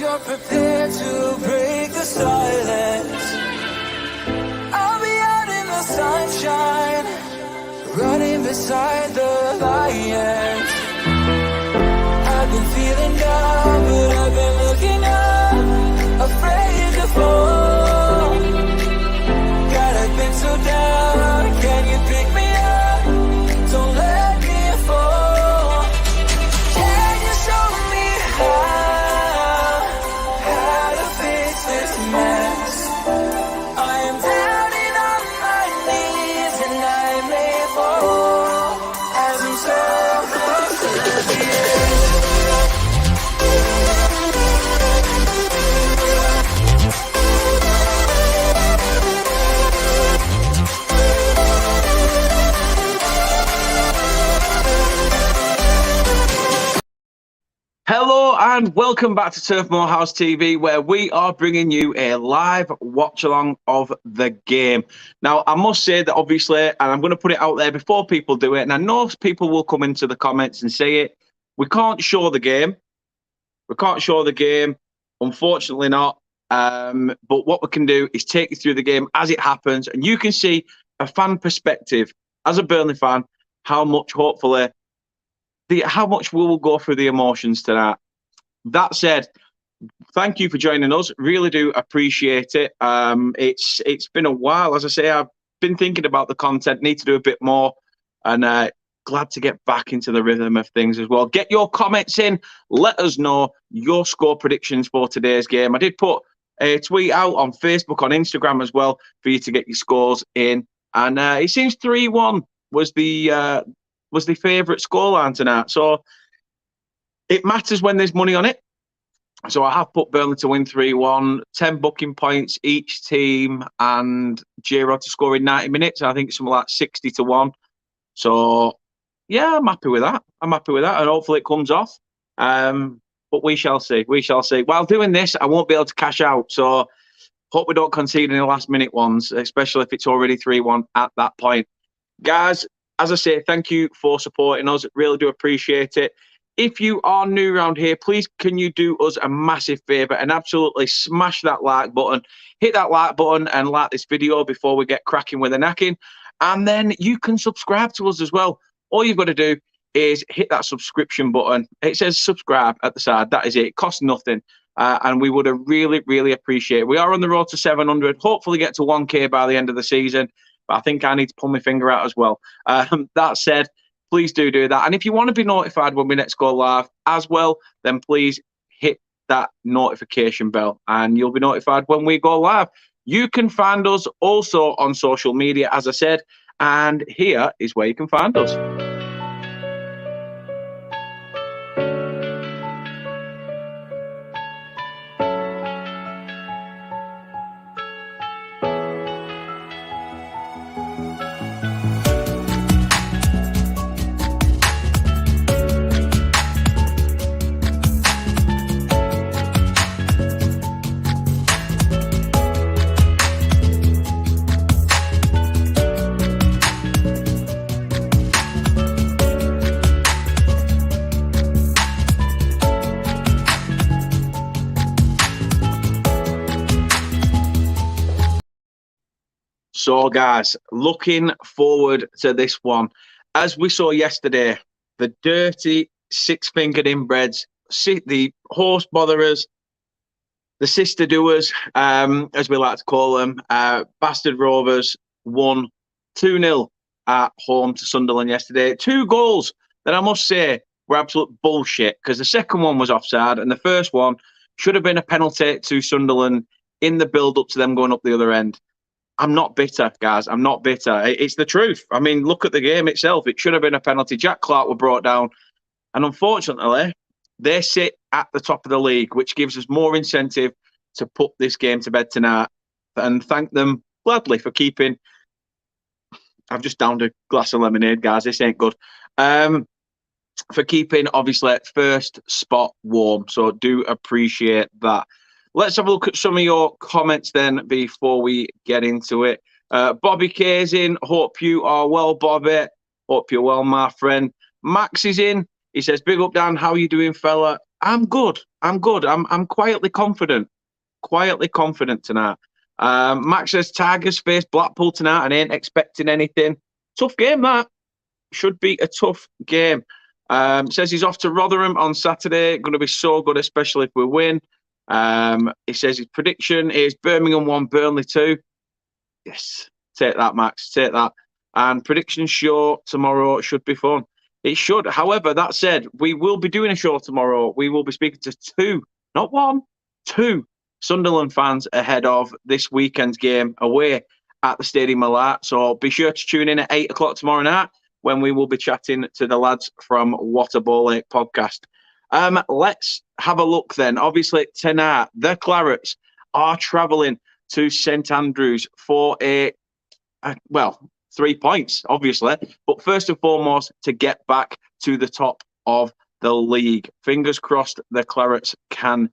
you're prepared to break the silence, I'll be out in the sunshine, running beside the lions. I've been feeling down, but I've been looking up, afraid to fall. God, I've been so down, can you pick me up? Don't let me fall. Can you show me how to fix this mess? I am down and on my knees, and I may fall as I'm so close to the edge. Hello and welcome back to Turf Moorhouse TV, where we are bringing you a live watch-along of the game. Now, I must say that obviously, and I'm going to put it out there before people do it, and I know people will come into the comments and say it, we can't show the game. We can't show the game, unfortunately not. But what we can do is take you through the game as it happens, and you can see a fan perspective, as a Burnley fan, how much, hopefully, how much we will go through the emotions tonight. That said, thank you for joining us. Really do appreciate it. It's been a while. As I say, I've been thinking about the content, need to do a bit more, and glad to get back into the rhythm of things as well. Get your comments in. Let us know your score predictions for today's game. I did put a tweet out on Facebook, on Instagram as well, for you to get your scores in. And it seems 3-1 was the favourite scoreline tonight. So it matters when there's money on it. So I have put Burnley to win 3-1, 10 booking points each team, and Giro to score in 90 minutes. I think it's something like 60-1. So, yeah, I'm happy with that. I'm happy with that, and hopefully it comes off. But we shall see. We shall see. While doing this, I won't be able to cash out. So hope we don't concede any last-minute ones, especially if it's already 3-1 at that point. Guys, as I say, thank you for supporting us. Really do appreciate it. If you are new around here, please can you do us a massive favour and absolutely smash that like button. Hit that like button and like this video before we get cracking with the knacking. And then you can subscribe to us as well. All you've got to do is hit that subscription button. It says subscribe at the side. That is it. It costs nothing. And we would really, really appreciate it. We are on the road to 700. Hopefully get to 1K by the end of the season. But I think I need to pull my finger out as well. That said, please do that. And if you want to be notified when we next go live as well, then please hit that notification bell and you'll be notified when we go live. You can find us also on social media, as I said, and here is where you can find us. So, guys, looking forward to this one. As we saw yesterday, the dirty six-fingered inbreds, the horse botherers, the sister doers, as we like to call them, bastard rovers, won 2-0 at home to Sunderland yesterday. 2 goals that I must say were absolute bullshit, because the second one was offside and the first one should have been a penalty to Sunderland in the build-up to them going up the other end. I'm not bitter, guys. I'm not bitter. It's the truth. I mean, look at the game itself. It should have been a penalty. Jack Clark were brought down. And unfortunately, they sit at the top of the league, which gives us more incentive to put this game to bed tonight. And thank them gladly for keeping... I've just downed a glass of lemonade, guys. This ain't good. For keeping, obviously, first spot warm. So do appreciate that. Let's have a look at some of your comments then before we get into it. Bobby K's in. Hope you are well, Bobby. Hope you're well, my friend. Max is in. He says, big up, Dan. How you doing, fella? I'm good. I'm good. I'm quietly confident. Quietly confident tonight. Max says Tigers face Blackpool tonight and ain't expecting anything. Tough game, that. Should be a tough game. Says he's off to Rotherham on Saturday. Going to be so good, especially if we win. He says his prediction is Birmingham 1, Burnley 2. Yes, take that, Max. Take that. And prediction show tomorrow should be fun. It should. However, that said, we will be doing a show tomorrow. We will be speaking to two, not one, two Sunderland fans ahead of this weekend's game away at the Stadium of Light. So be sure to tune in at 8 o'clock tomorrow night when we will be chatting to the lads from What a Ball Ache podcast. Let's have a look then. Obviously, tonight, the Clarets are travelling to St Andrews for well, 3 points, obviously. But first and foremost, to get back to the top of the league. Fingers crossed the Clarets can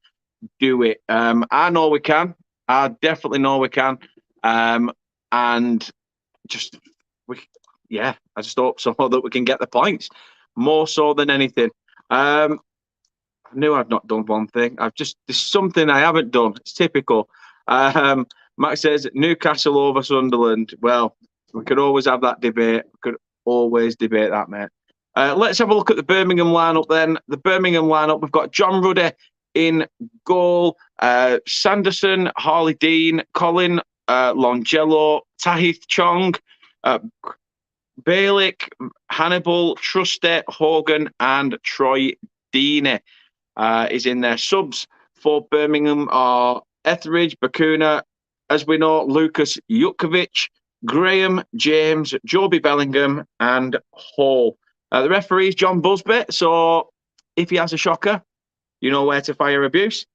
do it. I know we can. I definitely know we can. And just, I just hope so that we can get the points. More so than anything. I knew I'd not done one thing. There's something I haven't done. It's typical. Max says Newcastle over Sunderland. Well, we could always have that debate. We could always debate that, mate. Let's have a look at the Birmingham lineup then. The Birmingham lineup, we've got John Ruddy in goal, Sanderson, Harley Dean, Colin, Longello, Tahith Chong, Balick, Hannibal, Trusty, Hogan, and Troy Deeney is in there. Subs for Birmingham are Etheridge, Bakuna, as we know, Lucas Jukovic, Graham, James, Joby Bellingham, and Hall. The referee is John Busby, so if he has a shocker, you know where to fire abuse.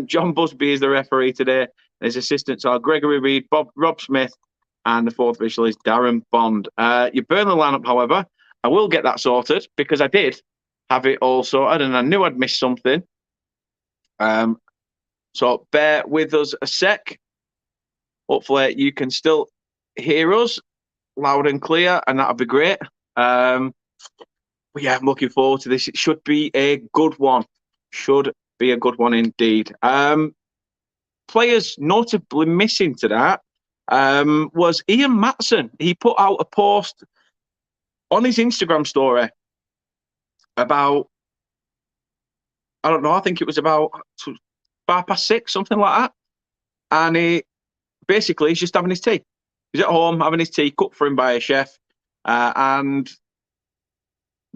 John Busby is the referee today. His assistants are Gregory Reed, Rob Smith, and the fourth official is Darren Bond. Your Burnley lineup, however, I will get that sorted because I did have it all sorted and I knew I'd missed something. So bear with us a sec. Hopefully you can still hear us loud and clear, and that'll be great. But yeah, I'm looking forward to this. It should be a good one. Should be a good one indeed. Players notably missing to that was Ian Matson. He put out a post on his Instagram story about, I don't know, I think it was about 6:05, something like that. And he's just having his tea. He's at home having his tea cooked for him by a chef. And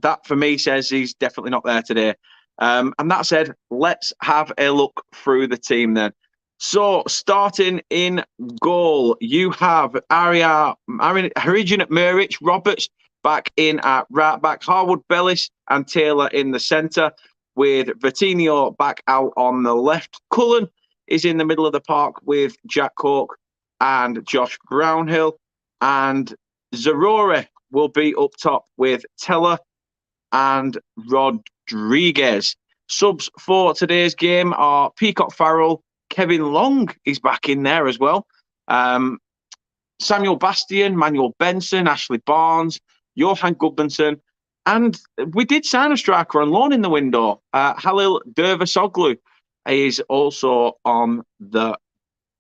that, for me, says he's definitely not there today. And that said, let's have a look through the team then. So, starting in goal, you have Harijan at Murich, Roberts back in at right back, Harwood, Bellis and Taylor in the centre, with Vitinho back out on the left. Cullen is in the middle of the park with Jack Cork and Josh Brownhill, and Zarore will be up top with Teller and Rodriguez. Subs for today's game are Peacock Farrell, Kevin Long is back in there as well, Samuel Bastian, Manuel Benson, Ashley Barnes, Johan Gudmundsson, and we did sign a striker on loan in the window. Halil Dervisoglu is also on the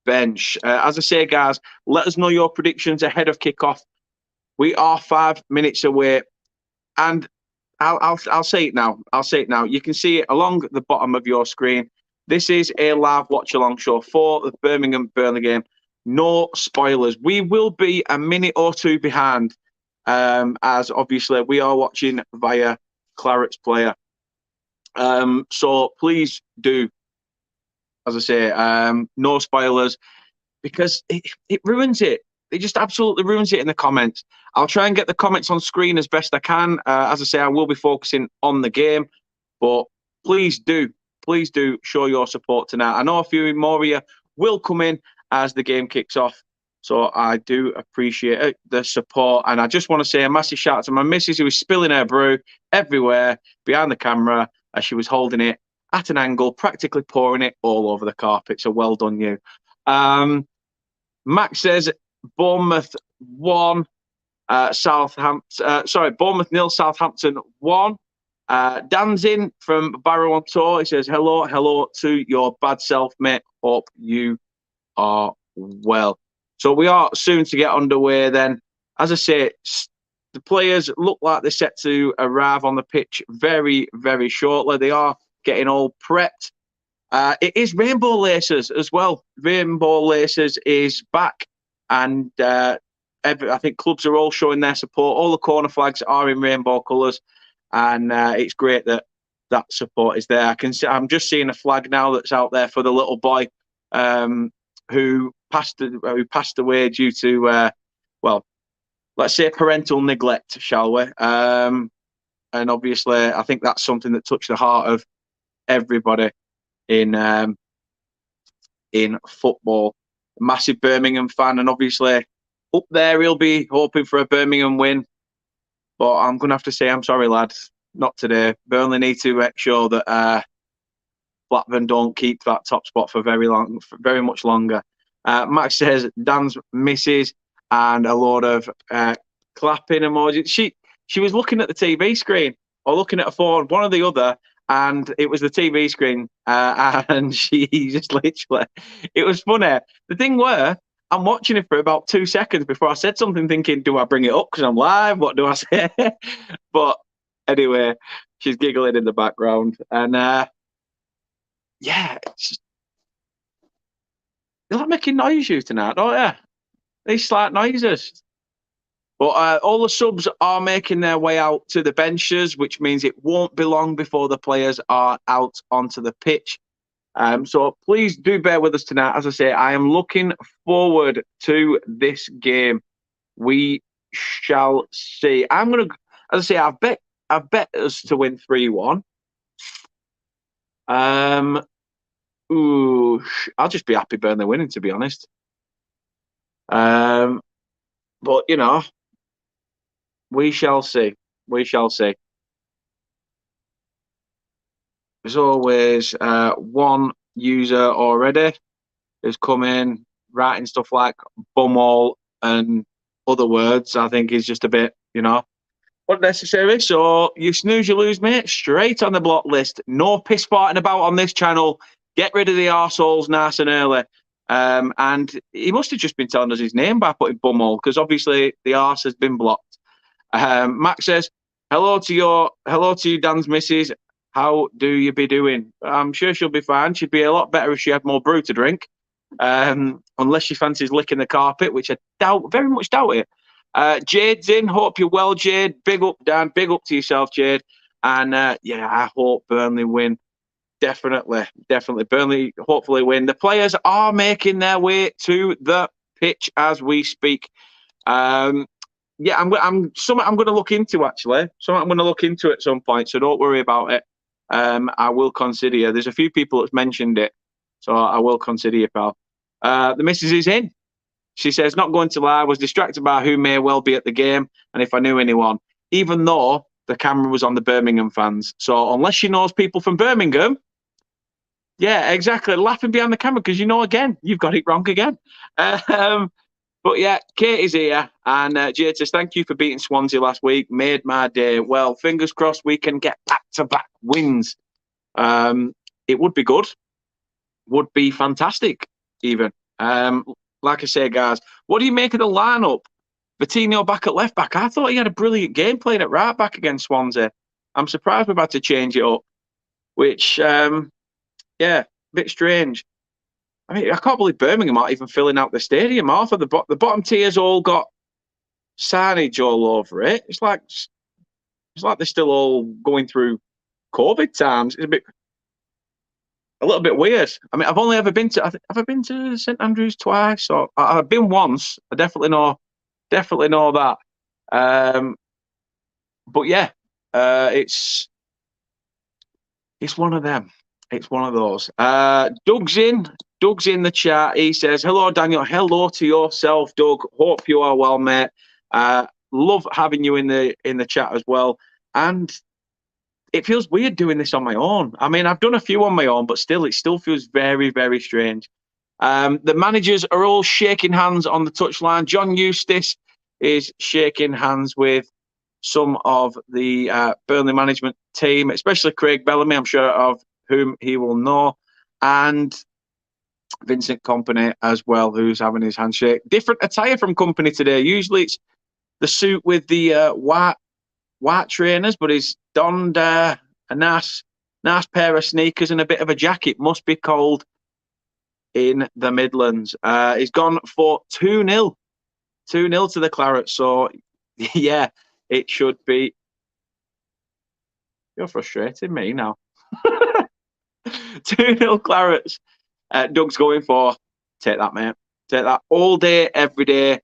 bench. As I say, guys, let us know your predictions ahead of kickoff. We are 5 minutes away, and I'll say it now. I'll say it now. You can see it along the bottom of your screen. This is a live watch-along show for the Birmingham Burnley game. No spoilers. We will be a minute or two behind, as obviously we are watching via Clarets Player. So please do, as I say, no spoilers, because it ruins it. It just absolutely ruins it in the comments. I'll try and get the comments on screen as best I can. As I say, I will be focusing on the game, but please do show your support tonight. I know a few more of you will come in as the game kicks off, so I do appreciate the support. And I just want to say a massive shout out to my missus, who was spilling her brew everywhere behind the camera as she was holding it at an angle, practically pouring it all over the carpet. So well done, you. Max says Bournemouth 1, Bournemouth 0, Southampton 1. Dan's in from Barrow on Tour. He says, hello to your bad self, mate. Hope you are well. So we are soon to get underway then. As I say, the players look like they're set to arrive on the pitch very, very shortly. They are getting all prepped. It is Rainbow Laces as well. Rainbow Laces is back, and I think clubs are all showing their support. All the corner flags are in rainbow colours, and it's great that that support is there. I'm just seeing a flag now that's out there for the little boy who passed away due to well, let's say parental neglect, shall we? And obviously, I think that's something that touched the heart of everybody in football. Massive Birmingham fan, and obviously up there he'll be hoping for a Birmingham win. But I'm going to have to say, I'm sorry, lads, not today. Burnley need to make sure that Blackburn don't keep that top spot for very much longer. Max says Dan's misses and a load of clapping emojis. She was looking at the TV screen or looking at a phone, one or the other, and it was the TV screen. And she just literally, it was funny. The thing were, I'm watching it for about 2 seconds before I said something, thinking, do I bring it up because I'm live? What do I say? But anyway, she's giggling in the background. And yeah, they like making noise you tonight, don't you? These slight noises. But all the subs are making their way out to the benches, which means it won't be long before the players are out onto the pitch. So please do bear with us tonight. As I say, I am looking forward to this game. We shall see. I'm gonna, as I say, I've bet us to win 3-1. I'll just be happy Burnley winning, to be honest. But you know, we shall see. We shall see. There's always one user already who's come in writing stuff like bumhole and other words. I think is just a bit, you know, unnecessary. So you snooze, you lose, mate. Straight on the block list. No piss farting about on this channel. Get rid of the arseholes nice and early. And he must have just been telling us his name by putting bumhole, because obviously the arse has been blocked. Max says, hello to you, Dan's missus. How do you be doing? I'm sure she'll be fine. She'd be a lot better if she had more brew to drink. Unless she fancies licking the carpet, which I doubt, very much doubt it. Jade's in. Hope you're well, Jade. Big up, Dan. Big up to yourself, Jade. And yeah, I hope Burnley win. Definitely. Burnley hopefully win. The players are making their way to the pitch as we speak. Yeah, I'm going to look into, actually. Something I'm going to look into at some point, so don't worry about it. I will consider you. There's a few people that's mentioned it, so I will consider you, pal. The missus is in. She says, not going to lie, was distracted by who may well be at the game and if I knew anyone, even though the camera was on the Birmingham fans. So unless she knows people from Birmingham, yeah, exactly, laughing behind the camera because, you know, again, you've got it wrong again. But yeah, Kate is here, and Jade says, thank you for beating Swansea last week. Made my day. Well, fingers crossed we can get back-to-back wins. It would be good. Would be fantastic, even. Like I say, guys, what do you make of the lineup? Vitinho back at left-back. I thought he had a brilliant game playing at right-back against Swansea. I'm surprised we've had to change it up, which, yeah, a bit strange. I mean, I can't believe Birmingham aren't even filling out the stadium. Half of the bottom tiers all got signage all over it. It's like they're still all going through COVID times. It's a little bit weird. I mean, I've only ever been to. Have I been to St Andrews twice? Or I've been once. I definitely know that. But yeah, it's one of them. It's one of those. Doug's in the chat. He says, hello, Daniel. Hello to yourself, Doug. Hope you are well, mate. Love having you in the chat as well. And it feels weird doing this on my own. I mean, I've done a few on my own, but still, it still feels very, very strange. The managers are all shaking hands on the touchline. John Eustace is shaking hands with some of the Burnley management team, especially Craig Bellamy, I'm sure of whom he will know, and Vincent Kompany as well, who's having his handshake. Different attire from Kompany today. Usually it's the suit with the white trainers, but he's donned a nice pair of sneakers and a bit of a jacket. Must be cold in the Midlands. He's gone for 2-0. 2-0 to the Clarets. So, yeah, it should be. You're frustrating me now. 2-0 Clarets. Doug's going for. Take that, mate. Take that all day, every day.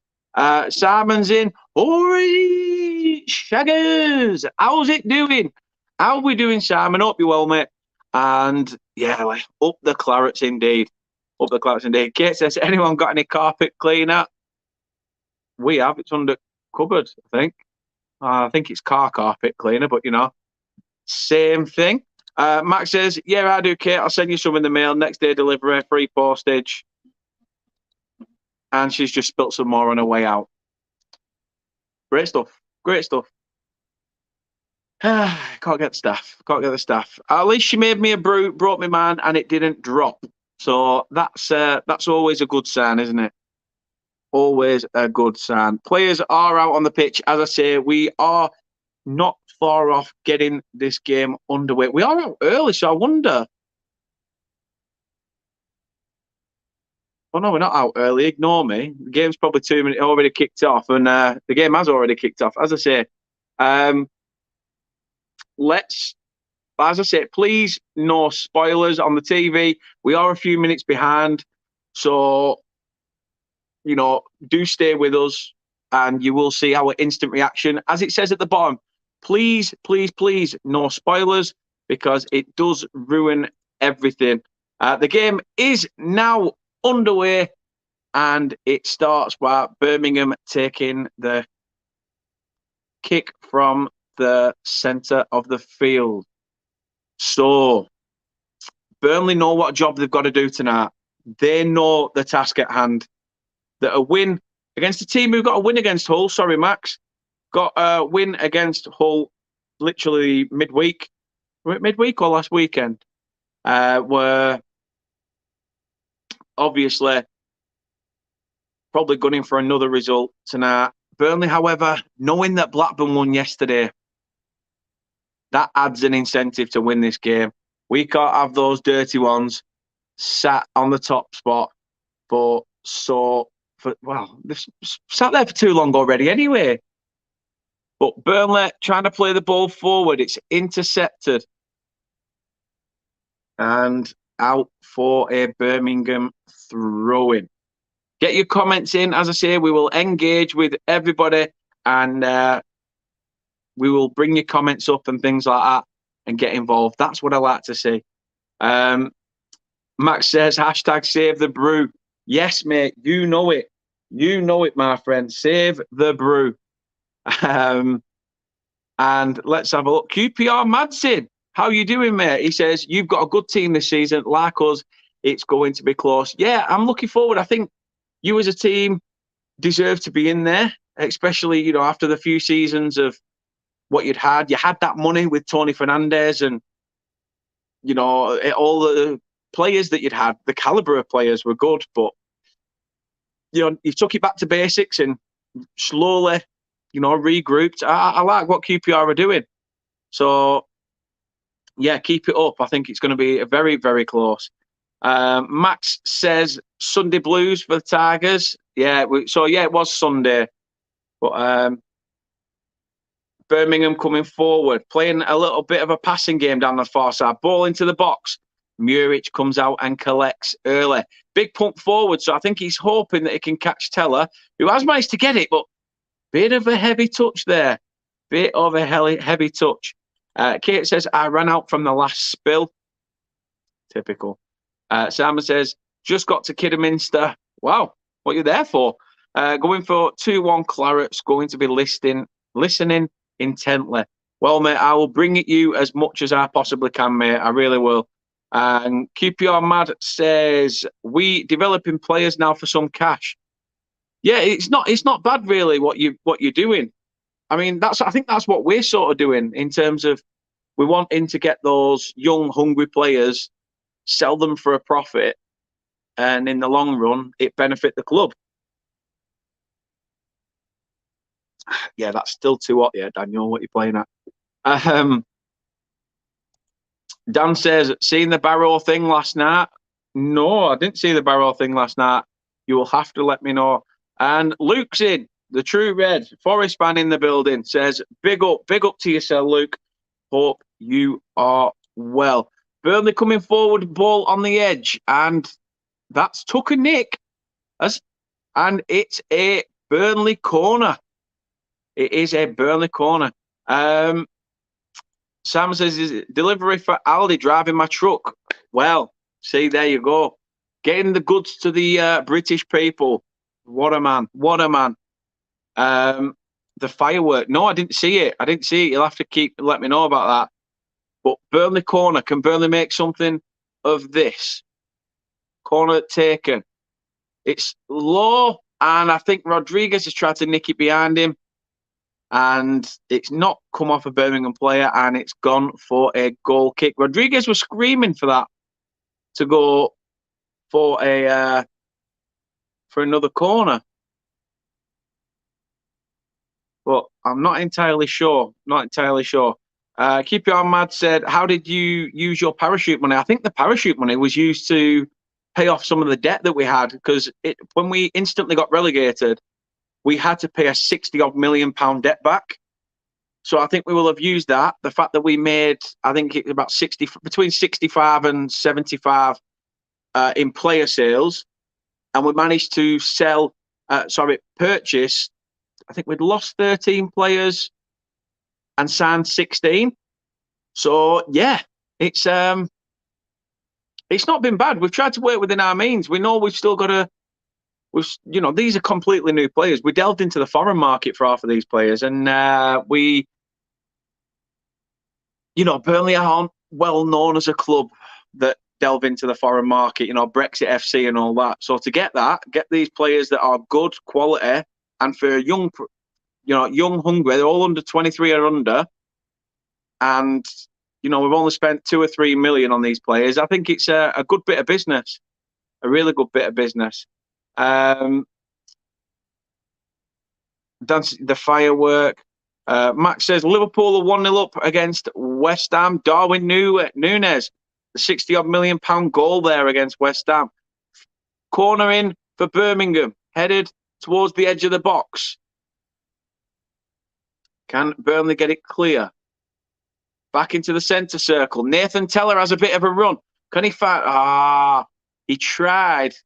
Simon's in. Oi, Shaggers. How's it doing? How are we doing, Simon? Hope you're well, mate. And, yeah, like, up the Clarets indeed. Up the Clarets indeed. Kate says, anyone got any carpet cleaner? We have. It's under cupboard, I think. I think it's car carpet cleaner, but, you know, same thing. Max says, yeah, I do, Kate. I'll send you some in the mail. Next day delivery, free postage. And she's just spilt some more on her way out. Great stuff. Great stuff. Can't get the staff. Can't get the staff. At least she made me a brew, brought me mine, and it didn't drop. So that's always a good sign, isn't it? Always a good sign. Players are out on the pitch. As I say, we are not far off getting this game underway. We are out early, so I wonder. Oh, no, we're not out early. Ignore me. The game's probably 2 minutes already kicked off, and the game has already kicked off. As I say, as I say, please, no spoilers on the TV. We are a few minutes behind, so, you know, do stay with us, and you will see our instant reaction. As it says at the bottom, please, please, please, no spoilers, because it does ruin everything. The game is now underway, and it starts by Birmingham taking the kick from the centre of the field. So Burnley know what job they've got to do tonight. They know the task at hand. That a win against a team who got a win against Hull. Sorry, Max. Got a win against Hull literally midweek. Midweek or last weekend? Were obviously probably gunning for another result tonight. Burnley, however, knowing that Blackburn won yesterday, that adds an incentive to win this game. We can't have those dirty ones sat on the top spot they've sat there for too long already anyway. But Burnley trying to play the ball forward. It's intercepted. And out for a Birmingham throw-in. Get your comments in. As I say, we will engage with everybody, and we will bring your comments up and things like that and get involved. That's what I like to see. Max says, hashtag save the brew. Yes, mate, you know it. You know it, my friend. Save the brew. And let's have a look. QPR Madsen, how you doing, mate? He says, you've got a good team this season. Like us, it's going to be close. Yeah, I'm looking forward. I think you as a team deserve to be in there, especially, you know, after the few seasons of what you'd had. You had that money with Tony Fernandes and, you know, all the players that you'd had. The calibre of players were good, but, you know, you took it back to basics and slowly, you know, regrouped. I like what QPR are doing. So, yeah, keep it up. I think it's going to be very, very close. Max says Sunday blues for the Tigers. Yeah, it was Sunday. But Birmingham coming forward, playing a little bit of a passing game down the far side. Ball into the box. Muric comes out and collects early. Big pump forward, so I think he's hoping that he can catch Teller, who has managed to get it, but bit of a heavy touch there. Bit of a heavy touch. Kate says, I ran out from the last spill. Typical. Simon says, just got to Kidderminster. Wow, what are you there for? Going for 2-1 Clarets, going to be listening intently. Well, mate, I will bring it you as much as I possibly can, mate. I really will. And QPR Mad says, we developing players now for some cash. Yeah, it's not bad really what you're doing. I mean, I think that's what we're sort of doing in terms of we're wanting to get those young, hungry players, sell them for a profit, and in the long run, it benefit the club. Yeah, that's still too hot, yeah, Daniel. What are you playing at? Dan says, seen the Barrow thing last night? No, I didn't see the Barrow thing last night. You will have to let me know. And Luke's in, the True Red, Forest fan in the building, says, big up to yourself, Luke. Hope you are well. Burnley coming forward, ball on the edge, and that's Tucker Nick. And it's a Burnley corner. It is a Burnley corner. Sam says, is it delivery for Aldi driving my truck? Well, see, there you go. Getting the goods to the British people. What a man. What a man. The firework. No, I didn't see it. You'll have to let me know about that. But Burnley corner. Can Burnley make something of this? Corner taken. It's low, and I think Rodriguez has tried to nick it behind him. And it's not come off a Birmingham player, and it's gone for a goal kick. Rodriguez was screaming for that to go for another corner, but I'm not entirely sure. Keep Your Arm Mad said, how did you use your parachute money? I think the parachute money was used to pay off some of the debt that we had, because when we instantly got relegated, we had to pay a £60-odd million debt back. So I think we will have used that. The fact that we made, I think it's about between 65 and 75 in player sales, and we managed to purchase, I think we'd lost 13 players and signed 16. So yeah, it's not been bad. We've tried to work within our means. We know we've still got to. These are completely new players. We delved into the foreign market for half of these players, and Burnley aren't well known as a club that delve into the foreign market. Brexit FC and all that. So to get these players that are good quality, and for young, hungry, they're all under 23 or under, and we've only spent 2 or 3 million on these players. I think it's a good bit of business, a really good bit of business. The firework. Max says Liverpool are 1-0 up against West Ham. Darwin Núñez, the £60-odd million goal there against West Ham. Corner in for Birmingham, headed towards the edge of the box. Can Burnley get it clear? Back into the centre circle. Nathan Teller has a bit of a run. Can he find? He tried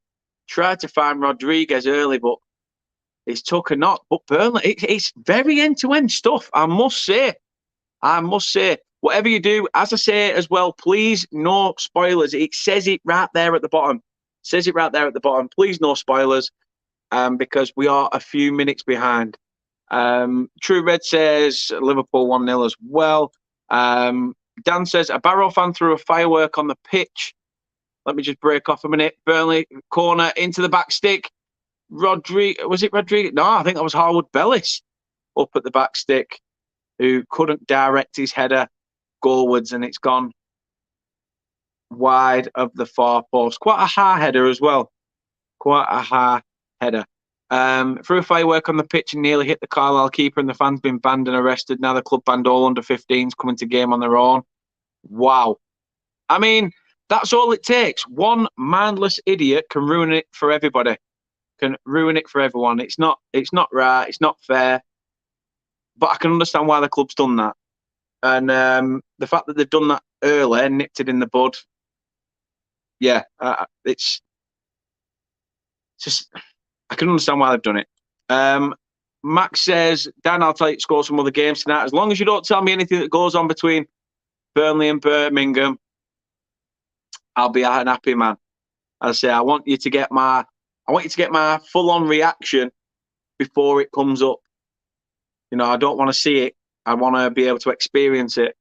to find Rodriguez early, but it's took a knock. But Burnley, it's very end-to-end stuff, I must say. Whatever you do, as I say as well, please, no spoilers. It says it right there at the bottom. Please, no spoilers, because we are a few minutes behind. True Red says Liverpool 1-0 as well. Dan says, a Barrow fan threw a firework on the pitch. Let me just break off a minute. Burnley corner into the back stick. Was it Rodriguez? No, I think that was Harwood Bellis up at the back stick, who couldn't direct his header goalwards, and it's gone wide of the far post. Quite a high header as well. Threw a firework on the pitch and nearly hit the Carlisle keeper, and the fans been banned and arrested. Now the club banned all under 15s coming to game on their own. Wow. I mean, that's all it takes. One mindless idiot can ruin it for everybody. Can ruin it for everyone. It's not right. It's not fair. But I can understand why the club's done that. And the fact that they've done that early and nipped it in the bud. Yeah, it's just, I can understand why they've done it. Max says, Dan, I'll tell you to score some other games tonight. As long as you don't tell me anything that goes on between Burnley and Birmingham, I'll be an happy man. I say, I want you to get my full-on reaction before it comes up. I don't want to see it. I want to be able to experience it.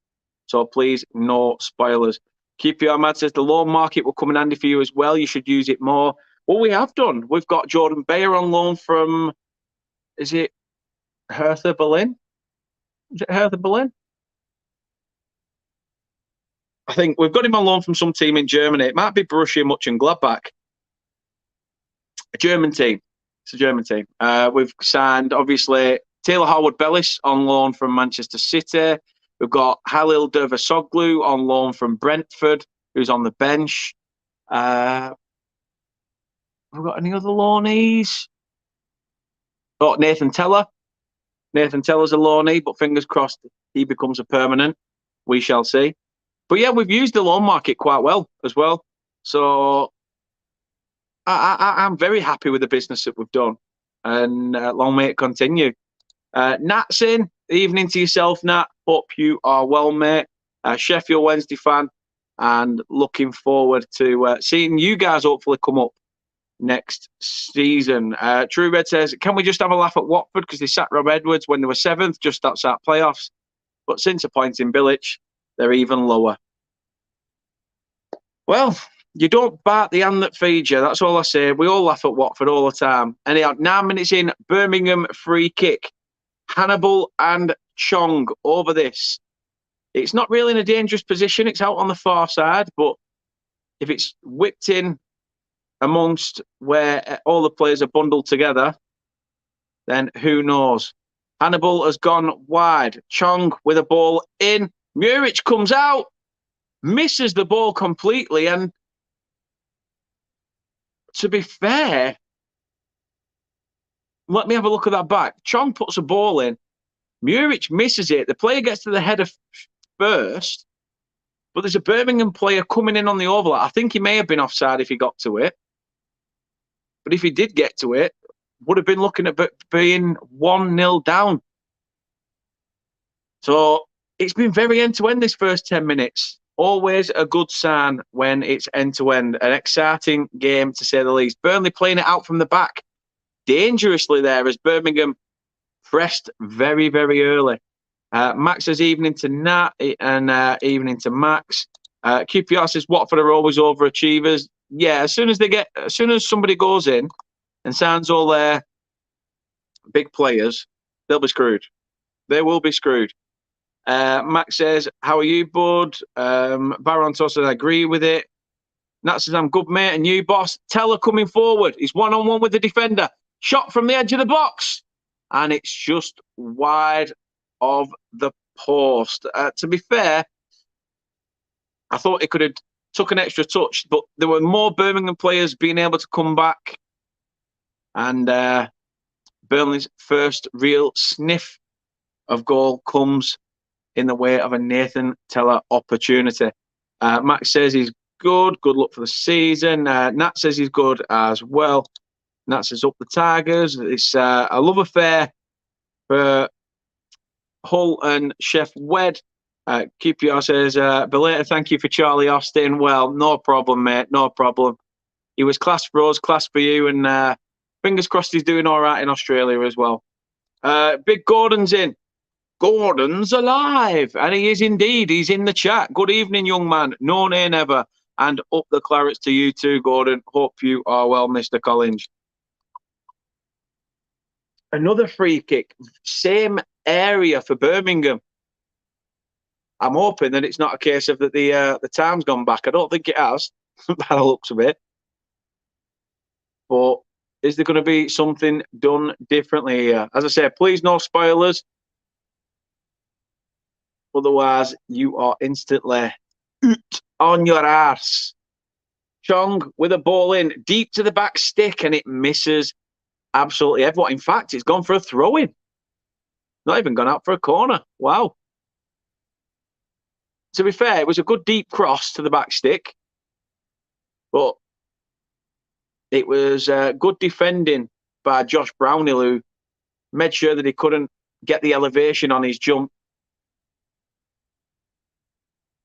So please, no spoilers. Keep Your Mad says the loan market will come in handy for you as well. You should use it more. Well, we have done. We've got Jordan Bayer on loan from, is it Hertha Berlin? Is it Hertha Berlin? I think we've got him on loan from some team in Germany. It might be Borussia Mönchengladbach. A German team. It's a German team. We've signed, obviously, Taylor Harwood-Bellis on loan from Manchester City. We've got Halil Dervisoglu on loan from Brentford, who's on the bench. We've got any other loanees? Oh, Nathan Teller. Nathan Teller's a loanee, but fingers crossed he becomes a permanent. We shall see. But yeah, we've used the loan market quite well as well. So I'm very happy with the business that we've done. And long may it continue. Nat's in. Evening to yourself, Nat. Hope you are well, mate. Sheffield Wednesday fan. And looking forward to seeing you guys hopefully come up next season. True Red says, can we just have a laugh at Watford because they sacked Rob Edwards when they were 7th, just outside playoffs? But since appointing Bilic, they're even lower. Well, you don't bite the hand that feeds you. That's all I say. We all laugh at Watford all the time. Anyhow, 9 minutes in, Birmingham free kick. Hannibal and Chong over this. It's not really in a dangerous position. It's out on the far side, but if it's whipped in amongst where all the players are bundled together, then who knows? Hannibal has gone wide. Chong with a ball in. Muric comes out, misses the ball completely. And to be fair, let me have a look at that back. Chong puts a ball in. Muric misses it. The player gets to the header first, but there's a Birmingham player coming in on the overlap. I think he may have been offside if he got to it. But if he did get to it, would have been looking at being 1-0 down. So it's been very end-to-end this first 10 minutes. Always a good sign when it's end-to-end. An exciting game, to say the least. Burnley playing it out from the back dangerously there as Birmingham pressed very, very early. Max says evening to Nat and evening to Max. QPR says Watford are always overachievers. Yeah, as soon as somebody goes in and signs all their big players, they'll be screwed. They will be screwed. Max says, how are you, bud? Baron says, I agree with it. Nat says, I'm good, mate. And you, boss? Teller coming forward. He's one-on-one with the defender. Shot from the edge of the box. And it's just wide of the post. To be fair, I thought it could have took an extra touch, but there were more Birmingham players being able to come back. And Burnley's first real sniff of goal comes in the way of a Nathan Teller opportunity. Max says he's good. Good luck for the season. Nat says he's good as well. Nat says up the Tigers. It's a love affair for Hull and Chef Wed. QPR says, belated thank you for Charlie Austin. Well, no problem, mate. No problem. He was class for us, class for you, and fingers crossed he's doing all right in Australia as well. Big Gordon's in. Gordon's alive, and he is indeed. He's in the chat. Good evening, young man. No nay never. And up the Clarets to you too, Gordon. Hope you are well, Mr. Collins. Another free kick. Same area for Birmingham. I'm hoping that it's not a case of that the time's gone back. I don't think it has, by the looks of it. But is there going to be something done differently here? As I said, please no spoilers. Otherwise, you are instantly on your arse. Chong with a ball in, deep to the back stick, and it misses absolutely everyone. In fact, it's gone for a throw-in. Not even gone out for a corner. Wow. To be fair, it was a good deep cross to the back stick. But it was good defending by Josh Brownhill, who made sure that he couldn't get the elevation on his jump.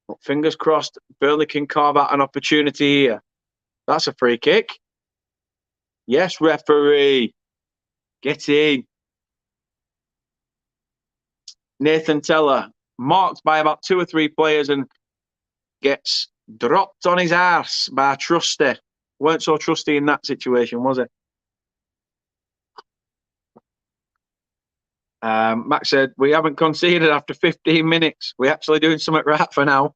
But fingers crossed, Burnley can carve out an opportunity here. That's a free kick. Yes, referee. Get in. Nathan Teller, marked by about 2 or 3 players and gets dropped on his arse by Trusty. Weren't so trusty in that situation, was it? Max said, we haven't conceded after 15 minutes. We're actually doing something right for now.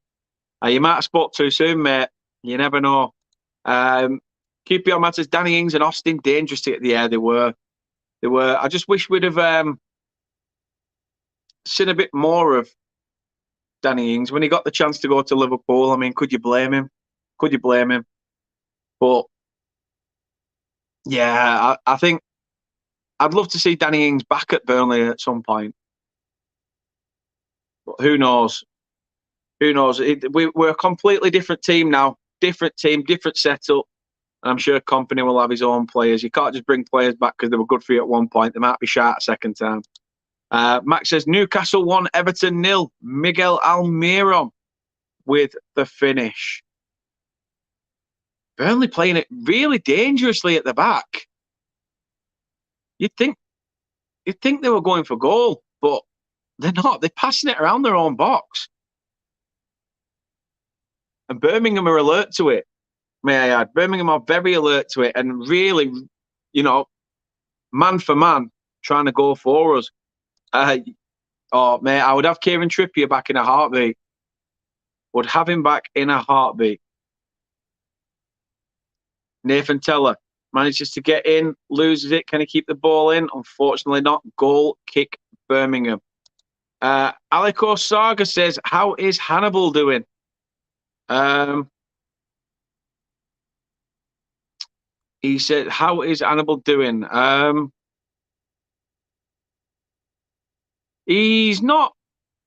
You might have spoke too soon, mate. You never know. QPR matters. Danny Ings and Austin dangerous to get the air. They were. I just wish we'd have seen a bit more of Danny Ings when he got the chance to go to Liverpool. I mean, could you blame him? Could you blame him? But yeah, I think I'd love to see Danny Ings back at Burnley at some point. But who knows? Who knows? We're a completely different team now. Different team, different setup. And I'm sure Company will have his own players. You can't just bring players back because they were good for you at one point. They might be shot a second time. Max says, Newcastle 1, Everton 0. Miguel Almiron with the finish. Burnley playing it really dangerously at the back. You'd think they were going for goal, but they're not. They're passing it around their own box. And Birmingham are alert to it, may I add. Birmingham are very alert to it and really, man for man, trying to go for us. Oh, mate, I would have Kieran Trippier back in a heartbeat. Would have him back in a heartbeat. Nathan Teller manages to get in, loses it. Can he keep the ball in? Unfortunately not. Goal kick Birmingham. Aliko Saga says, how is Hannibal doing? He said, how is Hannibal doing? He's not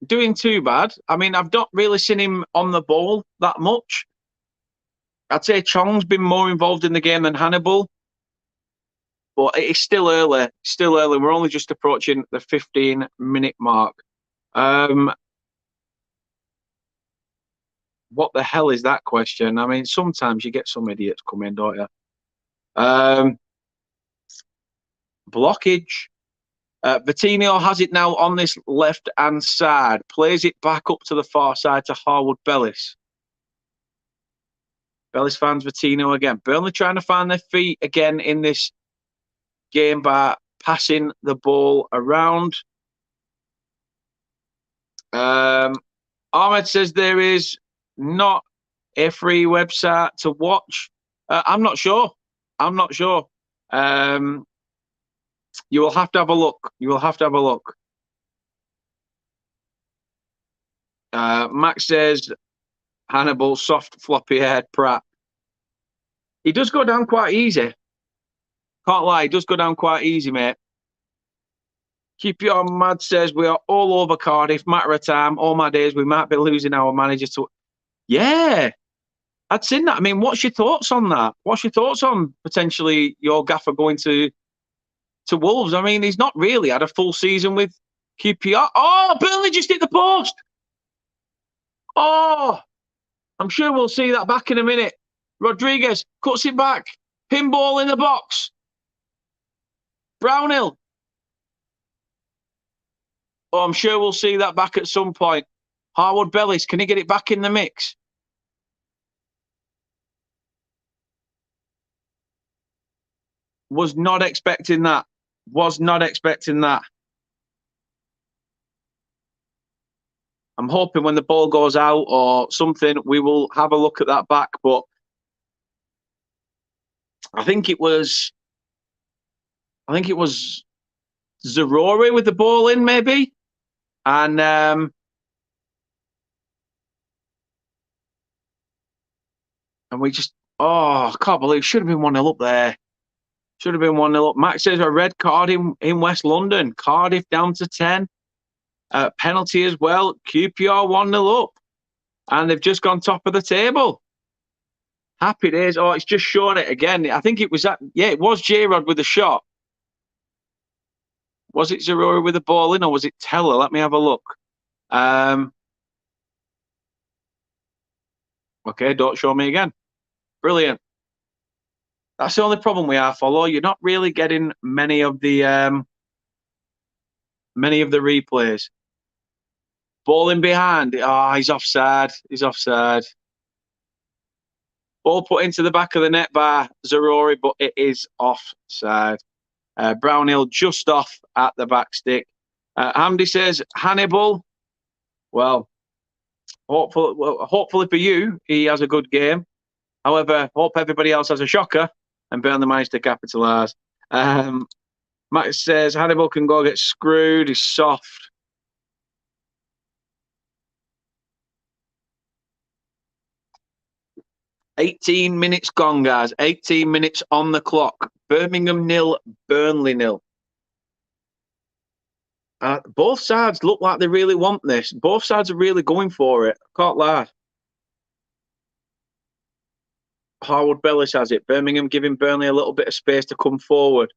doing too bad. I mean, I've not really seen him on the ball that much. I'd say Chong's been more involved in the game than Hannibal. But it's still early. Still early. We're only just approaching the 15-minute mark. What the hell is that question? I mean, sometimes you get some idiots come in, don't you? Blockage. Vitinho has it now on this left-hand side. Plays it back up to the far side to Harwood Bellis. Bellis finds Vitinho again. Burnley trying to find their feet again in this game by passing the ball around. Ahmed says there is not a free website to watch. I'm not sure. I'm not sure. You will have to have a look. You will have to have a look. Max says Hannibal, soft, floppy-haired Pratt. He does go down quite easy. Can't lie, he does go down quite easy, mate. Keep Your Mad says we are all over Cardiff. Matter of time. All my days, we might be losing our manager to... Yeah, I'd seen that. I mean, what's your thoughts on that? What's your thoughts on potentially your gaffer going to Wolves? I mean, he's not really had a full season with QPR. Oh, Burnley just hit the post. Oh, I'm sure we'll see that back in a minute. Rodriguez cuts it back. Pinball in the box. Brownhill. Oh, I'm sure we'll see that back at some point. Harwood Bellis, can he get it back in the mix? Was not expecting that. Was not expecting that. I'm hoping when the ball goes out or something, we will have a look at that back. But I think it was Zarori with the ball in, maybe. And we just, I can't believe, should have been 1-0 up there. Should have been 1-0 up. Max says a red card in West London. Cardiff down to 10. Penalty as well. QPR 1-0 up. And they've just gone top of the table. Happy days. Oh, it's just shown it again. I think it was that. Yeah, it was J-Rod with the shot. Was it Zarori with the ball in or was it Teller? Let me have a look. Okay, don't show me again. Brilliant. That's the only problem we have, Follow. You're not really getting many of the replays. Ball in behind. Oh, he's offside. He's offside. Ball put into the back of the net by Zarori, but it is offside. Brownhill just off at the back stick. Hamdi says, Hannibal. Well, hopefully for you, he has a good game. However, hope everybody else has a shocker and Burnley managed to capitalise. Max says, Hannibal can go get screwed. He's soft. "18 minutes gone, guys. 18 minutes on the clock. Birmingham 0, Burnley 0. Both sides look like they really want this. Both sides are really going for it. Can't lie. Harwood Bellis has it. Birmingham giving Burnley a little bit of space to come forward.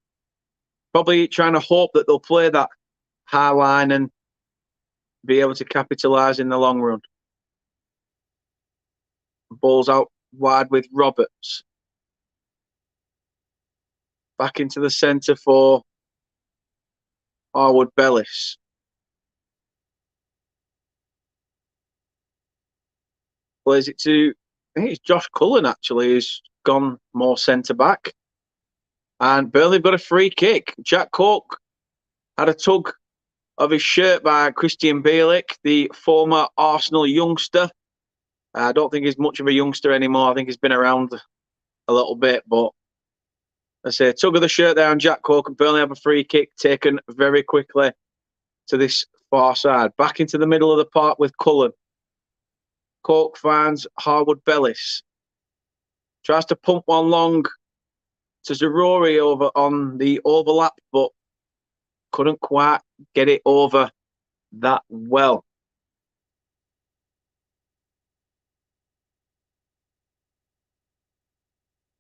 Probably trying to hope that they'll play that high line and be able to capitalise in the long run. Ball's out wide with Roberts. Back into the centre for Harwood Bellis. Plays it to, I think it's Josh Cullen actually, who's gone more centre back. And Burnley have got a free kick. Jack Cork had a tug of his shirt by Christian Bielik, the former Arsenal youngster. I don't think he's much of a youngster anymore. I think he's been around a little bit. But I say, tug of the shirt there on Jack Cork, and Burnley have a free kick taken very quickly to this far side. Back into the middle of the park with Cullen. Cork finds Harwood Bellis. Tries to pump one long to Zarori over on the overlap, but couldn't quite get it over that well.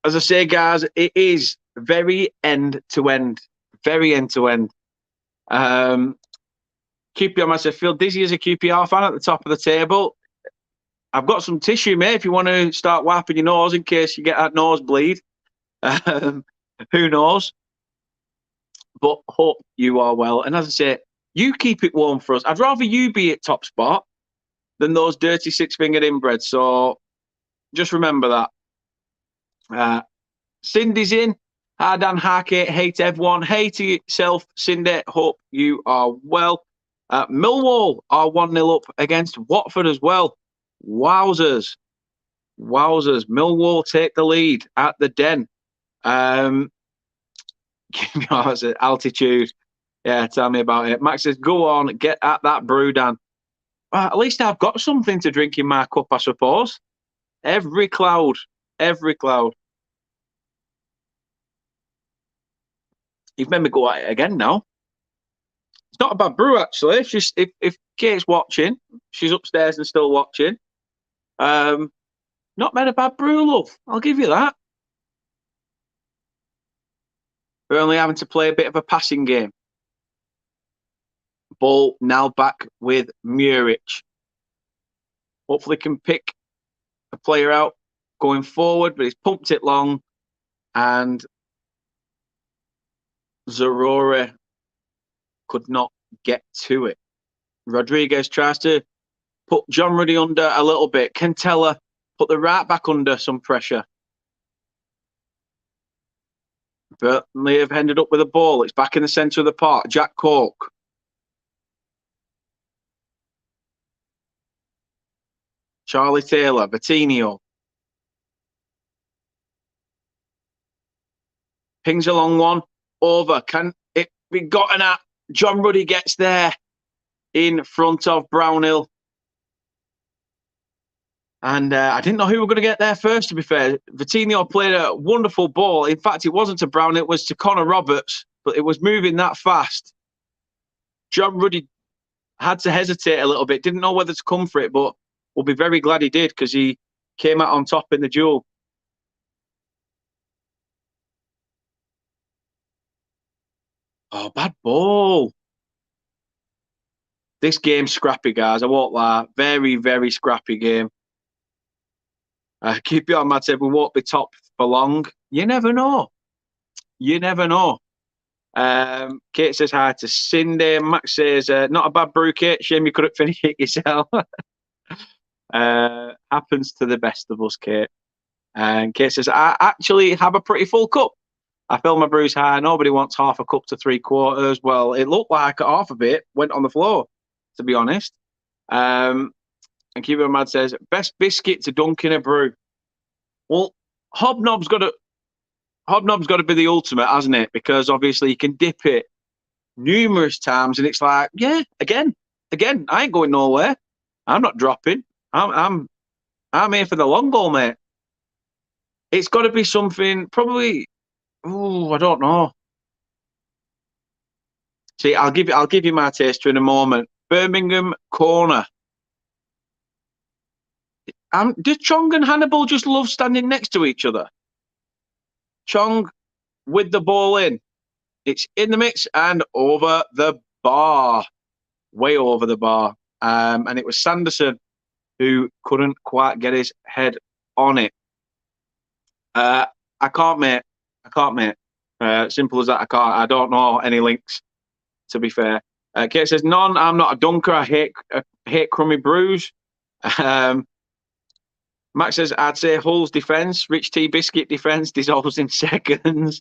As I say, guys, it is very end-to-end. Very end-to-end. QPR myself feel dizzy as a QPR fan at the top of the table. I've got some tissue, mate, if you want to start wiping your nose in case you get that nosebleed. Who knows? But hope you are well. And as I say, you keep it warm for us. I'd rather you be at top spot than those dirty six-fingered inbreds. So just remember that. Cindy's in. Hi, Dan Harkett. Hey to everyone. Hey to yourself, Cindy. Hope you are well. Millwall are 1-0 up against Watford as well. Wowzers. Wowzers. Millwall take the lead at the Den. Altitude. Yeah, tell me about it. Max says, go on, get at that brew, Dan. At least I've got something to drink in my cup, I suppose. Every cloud. Every cloud. You've made me go at it again now. It's not a bad brew, actually. If Kate's watching, she's upstairs and still watching. Not made a bad brew, love. I'll give you that. We're only having to play a bit of a passing game. Ball now back with Muric. Hopefully can pick a player out going forward, but he's pumped it long. And Zarora could not get to it. Rodriguez tries to put John Ruddy under a little bit. Kentella put the right back under some pressure. Burnley have ended up with a ball. It's back in the centre of the park. Jack Cork. Charlie Taylor. Bertinho. Pings a long one. Over. Can it be gotten at? John Ruddy gets there in front of Brownhill. And I didn't know who were going to get there first, to be fair. Vitinho played a wonderful ball. In fact, it wasn't to Brown, it was to Connor Roberts, but it was moving that fast. John Ruddy had to hesitate a little bit, didn't know whether to come for it, but we'll be very glad he did because he came out on top in the duel. Oh, bad ball. This game's scrappy, guys. I won't lie. Very, very scrappy game. Keep it on, Matt said we won't be top for long. You never know. You never know. Kate says hi to Cindy. Max says, not a bad brew, Kate. Shame you couldn't finish it yourself. Happens to the best of us, Kate. And Kate says, I actually have a pretty full cup. I filled my brews high. Nobody wants half a cup to 3/4. Well, it looked like half of it went on the floor, to be honest. And Cuban Mad says, best biscuit to dunk in a brew. Well, Hobnob's got to be the ultimate, hasn't it? Because obviously you can dip it numerous times, and it's like, yeah, again, I ain't going nowhere. I'm not dropping. I'm here for the long goal, mate. It's got to be something probably. Oh, I don't know. See, I'll give you my taster in a moment. Birmingham corner. Do Chong and Hannibal just love standing next to each other? Chong with the ball in. It's in the mix and over the bar. Way over the bar. And it was Sanderson who couldn't quite get his head on it. I can't, mate. Simple as that. I can't. I don't know any links, to be fair. Kate says, none. I'm not a dunker. I hate crummy brews. Max says, I'd say Hull's defence, Rich T Biscuit defence dissolves in seconds.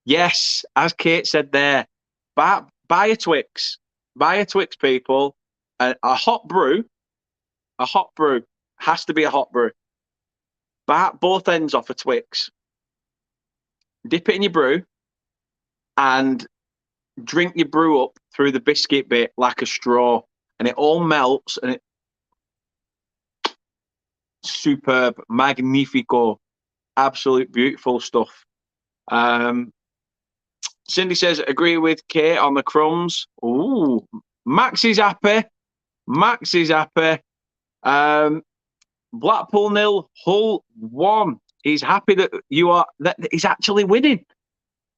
Yes, as Kate said there, buy a Twix. Buy a Twix, people. A hot brew has to be a hot brew. Bat both ends off a Twix. Dip it in your brew and drink your brew up through the biscuit bit like a straw. And it all melts and it superb, magnifico, absolute beautiful stuff. Cindy says, agree with Kate on the crumbs. Ooh, Max is happy. Blackpool 0, Hull 1. He's happy that he's actually winning.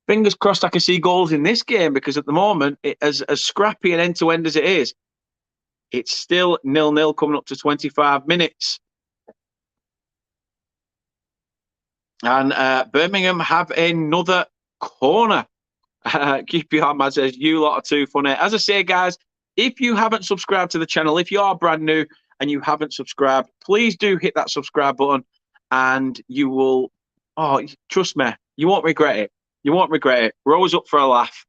Fingers crossed I can see goals in this game, because at the moment, as scrappy and end-to-end as it is, it's still 0-0 coming up to 25 minutes. And Birmingham have another corner. Keep your man says, you lot are too funny. As I say, guys, if you haven't subscribed to the channel, if you are brand new and you haven't subscribed, please do hit that subscribe button, and you will, trust me, you won't regret it. You won't regret it. We're always up for a laugh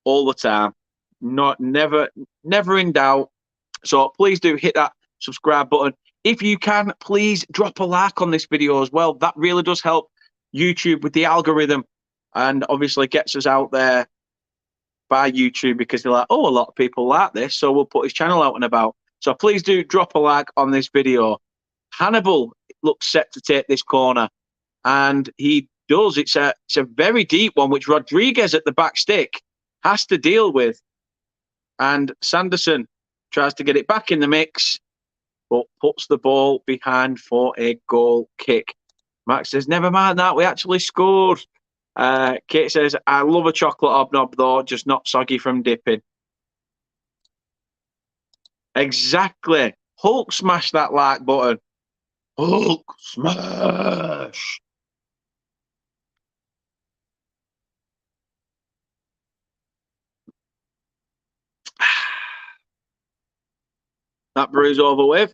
all the time. Never in doubt. So please do hit that subscribe button. If you can, please drop a like on this video as well. That really does help YouTube with the algorithm, and obviously gets us out there by YouTube, because they're like, oh, a lot of people like this, so we'll put his channel out and about. So please do drop a like on this video. Hannibal looks set to take this corner, and he does. It's a very deep one, which Rodriguez at the back stick has to deal with. And Sanderson tries to get it back in the mix, but puts the ball behind for a goal kick. Max says, never mind that, we actually scored. Kate says, I love a chocolate hobnob, though, just not soggy from dipping. Exactly. Hulk smash that like button. Hulk smash. That brew's over with.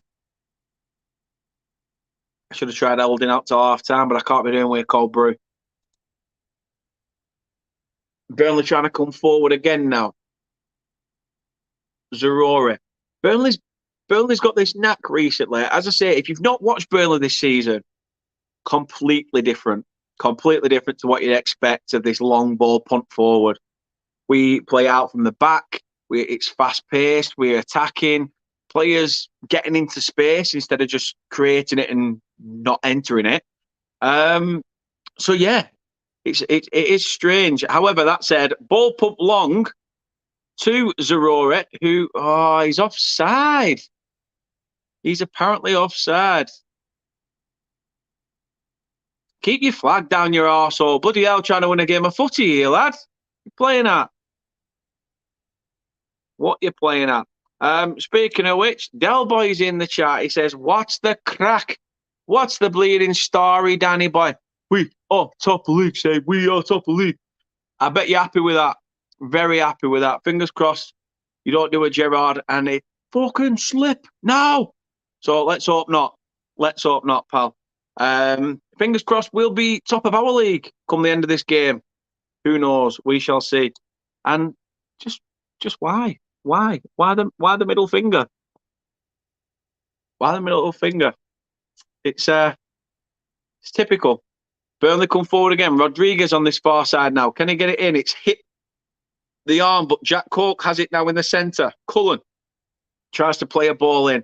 I should have tried holding out till half time, but I can't be doing with a cold brew. Burnley trying to come forward again now. Zarori. Burnley's got this knack recently. As I say, if you've not watched Burnley this season, completely different to what you'd expect of this long ball punt forward. We play out from the back. It's fast paced. We're attacking. Players getting into space instead of just creating it and not entering it. So yeah, it is strange. However, that said, ball pump long to Zarori, who he's offside. He's apparently offside. Keep your flag down your arsehole. Bloody hell, trying to win a game of footy here, lad. You're playing at. What you playing at? Speaking of which, Del Boy's in the chat. He says, what's the crack? What's the bleeding story, Danny boy? We are top of the league, say we are top of the league. I bet you're happy with that. Very happy with that. Fingers crossed you don't do a Gerrard and it fucking slip. No. So let's hope not. Let's hope not, pal. Fingers crossed we'll be top of our league come the end of this game. Who knows? We shall see. And just why? Why the middle finger? Why the middle finger? It's typical. Burnley come forward again. Rodriguez on this far side now. Can he get it in? It's hit the arm, but Jack Cork has it now in the centre. Cullen tries to play a ball in.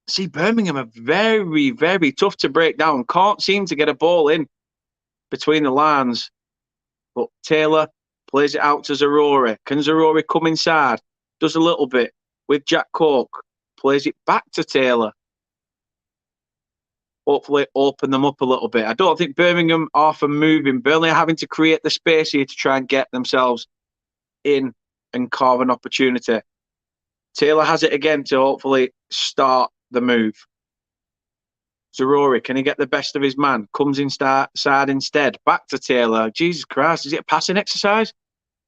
See, Birmingham are very, very tough to break down. Can't seem to get a ball in between the lines. But Taylor plays it out to Zarori. Can Zarori come inside? Does a little bit with Jack Cork. Plays it back to Taylor. Hopefully open them up a little bit. I don't think Birmingham are for moving. Burnley are having to create the space here to try and get themselves in and carve an opportunity. Taylor has it again to hopefully start the move. Zarori, can he get the best of his man? Comes inside instead. Back to Taylor. Jesus Christ, is it a passing exercise?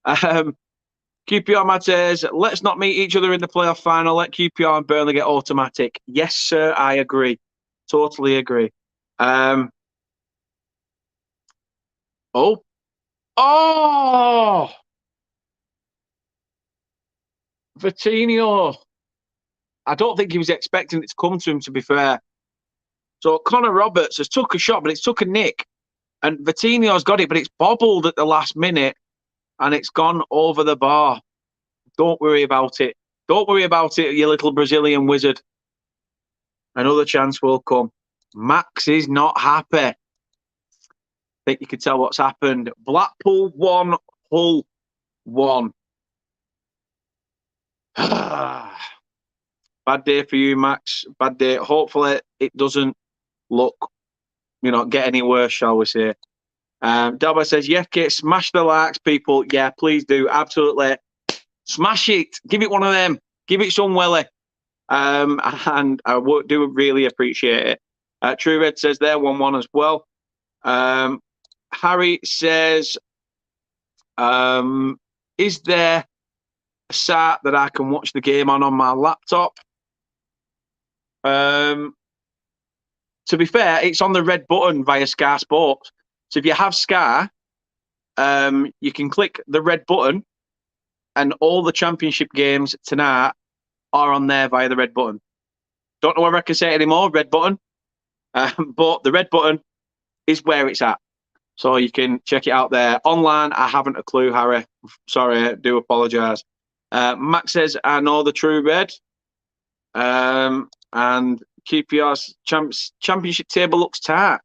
QPR Mad says, let's not meet each other in the playoff final. Let QPR and Burnley get automatic. Yes, sir, I agree. Totally agree. Oh! Vitinho. I don't think he was expecting it to come to him, to be fair. So Connor Roberts has took a shot, but it's took a nick. And Vitinho's got it, but it's bobbled at the last minute. And it's gone over the bar. Don't worry about it. Don't worry about it, you little Brazilian wizard. Another chance will come. Max is not happy. I think you can tell what's happened. Blackpool 1, Hull 1. Bad day for you, Max. Bad day. Hopefully it doesn't get any worse, shall we say. Delba says, yeah, Kate, smash the likes, people. Yeah, please do. Absolutely. Smash it. Give it one of them. Give it some welly. And I do really appreciate it. True Red says they're 1-1 as well. Harry says, is there a site that I can watch the game on my laptop? To be fair, it's on the red button via Sky Sports. So if you have Sky, you can click the red button and all the championship games tonight are on there via the red button. Don't know whether I can say it anymore, red button. But the red button is where it's at. So you can check it out there. Online, I haven't a clue, Harry. Sorry, I do apologise. Max says, I know the true red. And QPR's championship table looks tight.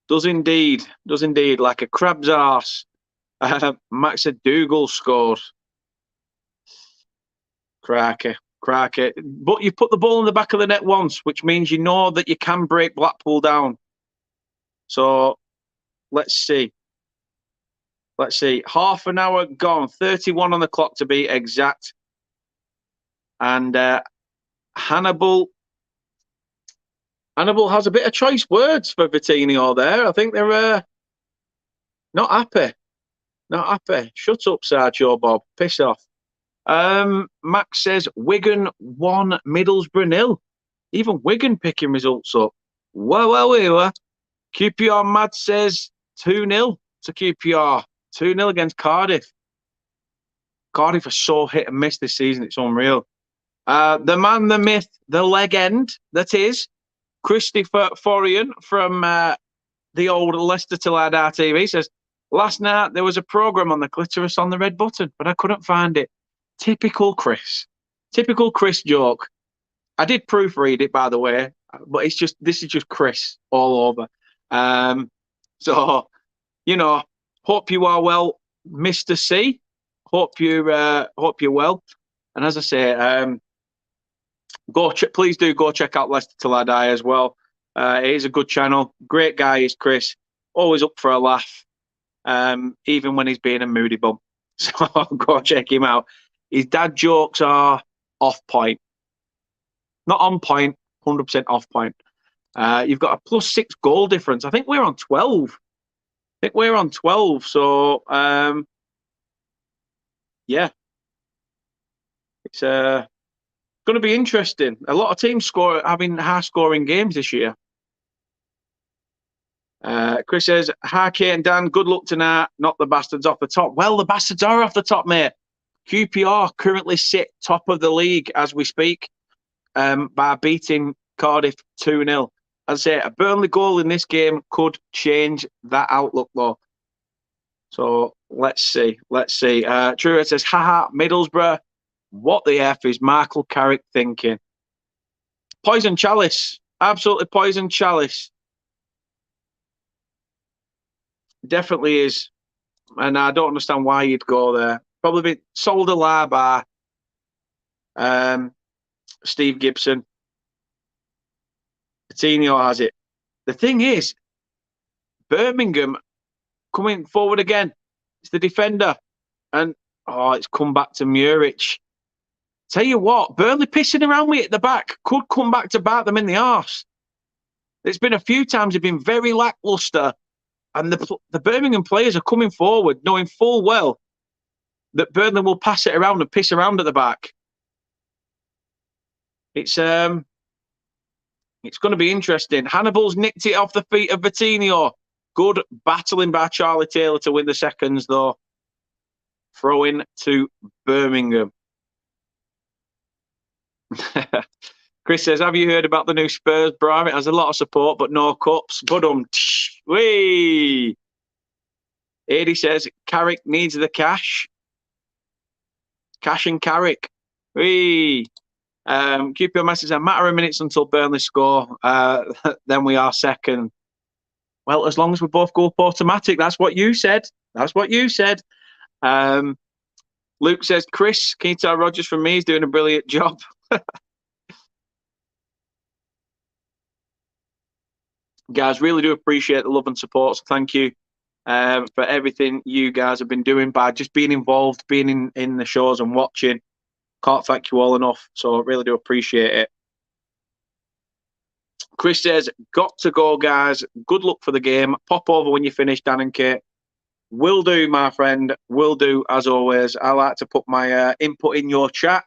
Does indeed, like a crab's arse. Max said Dougal scored. Cracky. But you put the ball in the back of the net once, which means you know that you can break Blackpool down. So let's see. Half an hour gone. 31 on the clock to be exact. And Hannibal has a bit of choice words for Vitinho there. I think they're not happy. Shut up, Sergio Bob. Piss off. Max says Wigan 1, Middlesbrough 0. Even Wigan picking results up. Well, we were. QPR Mad says 2-0 to QPR. 2-0 against Cardiff. Cardiff are so hit and miss this season. It's unreal. The man, the myth, the legend that is Christopher Forian from the old Leicester Till I Die TV says, last night there was a programme on the clitoris on the red button, but I couldn't find it. Typical Chris joke. I did proofread it, by the way, but this is just Chris all over. So, hope you are well, Mr. C. Hope you're well. And as I say, please do go check out Leicester Till I Die as well. It is a good channel. Great guy is Chris. Always up for a laugh, even when he's being a moody bum. So go check him out. His dad jokes are off point. Not on point, 100% off point. You've got a +6 goal difference. I think we're on 12. So, yeah. It's going to be interesting. A lot of teams having high-scoring games this year. Chris says, hi, Kate and Dan. Good luck tonight. Not the bastards off the top. Well, the bastards are off the top, mate. QPR currently sit top of the league as we speak by beating Cardiff 2-0. As I say, a Burnley goal in this game could change that outlook, though. So let's see. True says, haha, Middlesbrough. What the F is Michael Carrick thinking? Poison chalice. Absolutely poison chalice. Definitely is. And I don't understand why you'd go there. Probably been sold a lie by Steve Gibson. Coutinho has it. The thing is, Birmingham coming forward again. It's the defender. And, it's come back to Muric. Tell you what, Burnley pissing around with it at the back could come back to bite them in the arse. There's been a few times they've been very lacklustre, and the Birmingham players are coming forward knowing full well that Burnley will pass it around and piss around at the back. It's going to be interesting. Hannibal's nicked it off the feet of Vitinho. Good battling by Charlie Taylor to win the seconds, though. Throw in to Birmingham. Chris says, have you heard about the new Spurs bribe? It has a lot of support, but no cups. Whee! Adi says, Carrick needs the cash. Cash and Carrick. Whee! Keep your message a matter of minutes until Burnley score. Then we are second. Well, as long as we both go up automatic. That's what you said. Luke says, Chris, can you tell Rogers from me? He's doing a brilliant job. Guys, really do appreciate the love and support. So thank you for everything you guys have been doing by just being involved, being in the shows and watching. Can't thank you all enough. So I really do appreciate it. Chris says, got to go, guys. Good luck for the game. Pop over when you finish, Dan and Kate. Will do, my friend. Will do, as always. I like to put my input in your chat.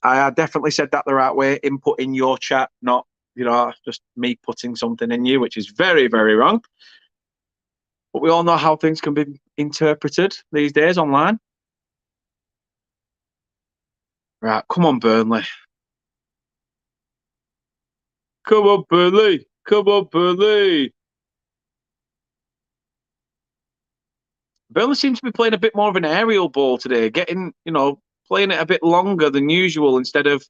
I definitely said that the right way. Input in your chat, not, just me putting something in you, which is very, very wrong. But we all know how things can be interpreted these days online. Right, come on, Burnley. Come on, Burnley. Come on, Burnley. Burnley seems to be playing a bit more of an aerial ball today, getting, playing it a bit longer than usual instead of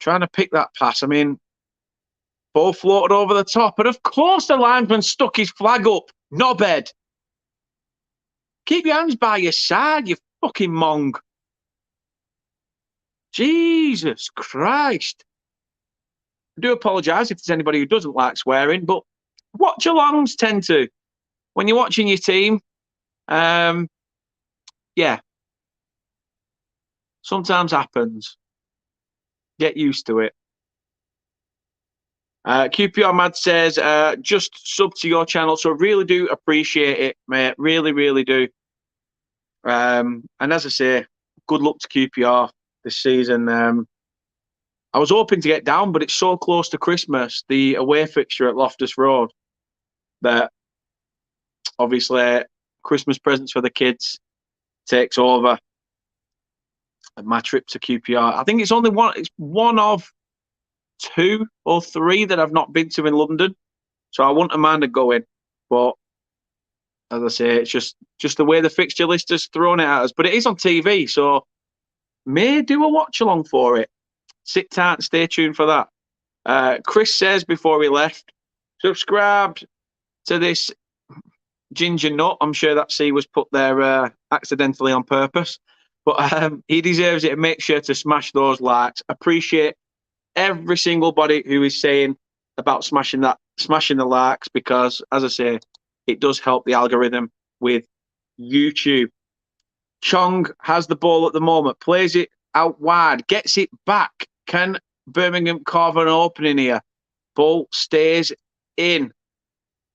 trying to pick that pass. I mean, ball floated over the top, and of course the linesman stuck his flag up. Knobhead. Keep your hands by your side, you fucking mong. Jesus Christ. I do apologise if there's anybody who doesn't like swearing, but watch-alongs tend to. When you're watching your team, yeah. Sometimes happens. Get used to it. QPR Mad says, just sub to your channel, so really do appreciate it, mate. Really, really do. And as I say, good luck to QPR this season. I was hoping to get down, but it's so close to Christmas, the away fixture at Loftus Road, that obviously Christmas presents for the kids takes over. And my trip to QPR, I think it's only one. It's one of 2 or 3 that I've not been to in London, so I wouldn't mind going. But as I say, it's just the way the fixture list has thrown it at us. But it is on TV, so may do a watch along for it. Sit tight and stay tuned for that. Chris says before he left, subscribed to this ginger nut. I'm sure that C was put there accidentally on purpose, but he deserves it. And make sure to smash those likes. Appreciate every single body who is saying about smashing the likes, because as I say, it does help the algorithm with YouTube. Chong has the ball at the moment, plays it out wide, gets it back. Can Birmingham carve an opening here? Ball stays in.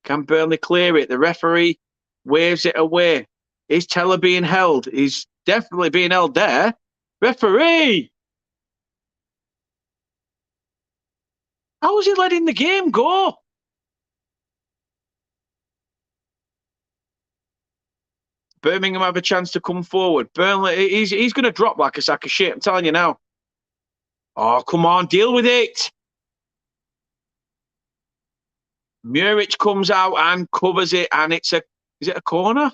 Can Burnley clear it? The referee waves it away. Is Teller being held? He's definitely being held there. Referee! How was he letting the game go? Birmingham have a chance to come forward. Burnley, he's going to drop like a sack of shit. I'm telling you now. Oh, come on, deal with it. Muric comes out and covers it, and is it a corner?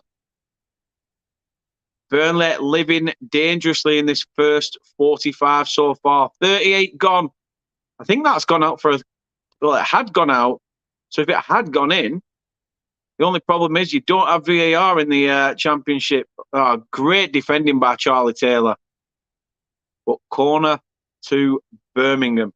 Burnley living dangerously in this first 45 so far. 38 gone. I think that's gone out well, it had gone out. So if it had gone in, the only problem is you don't have VAR in the Championship. Oh, great defending by Charlie Taylor. But corner to Birmingham.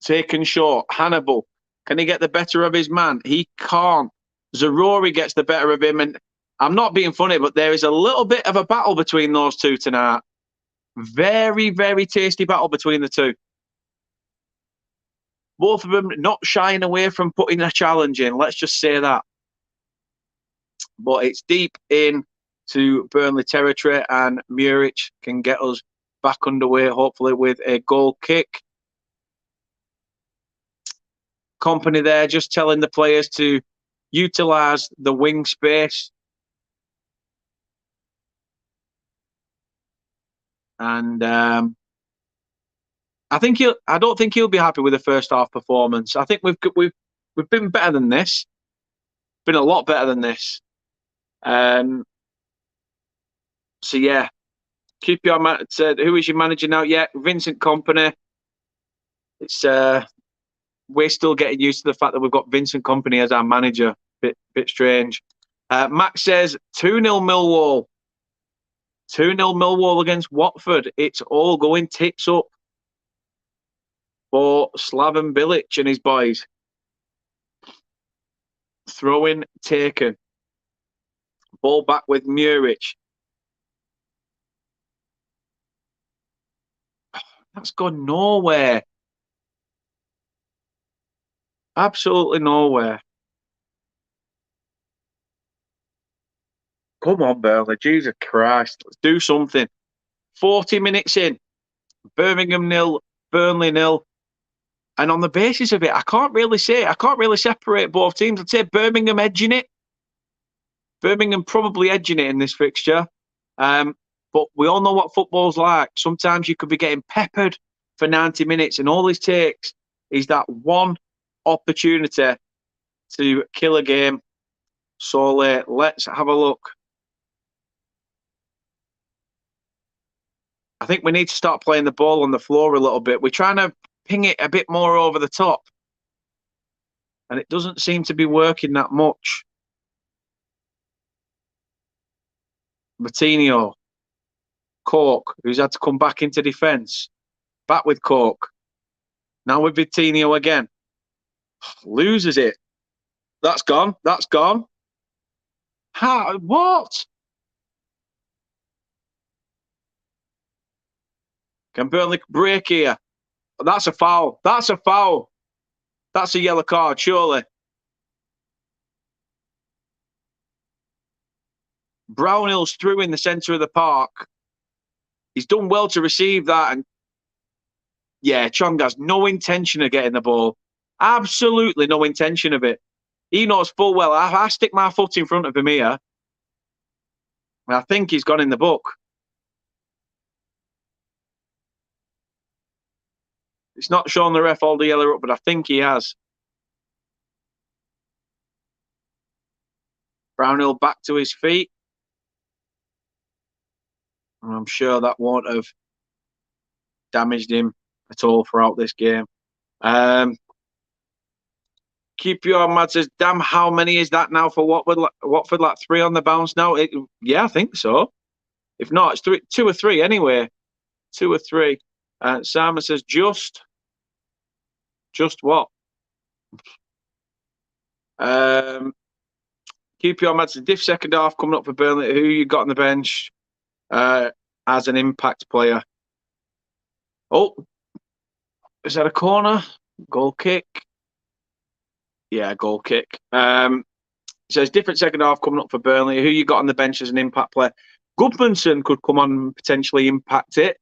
Taken short. Hannibal. Can he get the better of his man? He can't. Zarori gets the better of him. And I'm not being funny, but there is a little bit of a battle between those two tonight. Very, very tasty battle between the two. Both of them not shying away from putting a challenge in. Let's just say that. But it's deep in to Burnley territory, and Muric can get us back underway, hopefully with a goal kick. Company there just telling the players to utilise the wing space. And I don't think he'll be happy with the first half performance. I think we've been better than this. Been a lot better than this. So yeah, keep your man. Who is your manager now? Yeah, Vincent Kompany. It's we're still getting used to the fact that we've got Vincent Kompany as our manager. Bit strange. Max says 2-0 Millwall. 2-0 Millwall against Watford. It's all going tits up for Slaven Bilic and his boys. Throw-in taken. Ball back with Muric. That's gone nowhere. Absolutely nowhere. Come on, Burnley. Jesus Christ. Let's do something. 40 minutes in. Birmingham 0, Burnley 0. And on the basis of it, I can't really separate both teams. I'd say Birmingham edging it. Birmingham probably edging it in this fixture. But we all know what football's like. Sometimes you could be getting peppered for 90 minutes, and all this takes is that one opportunity to kill a game. So let's have a look. I think we need to start playing the ball on the floor a little bit. We're trying to ping it a bit more over the top, and it doesn't seem to be working that much. Martinho. Cork, who's had to come back into defence. Back with Cork. Now with Vitinho again. Loses it. That's gone. That's gone. How? What? Can Burnley break here? That's a foul. That's a foul. That's a yellow card, surely. Brownhill's through in the centre of the park. He's done well to receive that. And yeah, Chong has no intention of getting the ball. Absolutely no intention of it. He knows full well, I stick my foot in front of him here, and I think he's gone in the book. It's not showing the ref all the yellow up, but I think he has. Brownhill back to his feet. And I'm sure that won't have damaged him at all throughout this game. Keep your mad says, damn, how many is that now for Watford? Like 3 on the bounce now? Yeah, I think so. If not, it's 2 or 3 anyway. 2 or 3. Simon says, just what? Keep your mad says, diff second half coming up for Burnley. Who you got on the bench as an impact player? Oh, is that a corner? Goal kick? Yeah, goal kick. Says different second half coming up for Burnley. Who you got on the bench as an impact player? Goodmanson could come on and potentially impact it.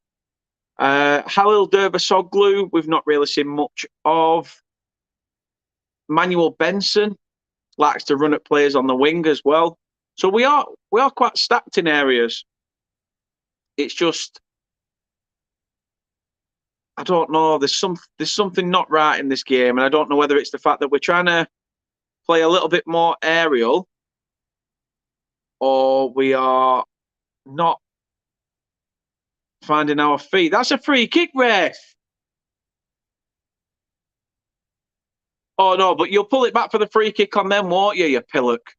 Halil Derbasoglu, we've not really seen much of. Manuel Benson likes to run at players on the wing as well. So we are quite stacked in areas. It's just, I don't know. There's something not right in this game, and I don't know whether it's the fact that we're trying to play a little bit more aerial, or we are not finding our feet. That's a free kick, Rafe. Oh no, but you'll pull it back for the free kick on them, won't you pillock?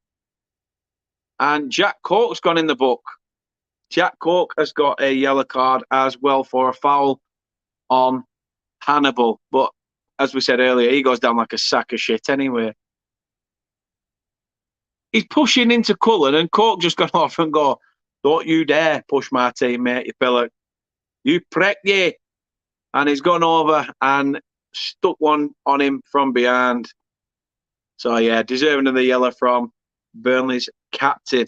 And Jack Cork's gone in the book. Jack Cork has got a yellow card as well for a foul on Hannibal. But as we said earlier, he goes down like a sack of shit anyway. He's pushing into Cullen, and Cork just got off and go, "Don't you dare push my teammate, you pillock. You prick, ye." And he's gone over and stuck one on him from behind. So, yeah, deserving of the yellow from Burnley's captain.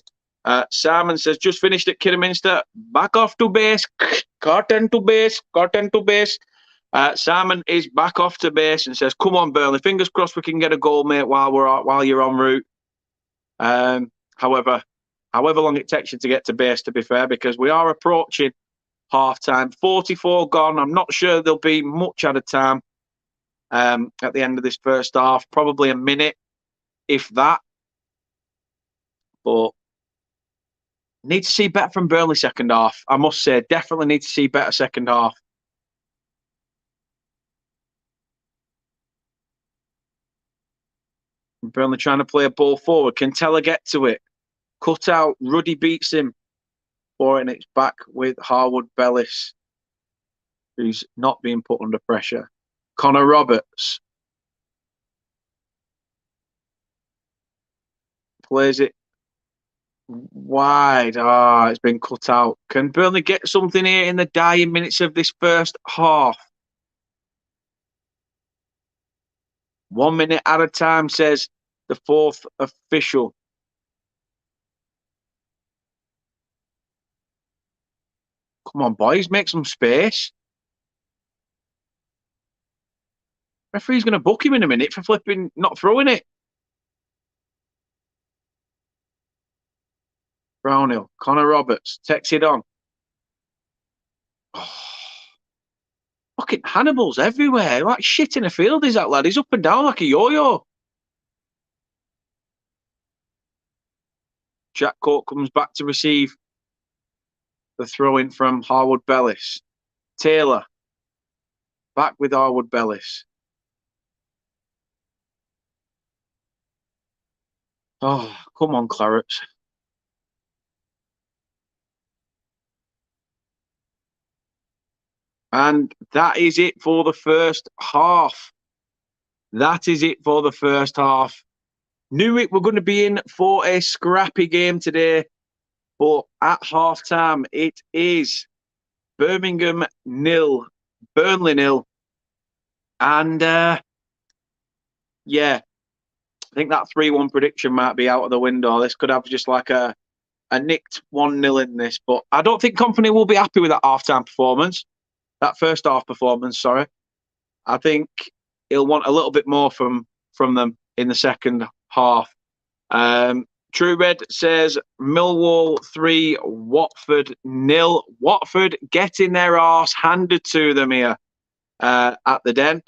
Simon says, just finished at Kidderminster. Back off to base. Cut into base. Cut into base. Simon is back off to base and says, come on, Burnley. Fingers crossed we can get a goal, mate, while you're en route. However long it takes you to get to base, to be fair, because we are approaching half-time. 44 gone. I'm not sure there'll be much at a time at the end of this first half. Probably a minute, if that. But need to see better from Burnley second half. I must say, definitely need to see better second half. Burnley trying to play a ball forward. Can Teller get to it? Cut out. Ruddy beats him for it, and it's back with Harwood Bellis, who's not being put under pressure. Connor Roberts plays it wide. It's been cut out. Can Burnley get something here in the dying minutes of this first half? 1 minute at a time, says the fourth official. Come on, boys, make some space. Referee's going to book him in a minute for flipping, not throwing it. Brownhill, Connor Roberts takes it on. Fucking Hannibal's everywhere. Like shit in the field is that lad. He's up and down like a yo-yo. Jack Cork comes back to receive the throw-in from Harwood Bellis. Taylor back with Harwood Bellis. Oh, come on, Clarets. And that is it for the first half. That is it for the first half. Knew it were going to be in for a scrappy game today. But at half-time, it is Birmingham 0, Burnley 0. And, yeah, I think that 3-1 prediction might be out of the window. This could have just like a nicked 1-0 in this. But I don't think Company will be happy with that half-time performance. That first half performance, sorry. I think he'll want a little bit more from them in the second half. True Red says Millwall 3, Watford 0. Watford getting their arse handed to them here at the Den.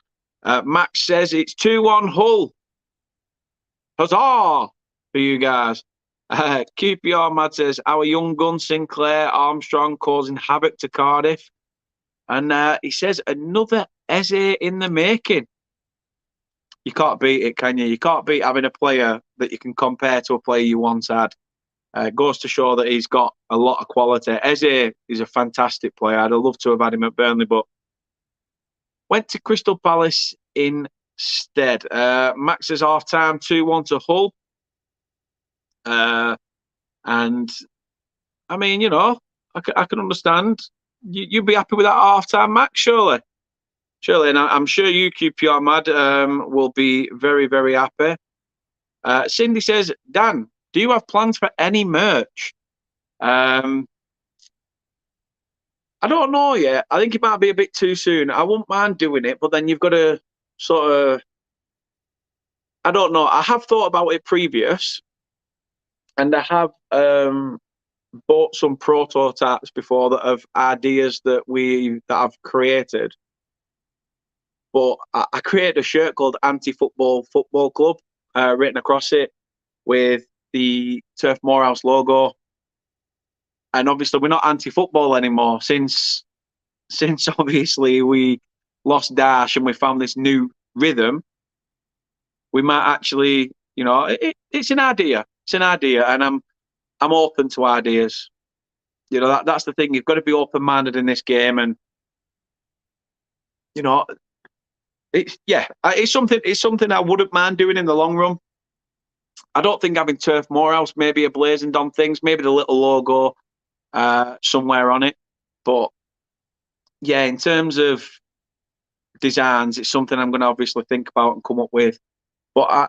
Max says it's 2-1 Hull. Huzzah for you guys. QPR Mad says our young gun Sinclair Armstrong causing havoc to Cardiff. And he says another Eze in the making. You can't beat it, can you? You can't beat having a player that you can compare to a player you once had. Goes to show that he's got a lot of quality. Eze is a fantastic player. I'd have loved to have had him at Burnley, but went to Crystal Palace instead. Max is half-time, 2-1 to Hull. And, I mean, you know, I can understand. You'd be happy with that half-time, Max, surely? Surely, and I'm sure you, QPR Mad, will be very, very happy. Cindy says, Dan, do you have plans for any merch? I don't know yet. I think it might be a bit too soon. I wouldn't mind doing it, but then you've got to sort of I don't know. I have thought about it previous, and I have bought some prototypes before that of ideas that I've created. But I created a shirt called Anti-Football Football Club, written across it with the Turf Moorhouse logo. And obviously, we're not anti-football anymore since obviously we lost Dash and we found this new rhythm. We might actually, it's an idea. It's an idea, and I'm open to ideas. That's the thing. You've got to be open-minded in this game, and it's something I wouldn't mind doing in the long run. I don't think having Turf Moorhouse maybe emblazoned on things, maybe the little logo somewhere on it, but yeah, in terms of designs, it's something I'm going to obviously think about and come up with. But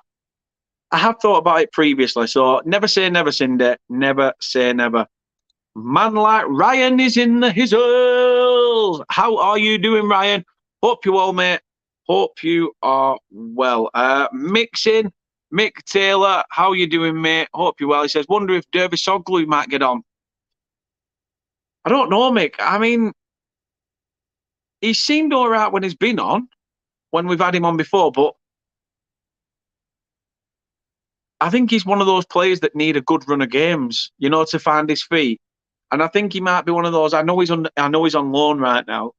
I have thought about it previously, so never say never, Cindy. Never say never. Man like Ryan is in the hizzles. How are you doing, Ryan? Hope you're well, mate. Hope you are well. Mick Taylor, how you doing, mate? Hope you're well. He says, wonder if Derby Soglu might get on. I don't know, Mick. I mean, he seemed all right when he's been on, when we've had him on before, but I think he's one of those players that need a good run of games, to find his feet. And I think he might be one of those. I know he's on loan right now,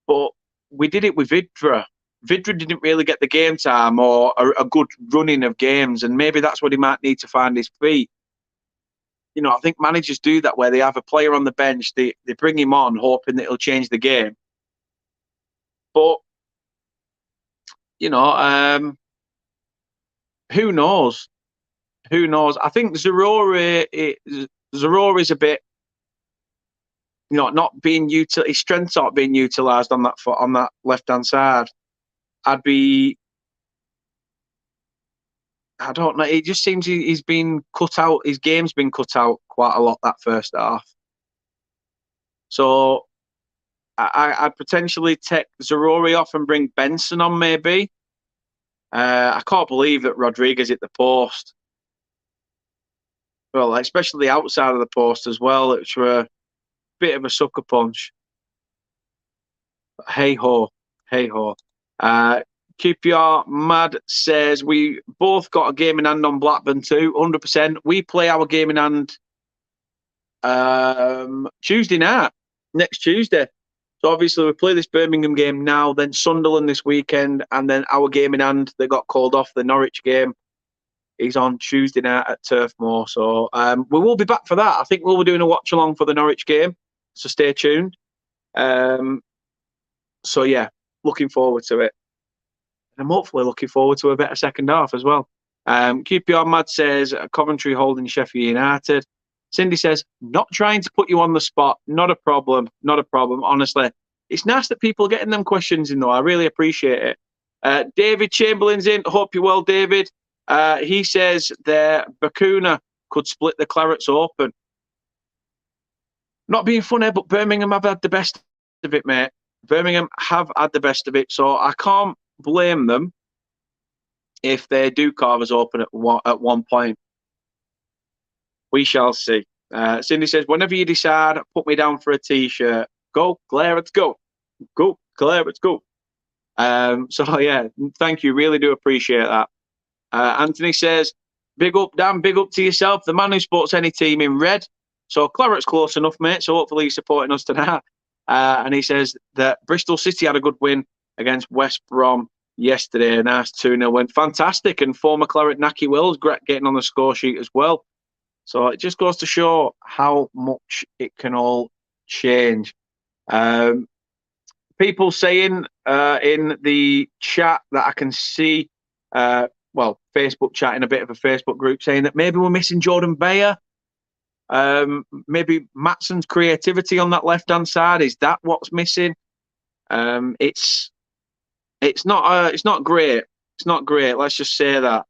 but we did it with Vidra. Vidra didn't really get the game time or a good running of games, and maybe that's what he might need to find his feet. I think managers do that where they have a player on the bench, they bring him on hoping that he'll change the game. But who knows? Who knows? I think Zarori is a bit, not being his strengths aren't being utilised on that foot, on that left hand side. I don't know. It just seems he's been cut out. His game's been cut out quite a lot that first half. So I'd potentially take Zarori off and bring Benson on, maybe. I can't believe that Rodriguez hit the post. Well, especially the outside of the post as well, which were a bit of a sucker punch. But hey ho. QPR Mad says we both got a game in hand on Blackburn too, 100%. We play our game in hand Tuesday night, next Tuesday. So obviously we play this Birmingham game now, then Sunderland this weekend, and then our game in hand that got called off, the Norwich game, is on Tuesday night at Turf Moor. So we will be back for that. I think we'll be doing a watch along for the Norwich game, so stay tuned. So yeah, looking forward to it. And I'm hopefully looking forward to a better second half as well. QPR Mad says Coventry holding Sheffield United. Cindy says, not trying to put you on the spot. Not a problem. Honestly, it's nice that people are getting them questions in, though. I really appreciate it. David Chamberlain's in. Hope you're well, David. He says that Bakuna could split the Clarets open. Not being funny, but Birmingham have had the best of it, mate. Birmingham have had the best of it, so I can't blame them if they do carve us open at one point. We shall see. Cindy says, whenever you decide, put me down for a T-shirt. Go, Clarets, go. Go, Clarets, go. So, yeah, thank you. Really do appreciate that. Anthony says, big up, Dan, big up to yourself. The man who supports any team in red. So, Claret's close enough, mate. So, hopefully he's supporting us tonight. And he says that Bristol City had a good win against West Brom yesterday. A nice 2-0 win. Fantastic. And former Claret Naki Wills getting on the score sheet as well. So it just goes to show how much it can all change. People saying in the chat that I can see, Facebook chat in a bit of a Facebook group saying that maybe we're missing Jordan Bayer. Maybe Matson's creativity on that left-hand side, is that what's missing? It's not great. It's not great. Let's just say that.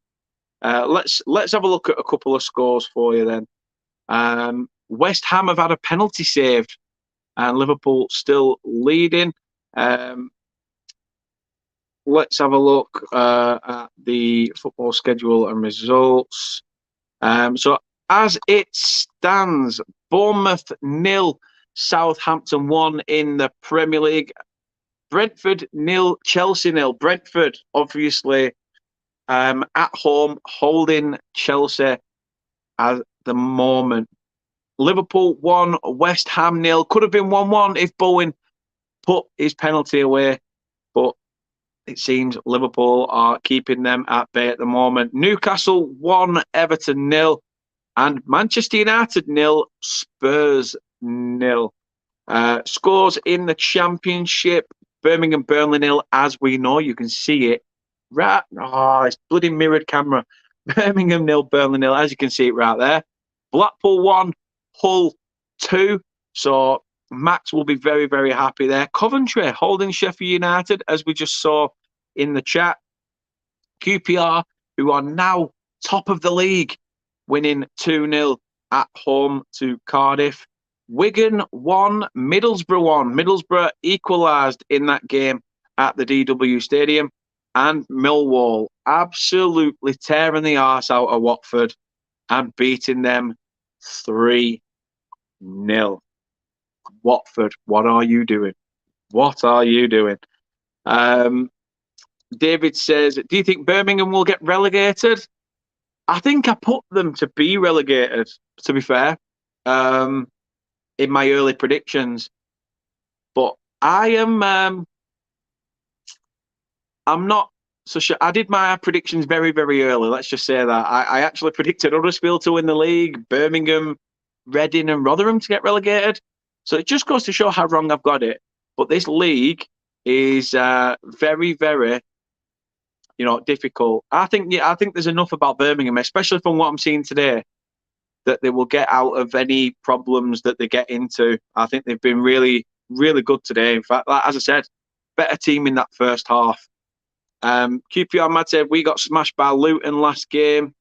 Let's have a look at a couple of scores for you then. West Ham have had a penalty saved, and Liverpool still leading. let's have a look at the football schedule and results. So as it stands, Bournemouth 0, Southampton 1 in the Premier League. Brentford 0, Chelsea 0. Brentford, obviously, at home, holding Chelsea at the moment. Liverpool 1, West Ham 0. Could have been 1-1 if Bowen put his penalty away, but it seems Liverpool are keeping them at bay at the moment. Newcastle 1, Everton 0, and Manchester United 0, Spurs 0. Scores in the Championship: Birmingham Burnley 0, as we know. You can see it. Right. Oh, it's bloody mirrored camera. Birmingham 0, Burnley 0, as you can see it right there. Blackpool 1, Hull 2. So Max will be very, very happy there. Coventry holding Sheffield United, as we just saw in the chat. QPR, who are now top of the league, winning 2-0 at home to Cardiff. Wigan 1, Middlesbrough 1. Middlesbrough equalised in that game at the DW Stadium. And Millwall absolutely tearing the arse out of Watford and beating them 3-0. Watford, what are you doing? What are you doing? David says, do you think Birmingham will get relegated? I think I put them to be relegated, to be fair, in my early predictions. But I'm not so sure. I did my predictions very, very early. Let's just say that. I actually predicted Huddersfield to win the league, Birmingham, Reading and Rotherham to get relegated. So it just goes to show how wrong I've got it. But this league is very, very, difficult. I think there's enough about Birmingham, especially from what I'm seeing today, that they will get out of any problems that they get into. I think they've been really, really good today. In fact, as I said, better team in that first half. QPR Mad said we got smashed by Luton last game.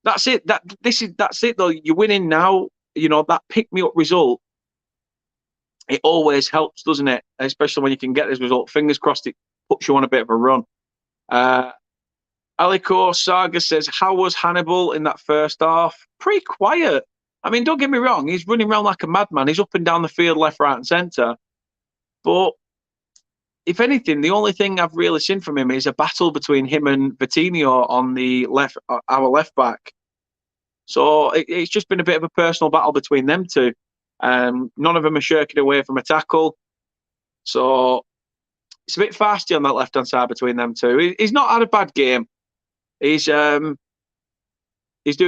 That's it. That's it though. You're winning now. That pick me up result. It always helps, doesn't it? Especially when you can get this result. Fingers crossed, it puts you on a bit of a run. Aliko Saga says, how was Hannibal in that first half? Pretty quiet. I mean, don't get me wrong. He's running around like a madman. He's up and down the field, left, right, and centre. But if anything, the only thing I've really seen from him is a battle between him and Vitinho on the left, our left back. So it's just been a bit of a personal battle between them two. None of them are shirking away from a tackle. So it's a bit fasty on that left-hand side between them two. He's not had a bad game. He's doing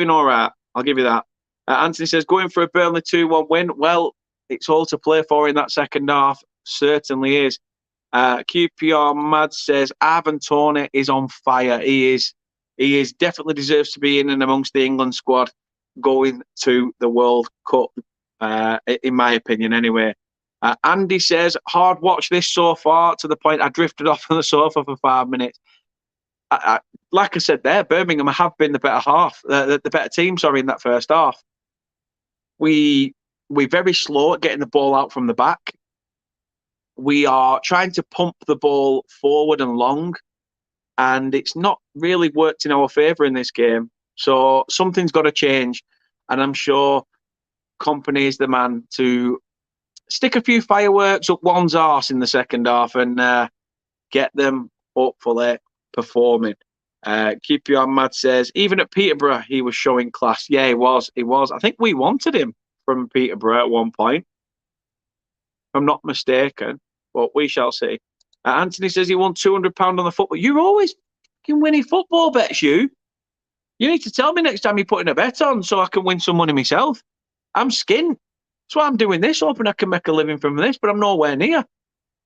all right. I'll give you that. Anthony says, going for a Burnley 2-1 win. Well, it's all to play for in that second half. Certainly is. QPR Mad says, Ivan Toney is on fire. He is definitely deserves to be in and amongst the England squad going to the World Cup, in my opinion anyway. Andy says, hard watch this so far to the point I drifted off on the sofa for 5 minutes. Like I said there, Birmingham have been the better half, the better team, in that first half. We're very slow at getting the ball out from the back. We are trying to pump the ball forward and long, and it's not really worked in our favour in this game. So something's got to change, and I'm sure Kompany is the man to stick a few fireworks up one's arse in the second half and get them hopefully performing. QPR Mad says, even at Peterborough, he was showing class. Yeah, he was. I think we wanted him from Peterborough at one point, if I'm not mistaken, but we shall see. Anthony says he won £200 on the football. You're always fucking winning football bets, you. You need to tell me next time you're putting a bet on so I can win some money myself. I'm skint. That's why I'm doing this, hoping I can make a living from this, but I'm nowhere near.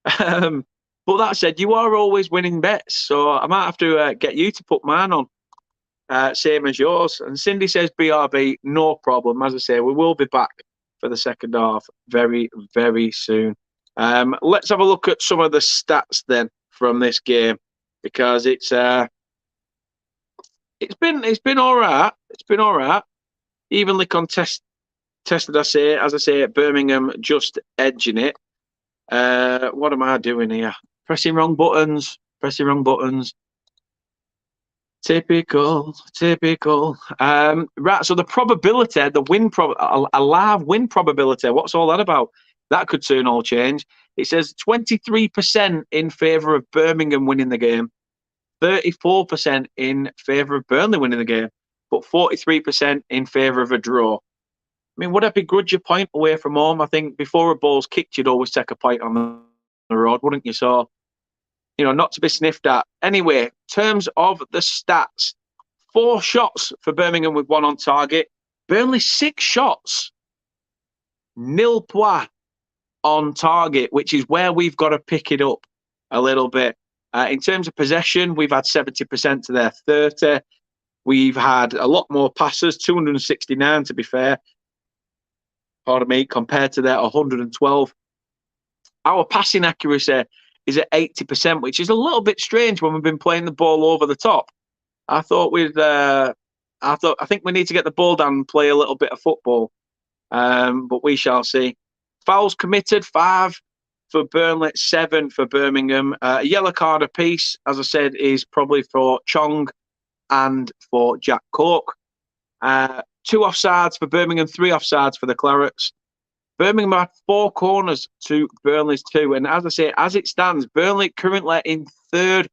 But that said, you are always winning bets, so I might have to get you to put mine on, same as yours. And Cindy says BRB, no problem. As I say, we will be back for the second half very, very soon. Let's have a look at some of the stats then from this game, because it's been all right. It's been all right. Evenly contested, as I say, Birmingham just edging it. What am I doing here? Pressing wrong buttons. Pressing wrong buttons. Typical. Right, so the probability, a live win probability, what's all that about? That could soon all change. It says 23% in favour of Birmingham winning the game, 34% in favour of Burnley winning the game, but 43% in favour of a draw. I mean, would I begrudge a point away from home? I think before a ball's kicked, you'd always take a point on the road, wouldn't you? So, not to be sniffed at. Anyway, in terms of the stats, 4 shots for Birmingham with 1 on target. Burnley 6 shots, 0 points on target, which is where we've got to pick it up a little bit. In terms of possession, we've had 70% to their 30. We've had a lot more passes, 269 to be fair. Pardon me, compared to their 112. Our passing accuracy is at 80%, which is a little bit strange when we've been playing the ball over the top. I think we need to get the ball down and play a little bit of football. But we shall see. Fouls committed, 5 for Burnley, 7 for Birmingham. A yellow card apiece, as I said, is probably for Chong and for Jack Cork. 2 offsides for Birmingham, 3 offsides for the Clarets. Birmingham had 4 corners to Burnley's 2. And as I say, as it stands, Burnley currently in 3rd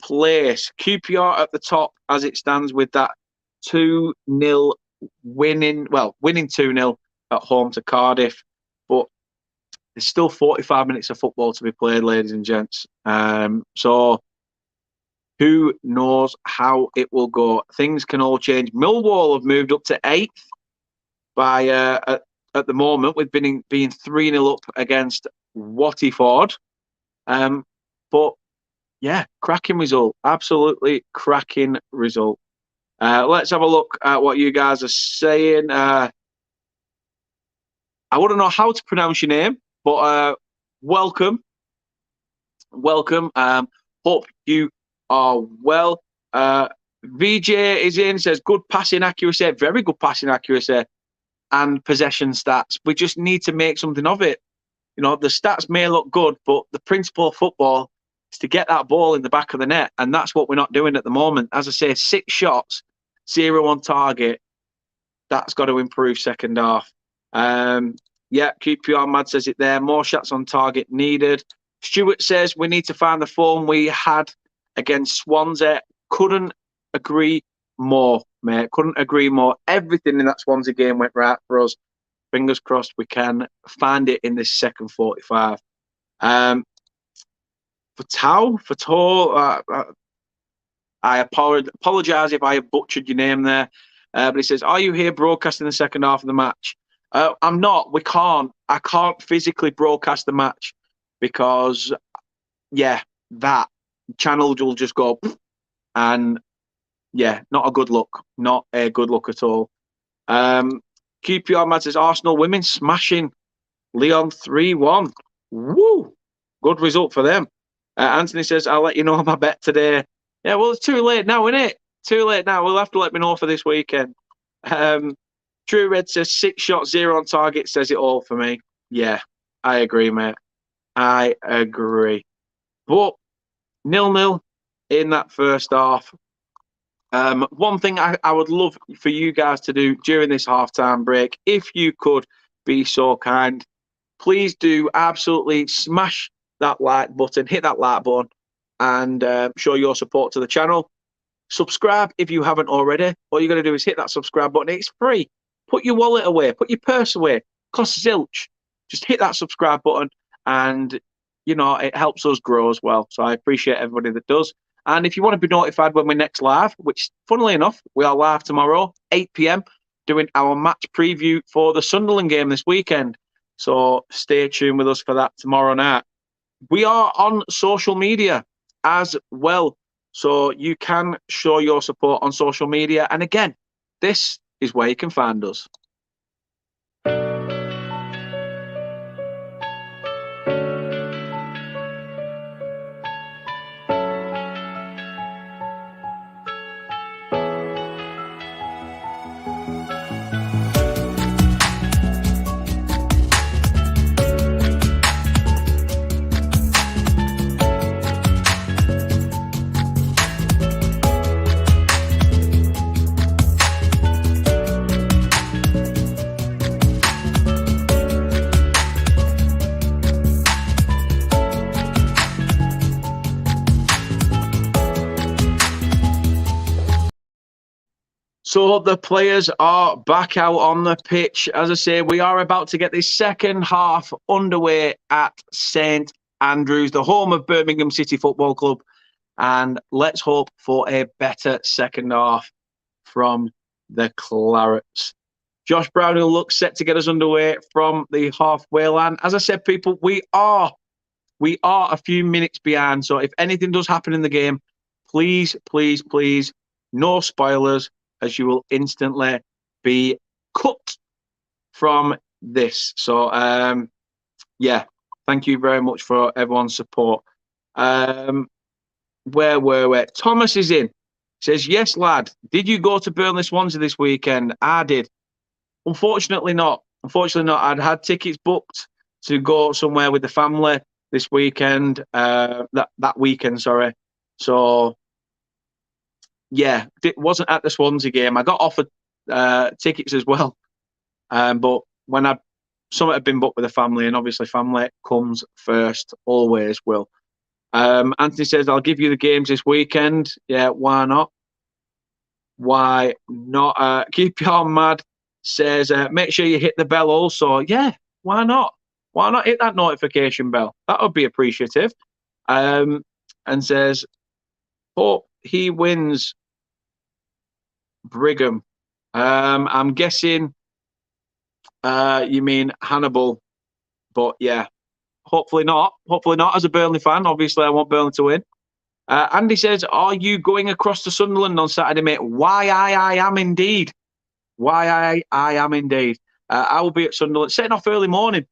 place. QPR at the top as it stands with that 2-0 winning 2-0 at home to Cardiff. But there's still 45 minutes of football to be played, ladies and gents. So who knows how it will go? Things can all change. Millwall have moved up to 8th by at the moment, with being 3-0 up against Watford. But yeah, cracking result. Absolutely cracking result. Let's have a look at what you guys are saying. I wouldn't know how to pronounce your name, but welcome. Hope you are well. VJ is in, says good passing accuracy, very good passing accuracy, and possession stats. We just need to make something of it. The stats may look good, but the principle of football is to get that ball in the back of the net, and that's what we're not doing at the moment. As I say, 6 shots, 0 on target. That's got to improve second half. Yeah, QPR Mad says it there. More shots on target needed. Stuart says we need to find the form we had against Swansea. Couldn't agree more, mate. Couldn't agree more. Everything in that Swansea game went right for us. Fingers crossed we can find it in this second 45. I apologise if I have butchered your name there. But he says, are you here broadcasting the second half of the match? I'm not. We can't. I can't physically broadcast the match because, yeah, that channel will just go and, yeah, not a good look. Not a good look at all. QPR Mad says, Arsenal women smashing Leon 3-1. Woo! Good result for them. Anthony says, I'll let you know my bet today. Yeah, well, it's too late now, isn't it? Too late now. We'll have to let me know for this weekend. True Red says 6 shots, 0 on target, says it all for me. Yeah, I agree, mate. I agree. But 0-0 in that first half. One thing I would love for you guys to do during this halftime break, if you could be so kind, please do absolutely smash that like button, hit that like button, and show your support to the channel. Subscribe if you haven't already. All you're going to do is hit that subscribe button. It's free. Put your wallet away. Put your purse away. Costs zilch. Just hit that subscribe button, and it helps us grow as well. So I appreciate everybody that does. And if you want to be notified when we're next live, which, funnily enough, we are live tomorrow, 8 p.m, doing our match preview for the Sunderland game this weekend. So stay tuned with us for that tomorrow night. We are on social media as well. So you can show your support on social media. And again, this is where you can find us. So the players are back out on the pitch. As I say, we are about to get this second half underway at St Andrews, the home of Birmingham City Football Club. And let's hope for a better second half from the Clarets. Josh Brownhill looks set to get us underway from the halfway line. As I said, people, we are a few minutes behind. So if anything does happen in the game, please, please, please, no spoilers, as you will instantly be cut from this. So, yeah, thank you very much for everyone's support. Where were we? Thomas is in. Says, yes, lad. Did you go to Burnley Swansea this weekend? I did. Unfortunately not. I'd had tickets booked to go somewhere with the family this weekend. That weekend, sorry. So, yeah, it wasn't at the Swansea game. I got offered tickets as well. But when something had been booked with the family, and obviously family comes first, always will. Anthony says, I'll give you the games this weekend. Yeah, why not? Why not? Keep your mad says, make sure you hit the bell also. Yeah, why not? Why not hit that notification bell? That would be appreciative. And says, hope he wins Brigham. I'm guessing you mean Hannibal, but yeah, hopefully not. Hopefully not. As a Burnley fan, obviously I want Burnley to win. Andy says, are you going across to Sunderland on Saturday, mate? Why I am indeed. Why I am indeed. I will be at Sunderland, setting off early morning.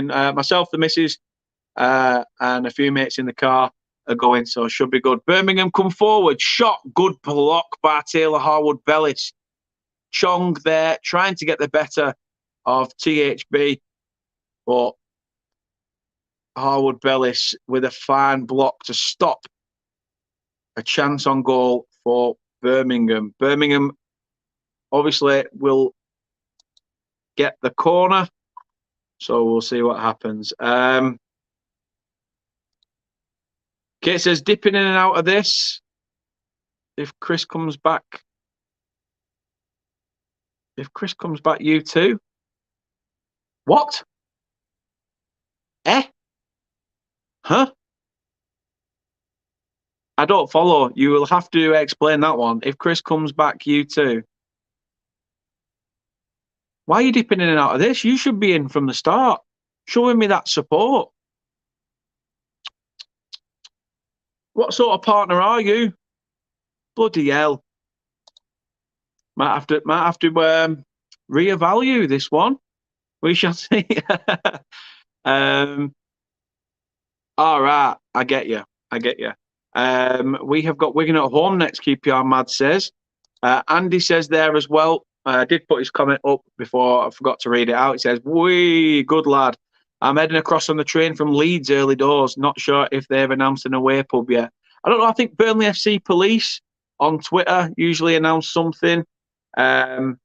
Myself, the missus, and a few mates in the car are going, so it should be good. Birmingham come forward. Shot. Good block by Taylor Harwood-Bellis. Chong there, trying to get the better of THB, but Harwood-Bellis with a fine block to stop a chance on goal for Birmingham. Birmingham obviously will get the corner, so we'll see what happens. Kate says, dipping in and out of this. If Chris comes back, you too. What? Huh? I don't follow. You will have to explain that one. If Chris comes back, you too. Why are you dipping in and out of this? You should be in from the start, showing me that support. What sort of partner are you? Bloody hell. Might have to reevaluate this one. We shall see. All right, I get you. We have got Wigan at home next, QPR Mad says. Andy says there as well. I did put his comment up before I forgot to read it out. He says, wee, good lad. I'm heading across on the train from Leeds early doors. Not sure if they've announced an away pub yet. I don't know. I think Burnley FC Police on Twitter usually announce something. But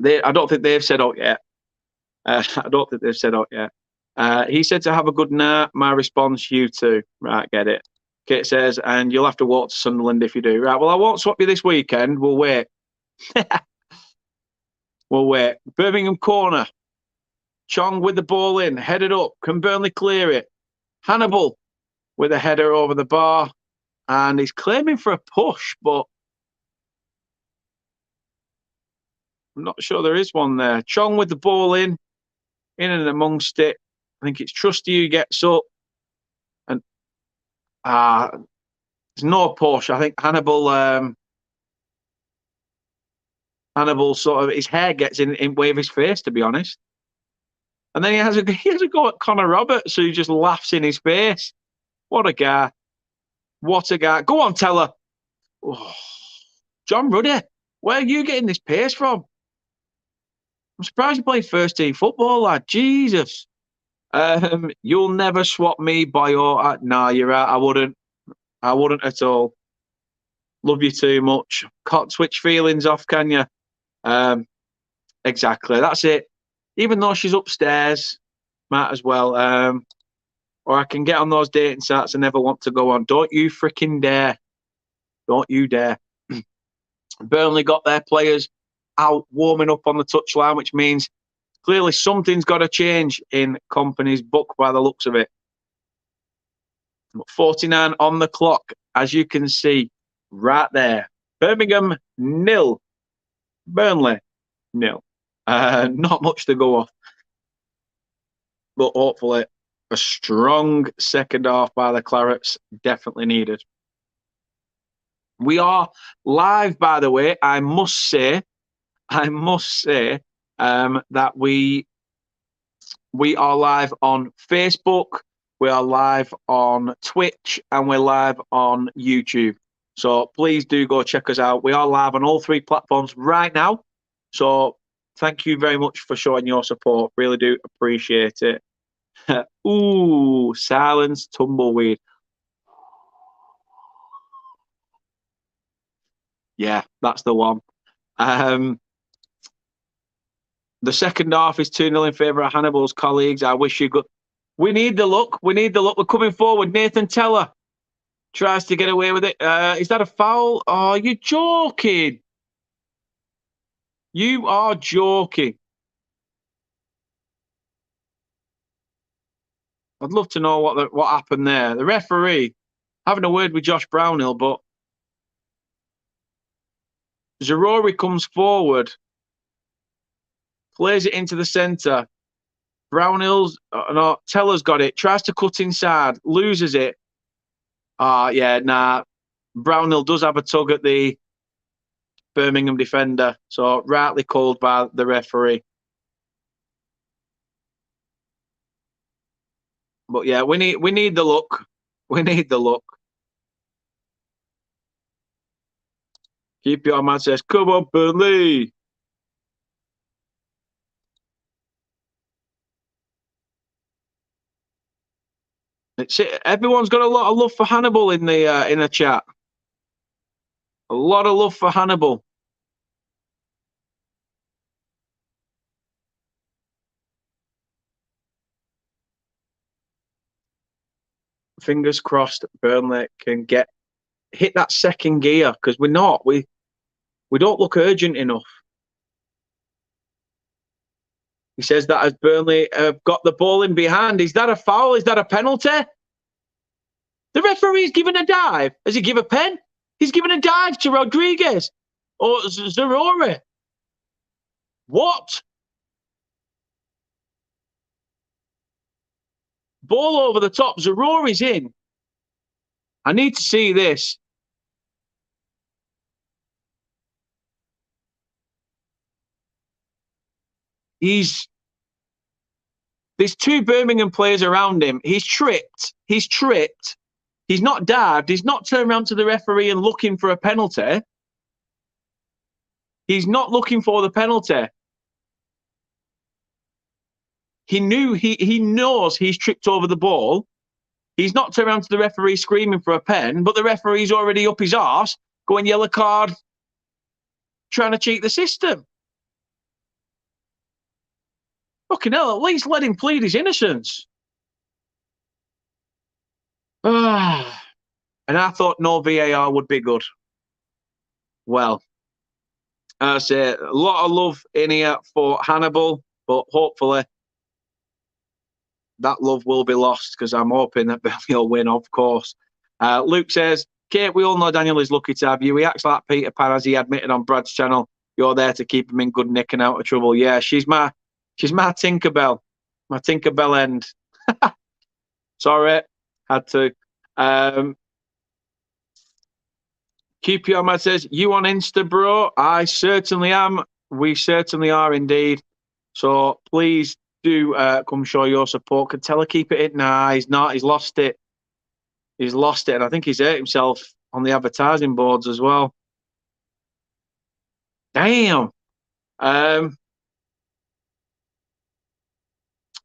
I don't think they've said out yet. He said to have a good night. My response, you too. Right, get it. Kit says, and you'll have to walk to Sunderland if you do. Right, well, I won't swap you this weekend. We'll wait. Birmingham corner. Chong with the ball in. Headed up. Can Burnley clear it? Hannibal with a header over the bar. And he's claiming for a push, but I'm not sure there is one there. Chong with the ball in and amongst it. I think it's Trusty who gets up. And there's no push. I think Hannibal sort of, his hair gets in way of his face, to be honest. And then he has a go at Connor Roberts, who just laughs in his face. What a guy. Go on, tell her. Oh, John Ruddy, where are you getting this pace from? I'm surprised you play first team football, lad. Jesus. You'll never swap me by your... Nah, you're right. I wouldn't at all. Love you too much. Can't switch feelings off, can you? Exactly. That's it. Even though she's upstairs, might as well. Or I can get on those dating sites I never want to go on. Don't you freaking dare. Don't you dare. Burnley got their players out warming up on the touchline, which means clearly something's got to change in Kompany's book by the looks of it. 49 on the clock, as you can see right there. Birmingham 0, Burnley 0. Not much to go off, but hopefully a strong second half by the Clarets definitely needed. We are live, by the way. I must say that we are live on Facebook, we are live on Twitch, and we're live on YouTube. So please do go check us out. We are live on all 3 platforms right now. So thank you very much for showing your support. Really do appreciate it. Ooh, silence tumbleweed. Yeah, that's the one. The second half is 2-0 in favour of Hannibal's colleagues. I wish you good. We need the look. We need the look. We're coming forward. Nathan Teller tries to get away with it. Is that a foul? Oh, you're joking. You are joking. I'd love to know what happened there. The referee having a word with Josh Brownhill, but Zarori comes forward, plays it into the centre. Brownhill's, no, Teller's got it, tries to cut inside, loses it. Yeah, nah. Brownhill does have a tug at the Birmingham defender, so rightly called by the referee. But yeah, we need the look. We need the look. Keep your man says, come on, Burnley. Everyone's got a lot of love for Hannibal in the chat. A lot of love for Hannibal. Fingers crossed Burnley can hit that second gear, because we're not. We don't look urgent enough. He says that as Burnley have got the ball in behind. Is that a foul? Is that a penalty? The referee's given a dive. Has he given a pen? He's given a dive to Rodriguez or Zarori. What? Ball over the top. Zarori's in. I need to see this. There's 2 Birmingham players around him. He's tripped. He's not dived. He's not turned around to the referee and looking for a penalty. He's not looking for the penalty. He knows he's tripped over the ball. He's not turned around to the referee screaming for a pen, but the referee's already up his arse, going yellow card, trying to cheat the system. Fucking hell, at least let him plead his innocence. And I thought no VAR would be good. Well, I say a lot of love in here for Hannibal, but hopefully that love will be lost, because I'm hoping that Burnley will win, of course. Luke says, Kate, we all know Daniel is lucky to have you. He acts like Peter Pan, as he admitted on Brad's channel. You're there to keep him in good nick and out of trouble. Yeah, she's my Tinkerbell. My Tinkerbell end. Sorry, had to. QPR man says, you on Insta, bro? I certainly am. We certainly are indeed. So please do come show your support. Can Teller keep it in? Nah, he's not. He's lost it. He's lost it. And I think he's hurt himself on the advertising boards as well. Damn.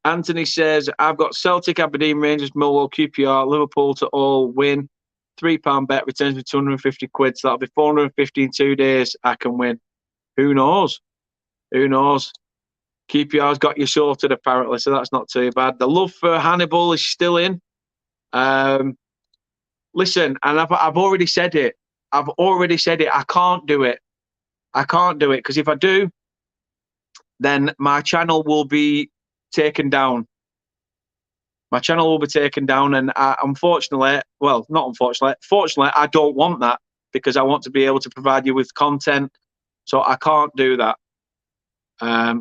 Anthony says, I've got Celtic, Aberdeen, Rangers, Millwall, QPR, Liverpool to all win. £3 bet returns me 250 quid. So that'll be 450 in 2 days. I can win. Who knows? Who knows? QPR's got you sorted, apparently, so that's not too bad. The love for Hannibal is still in. Listen, and I've already said it. I've already said it. I can't do it. I can't do it because if I do, then my channel will be taken down. My channel will be taken down, and unfortunately, well, not unfortunately, fortunately, I don't want that because I want to be able to provide you with content. So I can't do that.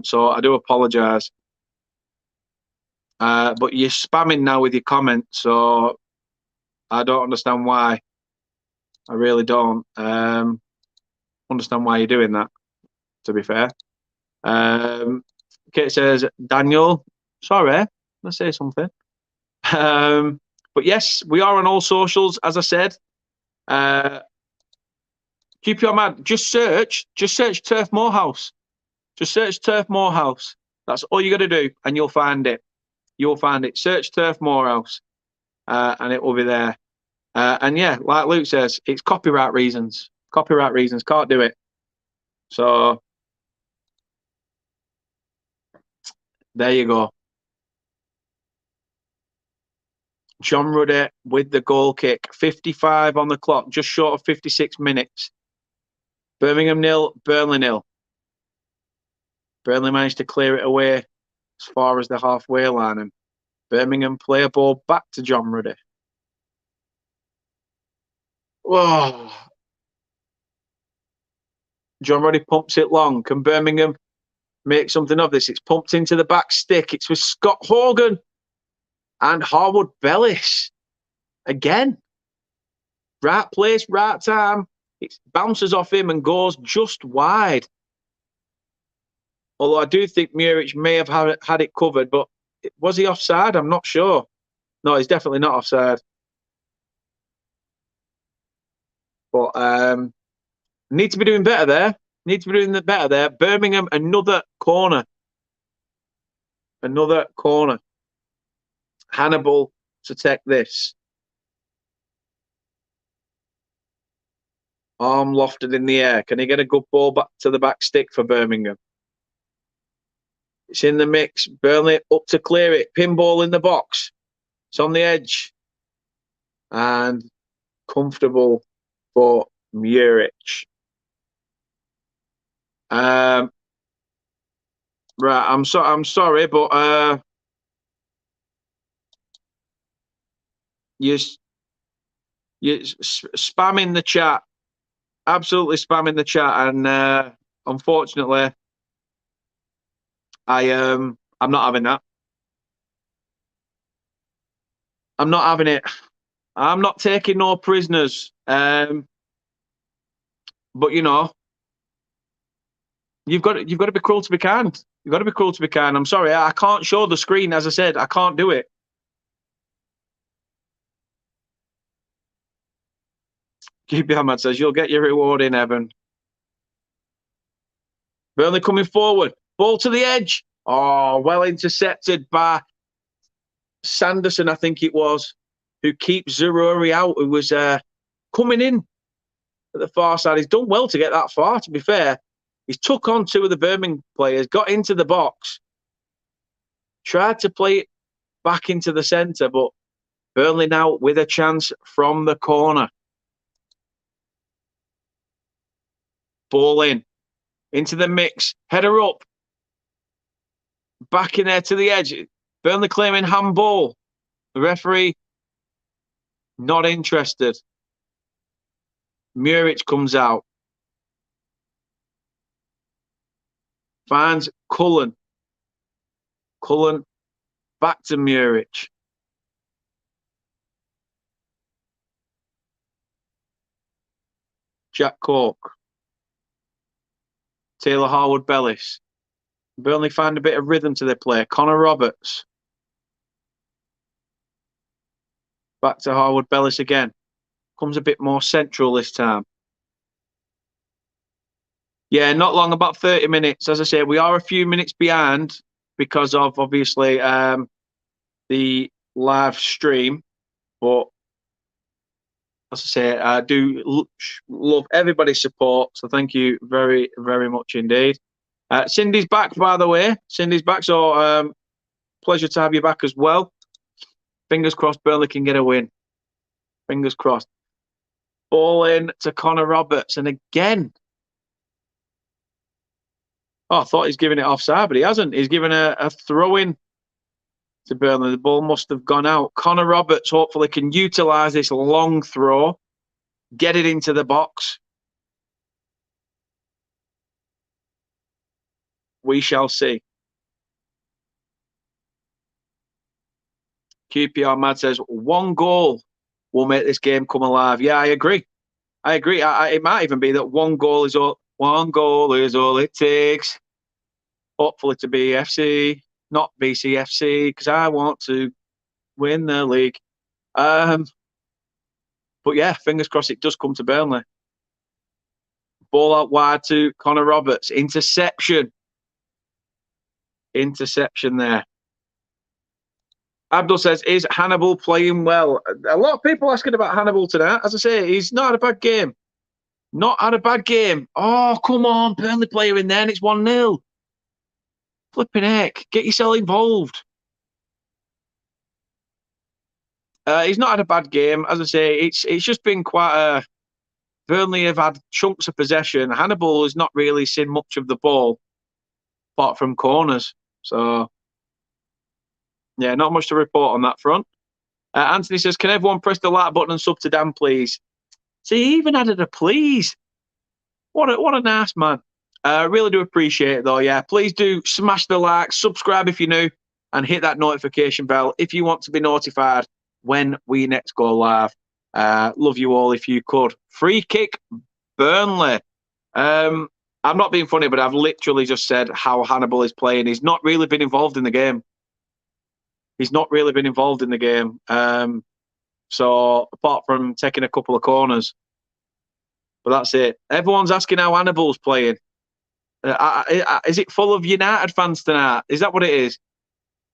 So I do apologise. But you're spamming now with your comments, so I don't understand why. I really don't understand why you're doing that, to be fair. Kate says, Daniel, sorry, let's say something. But yes, we are on all socials, as I said. Keep your mind. Just search Turf Moorhouse. Just search Turf Moorhouse. That's all you got to do, and you'll find it. You'll find it. Search Turf Moorhouse, and it will be there. And yeah, like Luke says, it's copyright reasons. Copyright reasons, can't do it. So there you go. John Ruddy with the goal kick. 55 on the clock, just short of 56 minutes. Birmingham 0, Burnley 0. Burnley managed to clear it away as far as the halfway line, and Birmingham play a ball back to John Ruddy. Whoa. John Ruddy pumps it long. Can Birmingham make something of this? It's pumped into the back stick. It's with Scott Hogan and Harwood Bellis. Again. Right place, right time. It bounces off him and goes just wide. Although I do think Muric may have had it covered, but was he offside? I'm not sure. No, he's definitely not offside. But need to be doing better there. Need to be doing better there. Birmingham, another corner. Another corner. Hannibal to take this. Arm lofted in the air. Can he get a good ball back to the back stick for Birmingham? It's in the mix. Burnley up to clear it. Pinball in the box. It's on the edge. And comfortable for Muric. Right, I'm sorry, but you're spamming the chat. Absolutely spamming the chat, and unfortunately, I'm not having that. I'm not having it. I'm not taking no prisoners. But you know, you've got to be cruel to be kind. You've got to be cruel to be kind. I'm sorry, I can't show the screen. As I said, I can't do it. QB Ahmad says you'll get your reward in heaven. Burnley coming forward. Ball to the edge. Oh, well intercepted by Sanderson, I think it was, who keeps Zeruri out, who was coming in at the far side. He's done well to get that far, to be fair. He's took on two of the Birmingham players, got into the box, tried to play it back into the centre, but Burnley now with a chance from the corner. Ball in. Into the mix. Header up. Back in there to the edge. Burnley claiming handball. The referee not interested. Muric comes out. Finds Cullen. Cullen back to Muric. Jack Cork. Taylor Harwood Bellis. Burnley find a bit of rhythm to their play. Connor Roberts. Back to Harwood Bellis again. Comes a bit more central this time. Yeah, not long, about 30 minutes. As I say, we are a few minutes behind because of, obviously, the live stream. But, as I say, I do love everybody's support. So thank you very, very much indeed. Cindy's back, by the way. Cindy's back. So pleasure to have you back as well. Fingers crossed Burnley can get a win. Fingers crossed. Ball in to Connor Roberts. And again, I thought he's giving it offside, but he hasn't. He's given a throw-in to Burnley. The ball must have gone out. Connor Roberts hopefully can utilise this long throw, get it into the box. We shall see. QPR Mad says, 1 goal will make this game come alive. Yeah, I agree. It might even be that 1 goal is all it takes. Hopefully to be FC, not BCFC, because I want to win the league. But yeah, fingers crossed it does come to Burnley. Ball out wide to Connor Roberts. Interception there. Abdul says, is Hannibal playing well? A lot of people asking about Hannibal tonight. As I say, he's not had a bad game. Not had a bad game. Oh, come on. Burnley player in there and it's 1-0. Flipping heck. Get yourself involved. He's not had a bad game. As I say, it's just been quite a... Burnley have had chunks of possession. Hannibal has not really seen much of the ball, apart from corners. So, yeah, not much to report on that front. Anthony says, can everyone press the like button and sub to Dan, please? So he even added a please. What a nice man. Really do appreciate it, though. Yeah, please do smash the like, subscribe if you're new, and hit that notification bell if you want to be notified when we next go live. Love you all if you could. Free kick, Burnley. I'm not being funny, but I've literally just said how Hannibal is playing. He's not really been involved in the game. So apart from taking a couple of corners, but that's it. Everyone's asking how Hannibal's playing. Is it full of United fans tonight? Is that what it is?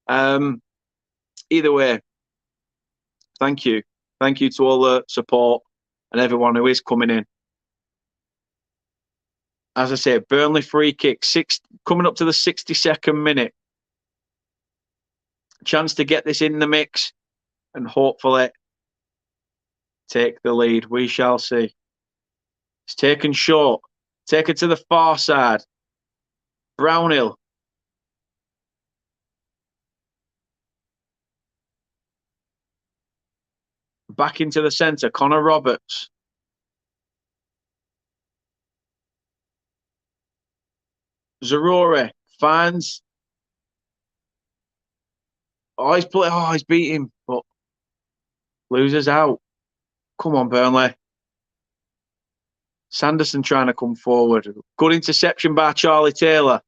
Either way, thank you. Thank you to all the support and everyone who is coming in. As I say, Burnley free kick, coming up to the 62nd minute. Chance to get this in the mix and hopefully take the lead. We shall see. It's taken short. Taken to the far side. Brownhill. Back into the centre. Connor Roberts. Zarore finds. He's beat him, but loses out. Come on, Burnley. Sanderson trying to come forward. Good interception by Charlie Taylor.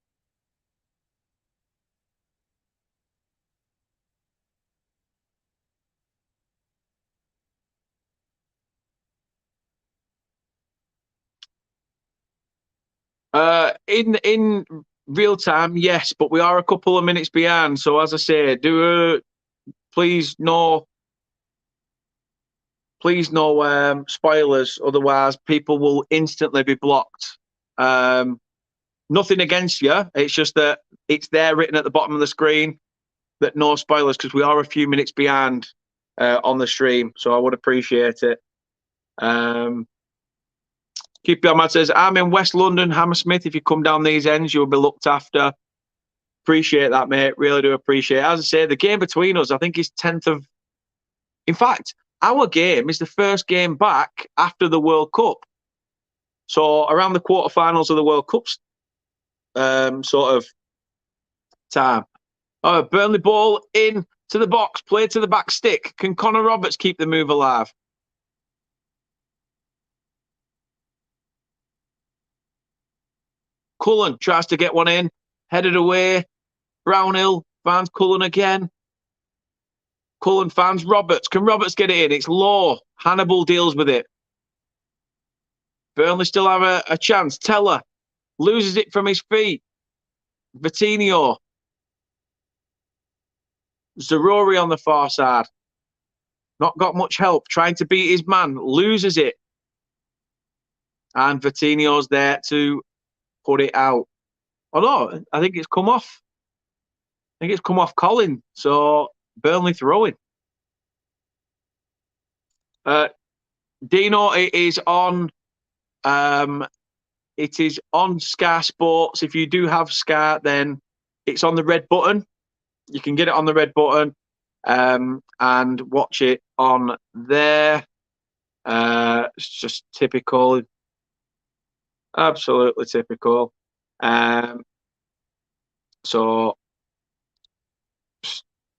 In real time, yes, but we are a couple of minutes behind. So as I say, please no spoilers. Otherwise, people will instantly be blocked. Nothing against you. It's just that it's there written at the bottom of the screen that no spoilers, because we are a few minutes behind on the stream. So I would appreciate it. Keep your man says, I'm in West London, Hammersmith. If you come down these ends, you'll be looked after. Appreciate that, mate. Really do appreciate it. As I say, the game between us, I think, is 10th of... In fact, our game is the first game back after the World Cup. So around the quarterfinals of the World Cup sort of time. Burnley ball in to the box, play to the back stick. Can Connor Roberts keep the move alive? Cullen tries to get one in, headed away. Brownhill finds Cullen again. Cullen finds Roberts. Can Roberts get it in? It's low. Hannibal deals with it. Burnley still have a chance. Teller loses it from his feet. Vitinho. Zarori on the far side. Not got much help. Trying to beat his man. Loses it. And Vitinho's there to put it out. Oh no, I think it's come off. I think it's come off Colin. So Burnley throwing. Dino, it is on. It is on Sky Sports. If you do have Sky, then it's on the red button. You can get it on the red button and watch it on there. It's just typical, absolutely typical. So,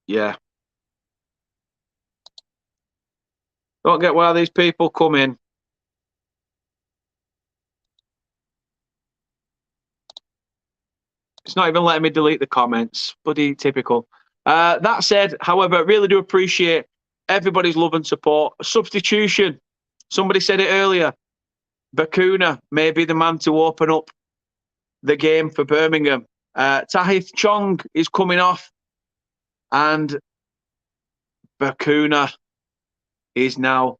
yeah. Don't get why these people come in. It's not even letting me delete the comments. Bloody typical. That said, however, I really do appreciate everybody's love and support. Substitution. Somebody said it earlier. Bakuna may be the man to open up the game for Birmingham. Tahith Chong is coming off, and Bakuna is now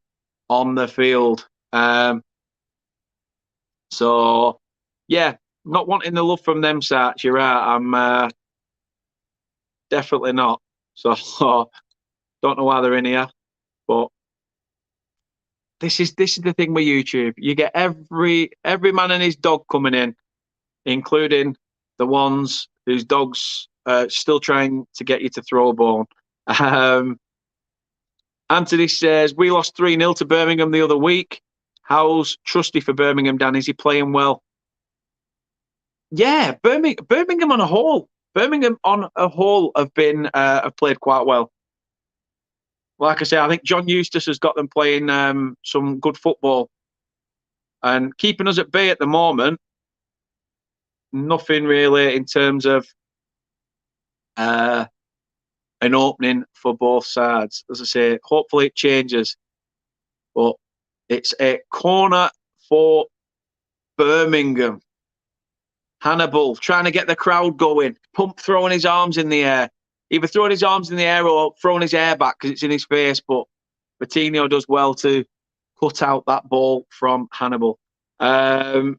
on the field. So, yeah, not wanting the love from them, Sarge. You're right. I'm definitely not. So, don't know why they're in here, but this is the thing with YouTube. You get every man and his dog coming in, including the ones whose dogs still trying to get you to throw a bone. Anthony says, we lost 3-0 to Birmingham the other week. How's Trusty for Birmingham, Dan? Is he playing well? Yeah, Birmingham on a whole. Birmingham on a whole have played quite well. Like I say, I think John Eustace has got them playing some good football and keeping us at bay at the moment. Nothing really in terms of an opening for both sides. As I say, hopefully it changes. But it's a corner for Birmingham. Hannibal trying to get the crowd going. Pump throwing his arms in the air. Either throwing his arms in the air or throwing his hair back because it's in his face. But Coutinho does well to cut out that ball from Hannibal. Kate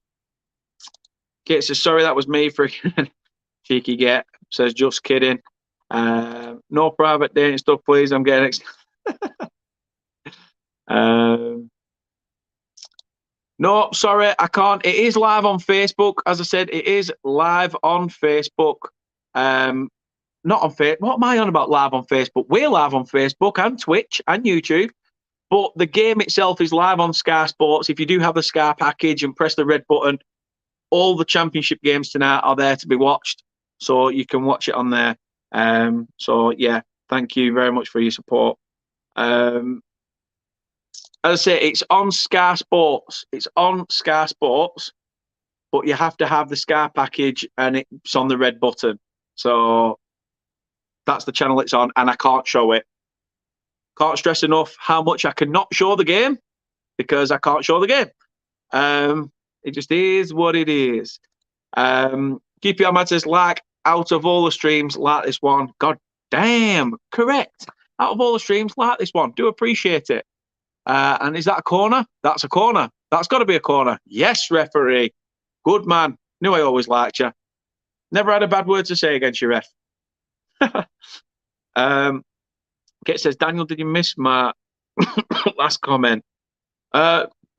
says, sorry, that was me for cheeky get. Says, just kidding. No private dating stuff, please. I'm getting no, sorry, I can't. It is live on Facebook. As I said, it is live on Facebook. Not on Facebook. What am I on about live on Facebook? We're live on Facebook and Twitch and YouTube. But the game itself is live on Sky Sports. If you do have the Sky package and press the red button, all the championship games tonight are there to be watched. So you can watch it on there. So, yeah, thank you very much for your support. As I say, it's on Sky Sports. It's on Sky Sports, but you have to have the Sky package and it's on the red button. So that's the channel it's on, and I can't show it. Can't stress enough how much I cannot show the game because I can't show the game. It just is what it is. QPR matters like out of all the streams, like this one. God damn, correct. Out of all the streams, like this one. Do appreciate it. And is that a corner? That's a corner. That's got to be a corner. Yes, referee. Good man. Knew I always liked you. Never had a bad word to say against you, ref. Kit says, Daniel, did you miss my last comment?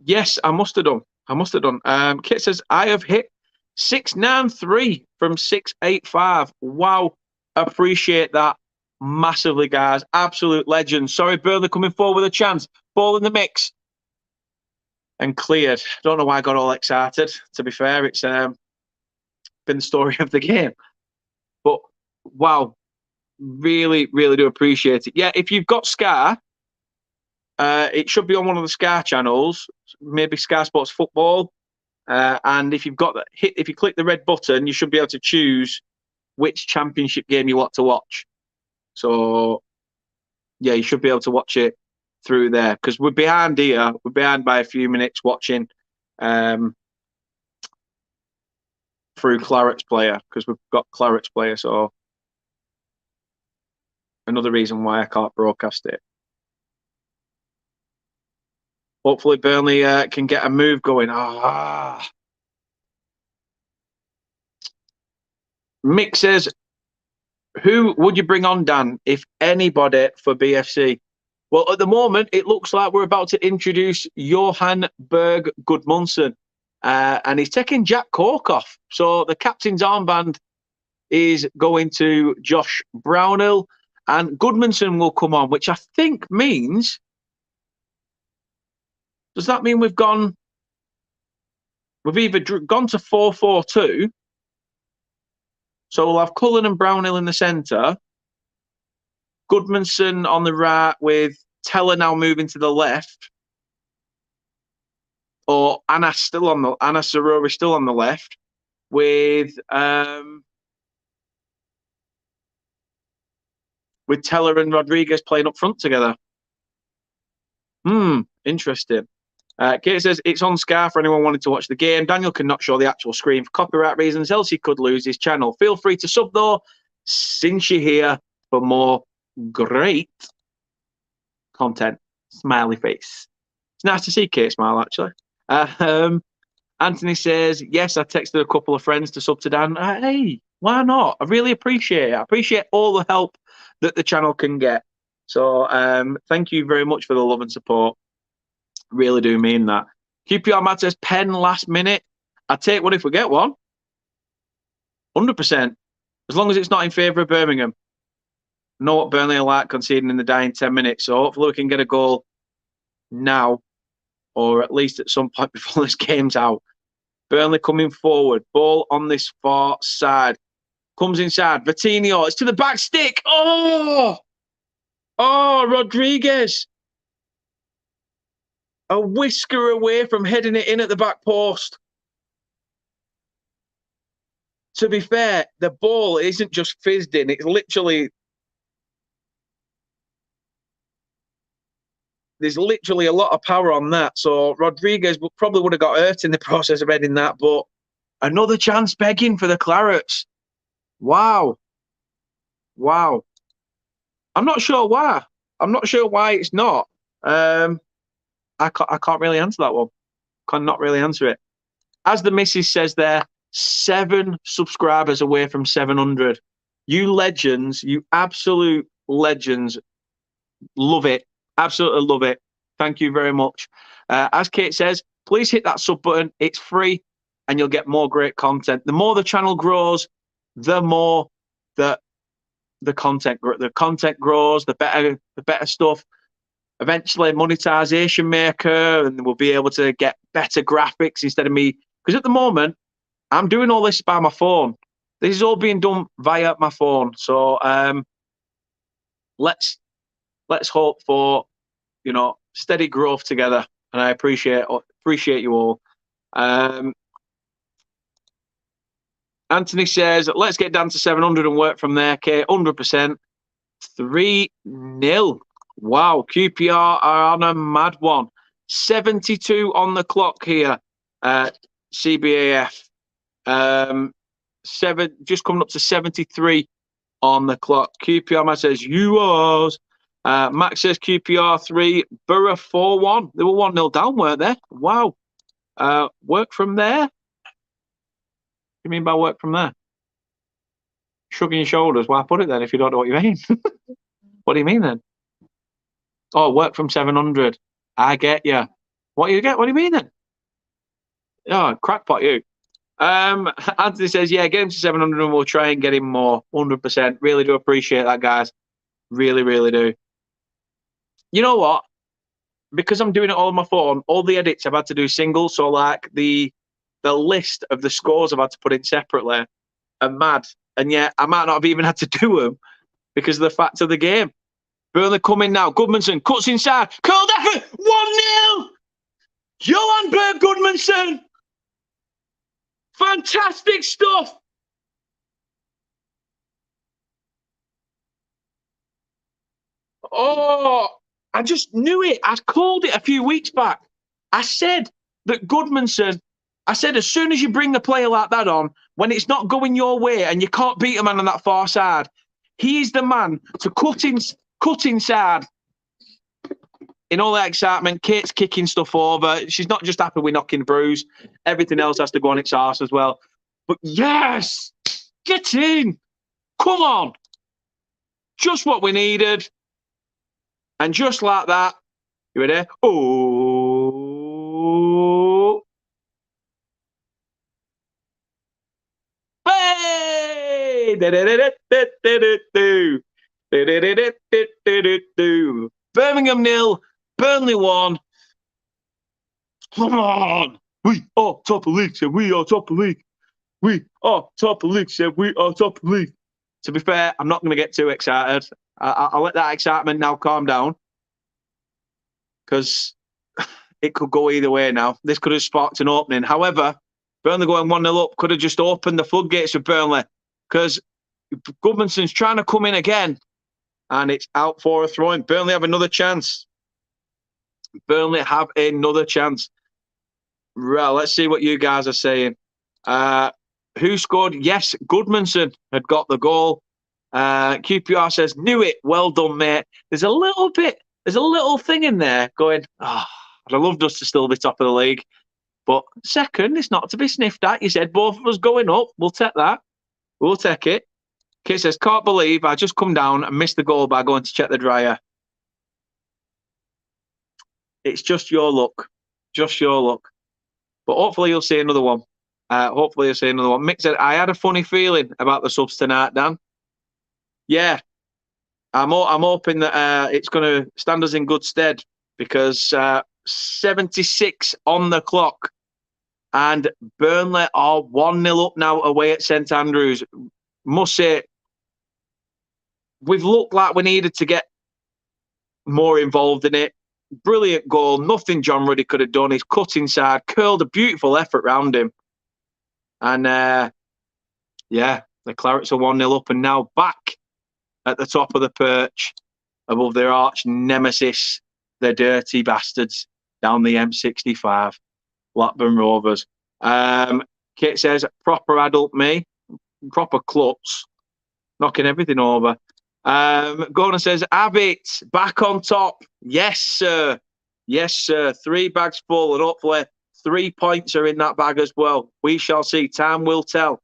Yes, I must have done. Kit says, I have hit 693 from 685. Wow. Appreciate that massively, guys. Absolute legend. Sorry, Burnley coming forward with a chance. Ball in the mix. And cleared. Don't know why I got all excited. To be fair, it's been the story of the game. But, wow. Really, really do appreciate it. Yeah, if you've got Sky, it should be on one of the Sky channels, maybe Sky Sports Football. And if you've got that, if you click the red button, you should be able to choose which championship game you want to watch. So, yeah, you should be able to watch it through there because we're behind here. We're behind by a few minutes watching through Clarets player because we've got Clarets player. So, another reason why I can't broadcast it. Hopefully Burnley can get a move going. Mick says, who would you bring on, Dan, if anybody for BFC? Well, at the moment, it looks like we're about to introduce Johan Berg Gudmundsson. And he's taking Jack Cork off. So the captain's armband is going to Josh Brownhill. And Gudmundsson will come on, which I think means... Does that mean we've gone... We've either gone to 4-4-2. So we'll have Cullen and Brownhill in the centre. Gudmundsson on the right with Teller now moving to the left. Or Anas Sarori still on the left. With Teller and Rodriguez playing up front together. Interesting. Kate says it's on Sky for anyone wanting to watch the game. Daniel cannot show the actual screen for copyright reasons, else he could lose his channel. Feel free to sub though, since you're here for more great content. Smiley face. It's nice to see Kate smile, actually. Anthony says, yes, I texted a couple of friends to sub to Dan. Hey, why not? I really appreciate it. I appreciate all the help that the channel can get. So thank you very much for the love and support. Really do mean that. QPR Mad says, pen last minute. I'd take one if we get one. 100%. As long as it's not in favour of Birmingham. I know what Burnley are like conceding in the dying 10 minutes. So hopefully we can get a goal now. Or at least at some point before this game's out. Burnley coming forward. Ball on this far side. Comes inside. Vitinho. It's to the back stick. Oh! Oh, Rodriguez. A whisker away from heading it in at the back post. To be fair, the ball isn't just fizzed in. It's literally... There's literally a lot of power on that. So Rodriguez probably would have got hurt in the process of heading that. But another chance begging for the Clarets. Wow. Wow. I'm not sure why. I'm not sure why it's not. I can't really answer that one. Cannot really answer it. As the missus says there, 7 subscribers away from 700. You legends, you absolute legends. Love it. Absolutely love it. Thank you very much. As Kate says, please hit that sub button. It's free and you'll get more great content. The more the channel grows, the more that the content grows, the better stuff. Eventually monetization maker, and we'll be able to get better graphics instead of me. Because at the moment, I'm doing all this by my phone. This is all being done via my phone. So let's hope for, steady growth together. And I appreciate you all. Anthony says, let's get down to 700 and work from there. Okay, 100%. 3-0. Wow, QPR are on a mad one. 72 on the clock here. CBAF. Just coming up to 73 on the clock. QPR Matt says, yours. Max says QPR 3, Borough 4-1. They were 1-0 down, weren't they? Wow. Work from there? What do you mean by work from there? Shrugging your shoulders. Why put it then if you don't know what you mean? What do you mean then? Oh, work from 700. I get you. What do you get? What do you mean then? Oh, crackpot you. Anthony says, yeah, get him to 700 and we'll try and get him more. 100%. Really do appreciate that, guys. Really, really do. You know what? Because I'm doing it all on my phone, all the edits I've had to do single. So, like, the list of the scores I've had to put in separately are mad. And yet, I might not have even had to do them because of the fact of the game. Burnley coming now. Gudmundsson cuts inside. Curled effort. 1-0. Johan Berg Gudmundsson. Fantastic stuff. Oh, I just knew it. I called it a few weeks back. I said that Gudmundsson, I said as soon as you bring a player like that on, when it's not going your way and you can't beat a man on that far side, he's the man to cut inside. In all that excitement, Kate's kicking stuff over. She's not just happy with knocking the bruise. Everything else has to go on its arse as well. But yes, get in. Come on. Just what we needed. And just like that, you ready? Oh! Hey! Birmingham 0, Burnley 1. Come on! We are top of league, said we are top of league. We are top of league, said we are top of league. To be fair, I'm not going to get too excited. I'll let that excitement now calm down, because it could go either way now. This could have sparked an opening. However, Burnley going 1-0 up could have just opened the floodgates of Burnley, because Goodmanson's trying to come in again, and it's out for a throw-in. Burnley have another chance. Burnley have another chance. Right, let's see what you guys are saying. Who scored? Yes, Goodmanson had got the goal. QPR says, knew it. Well done, mate. There's a little thing in there going, oh, I'd have loved us to still be top of the league. But second, it's not to be sniffed at. You said both of us going up. We'll take that. We'll take it. Kit says, can't believe I just come down and missed the goal by going to check the dryer. It's just your luck. Just your luck. But hopefully you'll see another one. Mick said, I had a funny feeling about the subs tonight, Dan. Yeah. I'm hoping that it's going to stand us in good stead, because 76 on the clock, and Burnley are 1-0 up now away at St Andrews. Must say, we've looked like we needed to get more involved in it. Brilliant goal. Nothing John Ruddy could have done. He's cut inside, curled a beautiful effort round him. And, yeah, the Clarets are 1-0 up and now back at the top of the perch above their arch nemesis, the dirty bastards, down the M65, Blackburn Rovers. Kit says, proper adult me, proper klutz, knocking everything over. Gordon says, have it, back on top. Yes, sir. Yes, sir. 3 bags full, and hopefully 3 points are in that bag as well. We shall see. Time will tell.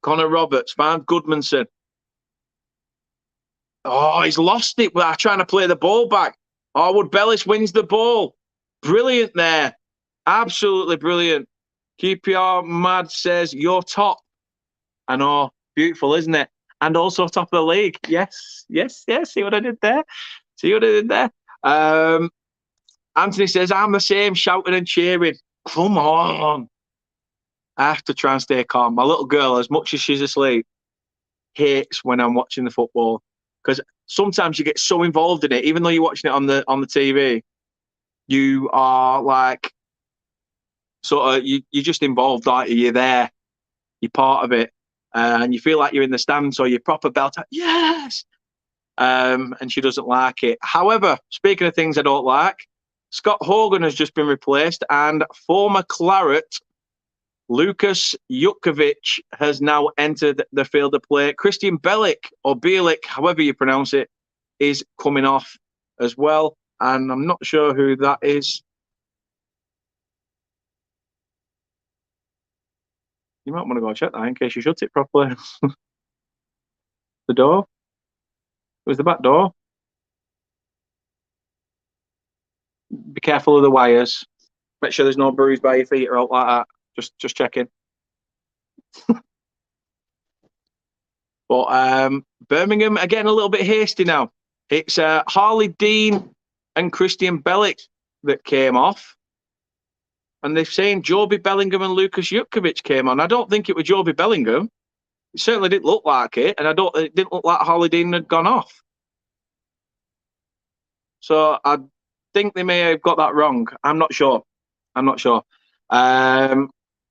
Connor Roberts found Goodmanson. Oh, he's lost it by trying to play the ball back. Oh, Wood Bellis wins the ball. Brilliant there. Absolutely brilliant. QPR Mad says, you're top. I know. Beautiful, isn't it? And also top of the league. Yes, yes, yes. See what I did there? See what I did there? Anthony says, I'm the same, shouting and cheering. Come on. I have to try and stay calm. My little girl, as much as she's asleep, hates when I'm watching the football, because sometimes you get so involved in it, even though you're watching it on the TV, you are like, sort of, you're just involved, aren't you? You're there. You're part of it. And you feel like you're in the stands, so you proper belt out, yes! And she doesn't like it. However, speaking of things I don't like, Scott Hogan has just been replaced, and former Claret Lukas Jutkovic has now entered the field of play. Christian Bielik, or Bielik, however you pronounce it, is coming off as well. And I'm not sure who that is. You might want to go check that in case you shut it properly. The door? It was the back door. Be careful of the wires. Make sure there's no bruise by your feet or out like that. Just checking. But Birmingham are getting a little bit hasty now. It's Harley Dean and Christian Bielik that came off. And they're saying Joby Bellingham and Lukas Jutkovic came on. I don't think it was Joby Bellingham. It certainly didn't look like it. And it didn't look like Harley Dean had gone off. So I think they may have got that wrong. I'm not sure.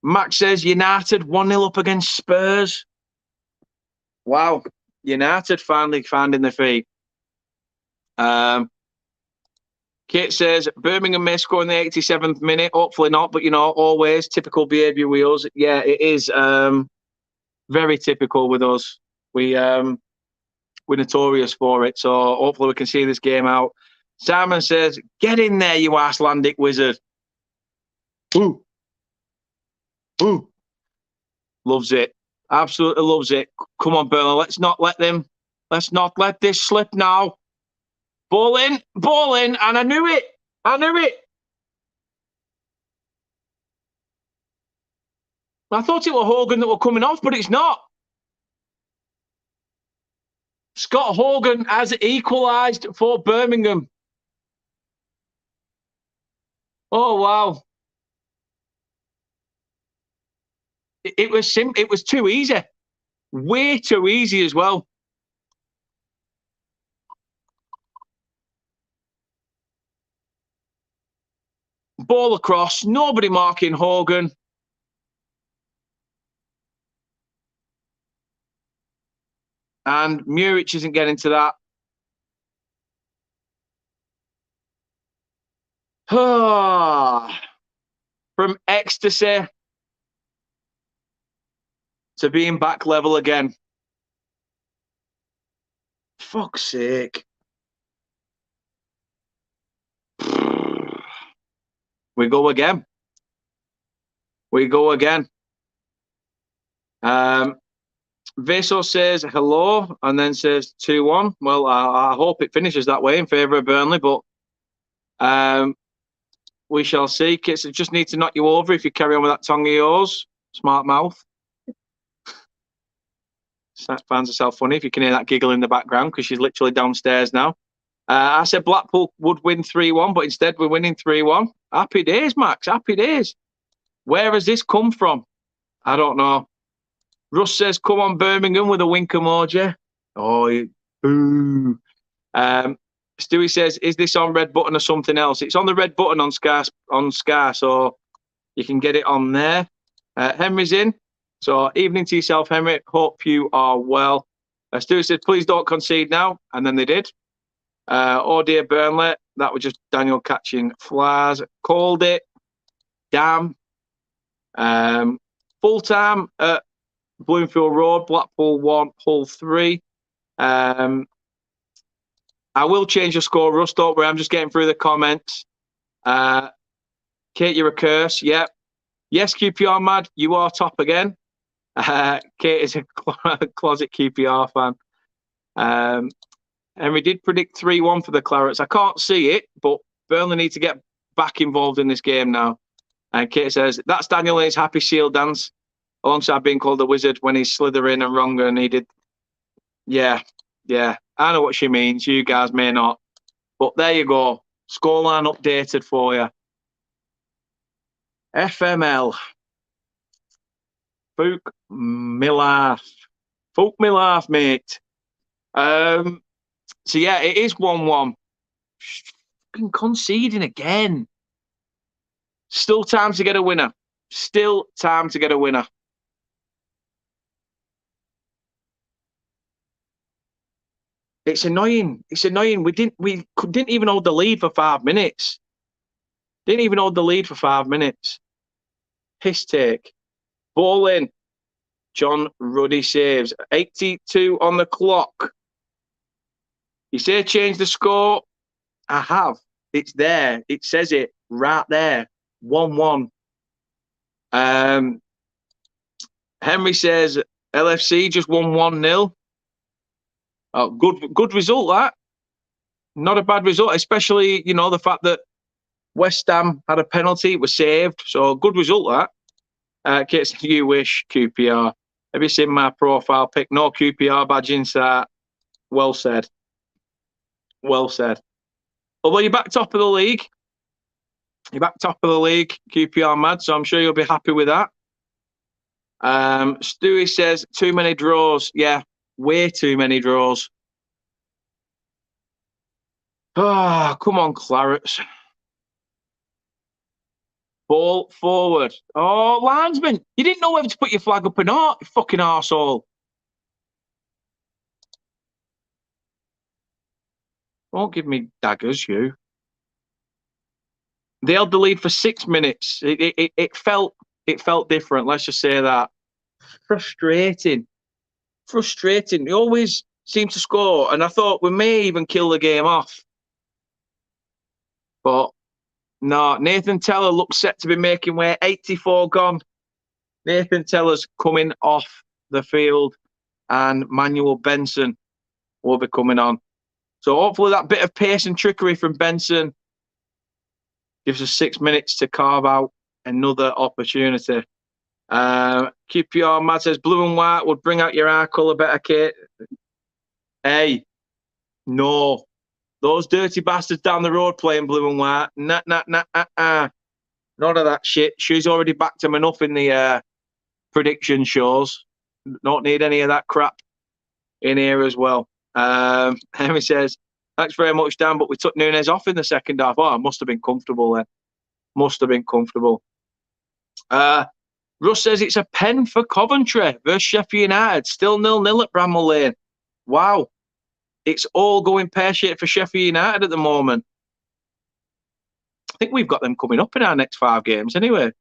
Max says United 1-0 up against Spurs. Wow. United finally finding their feet. Kate says Birmingham may score in the 87th minute. Hopefully not, but always typical behaviour with us. Yeah, it is very typical with us. We're notorious for it. So hopefully we can see this game out. Simon says, get in there, you Icelandic wizard. Ooh. Ooh. Loves it. Absolutely loves it. Come on, Burnley. Let's not let this slip now. Ball in, and I knew it. I thought it was Hogan that were coming off, but it's not. Scott Hogan has equalised for Birmingham. Oh, wow. It was too easy. Way too easy as well. Ball across, nobody marking Hogan. And Muric isn't getting to that. From ecstasy to being back level again. Fuck's sake. We go again. Veso says hello and then says 2-1. Well, I hope it finishes that way in favour of Burnley, but we shall see. Kids, I just need to knock you over if you carry on with that tongue of yours. Smart mouth. Finds herself funny if you can hear that giggle in the background because she's literally downstairs now. I said Blackpool would win 3-1, but instead we're winning 3-1. Happy days, Max. Happy days. Where has this come from? I don't know. Russ says, come on, Birmingham, with a wink emoji. Oh, boo. Stewie says, is this on red button or something else? It's on the red button on Sky, so you can get it on there. Henry's in. So evening to yourself, Henry. Hope you are well. Stewie said, please don't concede now. And then they did. Oh, dear Burnley. That was just Daniel catching flies. Called it. Damn. Full time at Bloomfield Road, Blackpool 1, Hull 3. I will change the score, Russ. Don't worry, I'm just getting through the comments. Kate, you're a curse. Yep. Yes, QPR mad. You are top again. Kate is a closet QPR fan. Henry did predict 3-1 for the Clarets. I can't see it, but Burnley need to get back involved in this game now. And Kate says, that's Daniel in his happy shield dance, alongside being called a wizard when he's slithering and wrong and he did. Yeah. I know what she means. You guys may not. But there you go. Scoreline updated for you. FML. Fook me laugh, mate. So yeah, it is 1-1. Fucking conceding again. Still time to get a winner. It's annoying. We didn't even hold the lead for 5 minutes. Piss take. Ball in. John Ruddy saves. 82 on the clock. You say change the score. I have. It's there. It says it right there. 1-1. Henry says LFC just won 1-0. Oh, good result, that. Not a bad result, especially, the fact that West Ham had a penalty, it was saved. So good result, that. Kate said, you wish, QPR. Have you seen my profile pic? No QPR badge inside. Well said. Although you're back top of the league. QPR mad, so I'm sure you'll be happy with that. Stewie says, too many draws. Yeah, way too many draws. Oh, come on, Clarets. Ball forward. Oh, linesman, you didn't know whether to put your flag up or not, you fucking arsehole. Won't give me daggers, you. They held the lead for 6 minutes. It felt different. Let's just say that. Frustrating. They always seem to score, and I thought we may even kill the game off. But no, Nathan Teller looks set to be making way. 84 gone. Nathan Teller's coming off the field, and Manuel Benson will be coming on. So hopefully that bit of pace and trickery from Benson gives us 6 minutes to carve out another opportunity. QPR Mad says blue and white would bring out your eye colour better, Kate. Hey, no. Those dirty bastards down the road playing blue and white. Nah. None of that shit. She's already backed him enough in the prediction shows. Don't need any of that crap in here as well. Henry says, thanks very much, Dan, but we took Nunes off in the second half. Oh, I must have been comfortable then. Must have been comfortable. Russ says it's a pen for Coventry versus Sheffield United. Still 0-0 at Bramall Lane. Wow. It's all going pear-shaped for Sheffield United at the moment. I think we've got them coming up in our next 5 games anyway.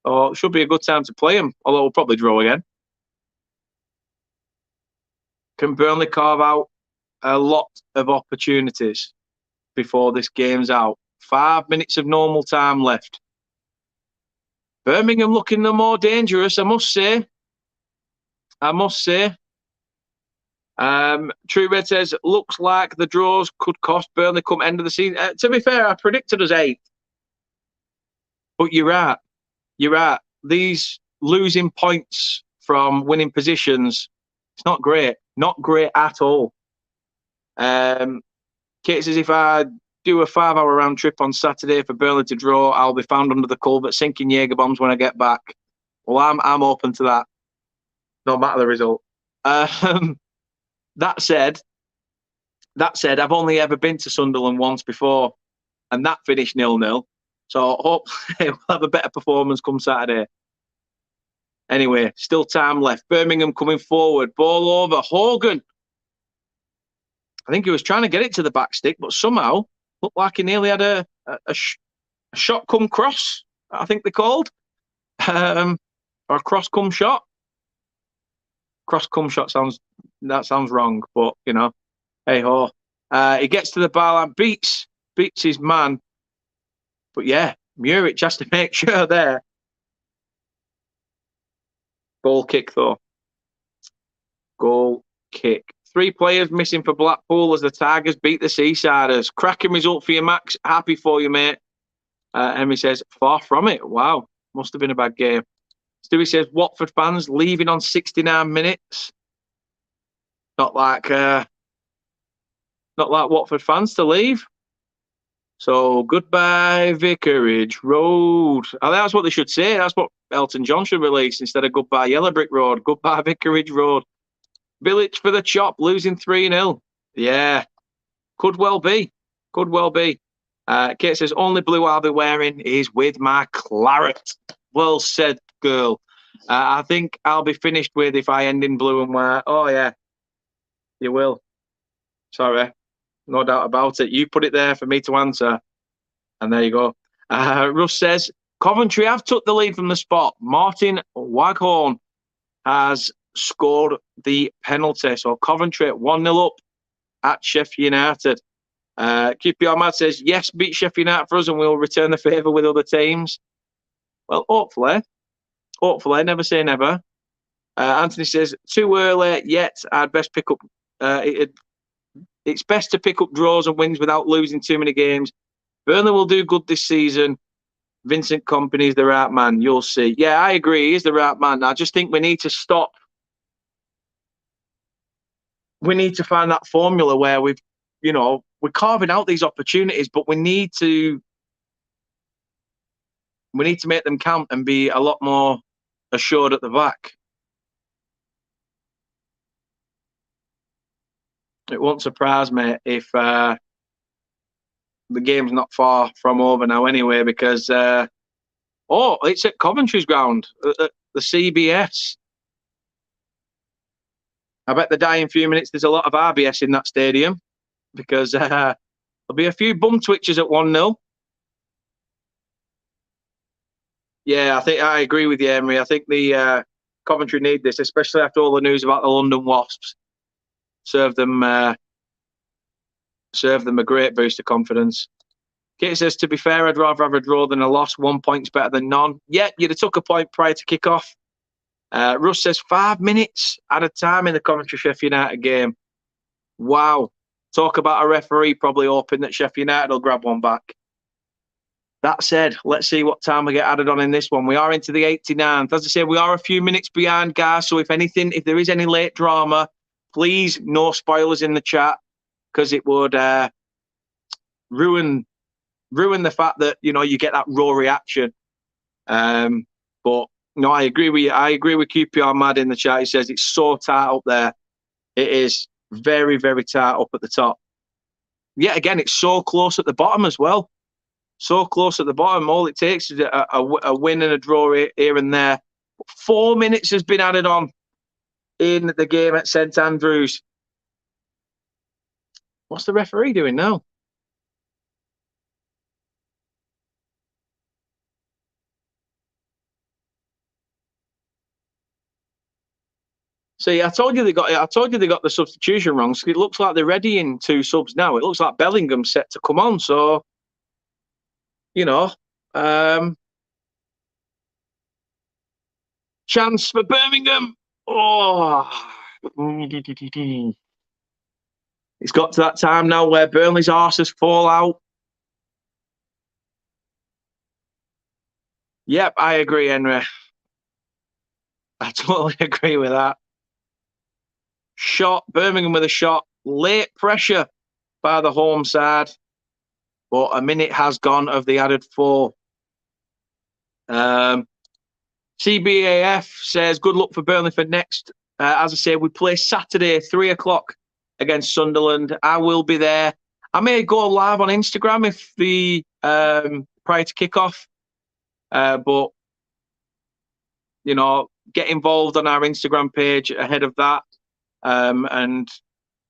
Oh, it should be a good time to play them, although we'll probably draw again. Can Burnley carve out a lot of opportunities before this game's out? 5 minutes of normal time left. Birmingham looking the more dangerous, I must say. True Red says, looks like the draws could cost Burnley come end of the season. To be fair, I predicted us 8th. But you're right. These losing points from winning positions, it's not great. Not great at all. Kate says, if I do a 5-hour round trip on Saturday for Burnley to draw, I'll be found under the culvert sinking Jaeger bombs when I get back. Well, I'm open to that. No matter the result. That said, I've only ever been to Sunderland once before, and that finished 0-0. So hopefully we'll have a better performance come Saturday. Anyway, still time left. Birmingham coming forward. Ball over. Hogan. I think he was trying to get it to the back stick, but somehow looked like he nearly had a shot come cross, I think they called. Or a cross come shot. Cross come shot sounds wrong, but you know, hey ho. He gets to the bar line, beats his man. But yeah, Muric has to make sure there. Goal kick though. Goal kick. 3 players missing for Blackpool as the Tigers beat the Seasiders. Cracking result for you, Max. Happy for you, mate. Henry says, far from it. Wow, must have been a bad game. Stewie says, Watford fans leaving on 69 minutes. Not like Watford fans to leave. So goodbye Vicarage Road. I think that's what they should say. That's what Elton John should release instead of goodbye Yellow Brick Road. Goodbye Vicarage Road. Village for the chop, losing 3-0. Yeah, could well be. Kate says, only blue I'll be wearing is with my claret. Well said, girl. I think I'll be finished with if I end in blue and white. Oh, yeah, you will. Sorry, no doubt about it. You put it there for me to answer. And there you go. Russ says, Coventry have took the lead from the spot. Martin Waghorn has scored the penalty. So Coventry 1-0 up at Sheffield United. QPR Mad says, yes, beat Sheffield United for us and we'll return the favour with other teams. Well, hopefully, never say never. Anthony says, too early yet. I'd best pick up. It's best to pick up draws and wins without losing too many games. Burnley will do good this season. Vincent Kompany is the right man. You'll see. Yeah, I agree. He's the right man. I just think we need to stop. We need to find that formula where we're carving out these opportunities, but we need to make them count and be a lot more assured at the back. It won't surprise me if the game's not far from over now anyway, because it's at Coventry's ground, at the CBS. I bet the dying few minutes there's a lot of RBS in that stadium, because there'll be a few bum twitchers at 1-0. Yeah, I think I agree with you, Emery. I think the Coventry need this, especially after all the news about the London Wasps. Serve them a great boost of confidence. Kate says, to be fair, I'd rather have a draw than a loss. 1 point's better than none. Yeah, you'd have took a point prior to kick-off. Russ says 5 minutes at a time in the Coventry-Sheffield United game. Wow. Talk about a referee probably hoping that Sheffield United will grab one back. That said, let's see what time we get added on in this one. We are into the 89th. As I said, we are a few minutes behind, guys. So if anything, if there is any late drama, please no spoilers in the chat, because it would ruin the fact that, you know, you get that raw reaction. But no, I agree with you. I agree with QPR Mad in the chat. He says it's so tight up there. It is very, very tight up at the top. Yet again, it's so close at the bottom as well. So close at the bottom. All it takes is a win and a draw here and there. 4 minutes has been added on in the game at St Andrews. What's the referee doing now? See, I told you they got the substitution wrong. So it looks like they're readying 2 subs now. It looks like Bellingham's set to come on. So, you know, chance for Birmingham. Oh, it's got to that time now where Burnley's arses fall out. Yep, I agree, Henry. I totally agree with that. Shot, Birmingham with a shot. Late pressure by the home side. But a minute has gone of the added 4. CBAF says, good luck for Burnley for next. As I say, we play Saturday, 3 o'clock against Sunderland. I will be there. I may go live on Instagram if the prior to kickoff. But, you know, get involved on our Instagram page ahead of that. And,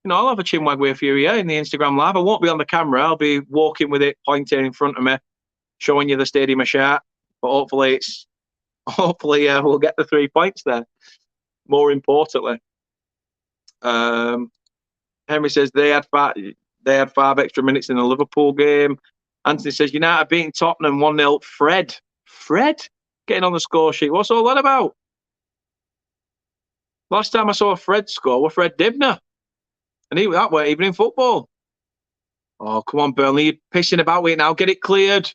you know, I'll have a chinwag with you here in the Instagram live. I won't be on the camera. I'll be walking with it pointing in front of me, showing you the stadium a shot. But hopefully we'll get the 3 points there. More importantly, Henry says they had 5 extra minutes in the Liverpool game. Anthony says United beating Tottenham 1-0. Fred getting on the score sheet. What's all that about? Last time I saw Fred score was Fred Dibner. And that weren't even in football. Oh, come on, Burnley. You're pissing about with it now. Get it cleared.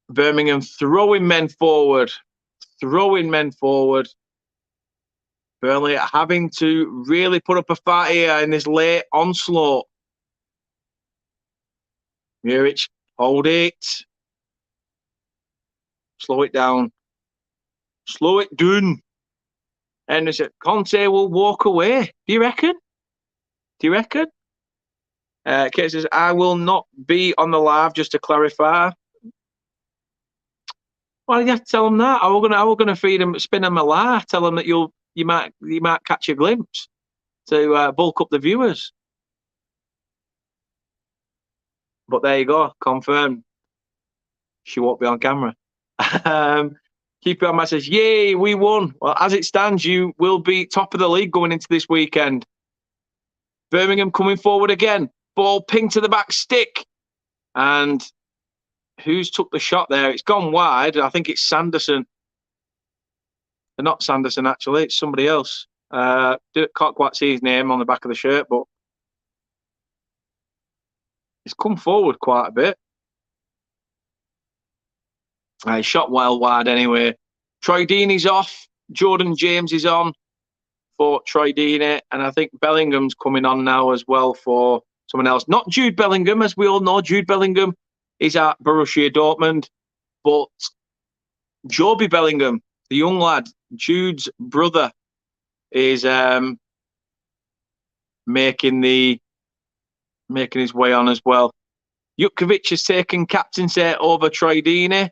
Birmingham throwing men forward. Burnley having to really put up a fight here in this late onslaught. Muric, hold it. Slow it down. Slow it down. And they said, Conte will walk away. Do you reckon? Kate says, I will not be on the live, just to clarify. Why did you have to tell them that? How are we gonna feed them, spin them a lie? Tell them that you might catch a glimpse to bulk up the viewers. But there you go, confirmed. She won't be on camera. Keep it on my says, yay, we won. Well, as it stands, you will be top of the league going into this weekend. Birmingham coming forward again. Ball pinged to the back stick. And who's took the shot there? It's gone wide. I think it's Sanderson. Not Sanderson, actually. It's somebody else. Can't quite see his name on the back of the shirt, but he's come forward quite a bit. He shot well wide anyway. Troy Deeney's off. Jordan James is on for Troy Deeney. And I think Bellingham's coming on now as well for someone else. Not Jude Bellingham, as we all know. Jude Bellingham is at Borussia Dortmund. But Joby Bellingham, the young lad, Jude's brother, is making his way on as well. Jutkovic has taken captaincy over Troy Deeney.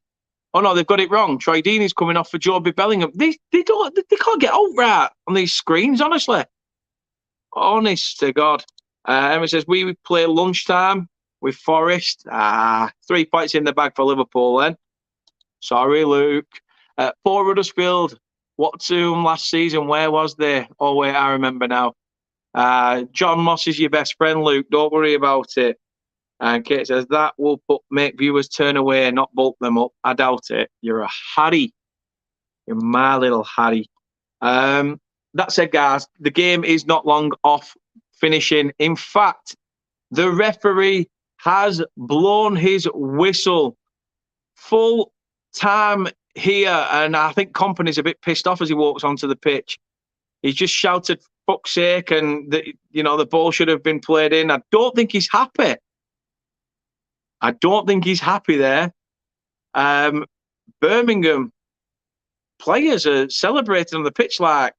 Oh no, they've got it wrong. Troy Deeney's coming off for Joby Bellingham. They can't get out right on these screens, honestly. Honest to God. Emma says we play lunchtime with Forest. 3 points in the bag for Liverpool then. Sorry, Luke. Poor Huddersfield. What to them last season? Where was they? Oh wait, I remember now. John Moss is your best friend, Luke. Don't worry about it. And Kate says, that will make viewers turn away, not bulk them up. I doubt it. You're a Harry. You're my little Harry. that said, guys, the game is not long off finishing. In fact, the referee has blown his whistle. Full time here, and I think Company's a bit pissed off as he walks onto the pitch. He's just shouted, "Fuck's sake," and the ball should have been played in. I don't think he's happy. I don't think he's happy there. Birmingham players are celebrating on the pitch like,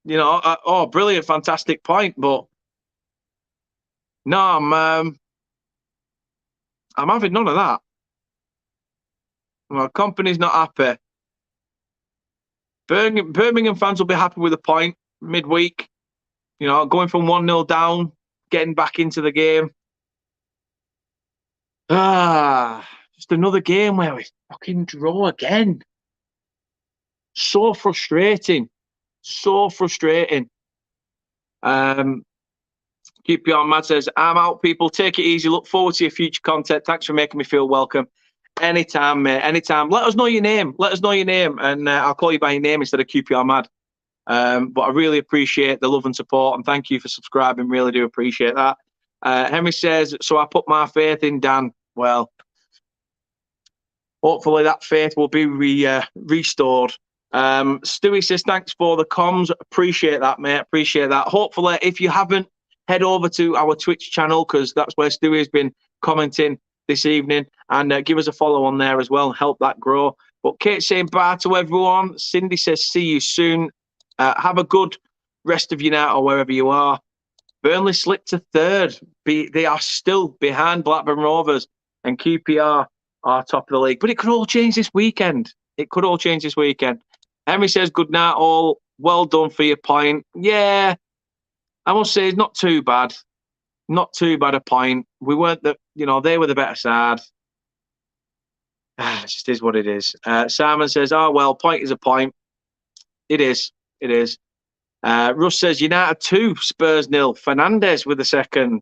oh, brilliant, fantastic point. But no, I'm having none of that. Well, Company's not happy. Birmingham fans will be happy with a point midweek. Going from 1-0 down, getting back into the game. Just another game where we fucking draw again. So frustrating. So frustrating. QPR Mad says, I'm out, people. Take it easy. Look forward to your future content. Thanks for making me feel welcome. Anytime, mate. Anytime. Let us know your name. Let us know your name, and I'll call you by your name instead of QPR Mad. But I really appreciate the love and support, and thank you for subscribing. Really do appreciate that. Henry says, so I put my faith in Dan. Well, hopefully that faith will be restored. Stewie says, thanks for the comms. Appreciate that, mate. Appreciate that. Hopefully, if you haven't, head over to our Twitch channel, because that's where Stewie has been commenting this evening, and give us a follow on there as well. Help that grow. But Kate saying bye to everyone. Cindy says, see you soon. Have a good rest of your night or wherever you are. Burnley slipped to third. They are still behind Blackburn Rovers, and QPR are top of the league. But it could all change this weekend. It could all change this weekend. Henry says, good night all. Well done for your point. Yeah, I must say it's not too bad. Not too bad a point. We weren't they were the better side. It just is what it is. Simon says, oh, well, point is a point. It is. It is. Russ says, United 2, Spurs 0. Fernandez with the second.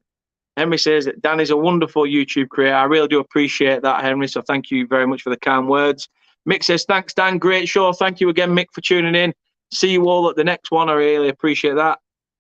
Henry says, Dan is a wonderful YouTube creator. I really do appreciate that, Henry. So thank you very much for the kind words. Mick says, thanks, Dan. Great show. Thank you again, Mick, for tuning in. See you all at the next one. I really appreciate that.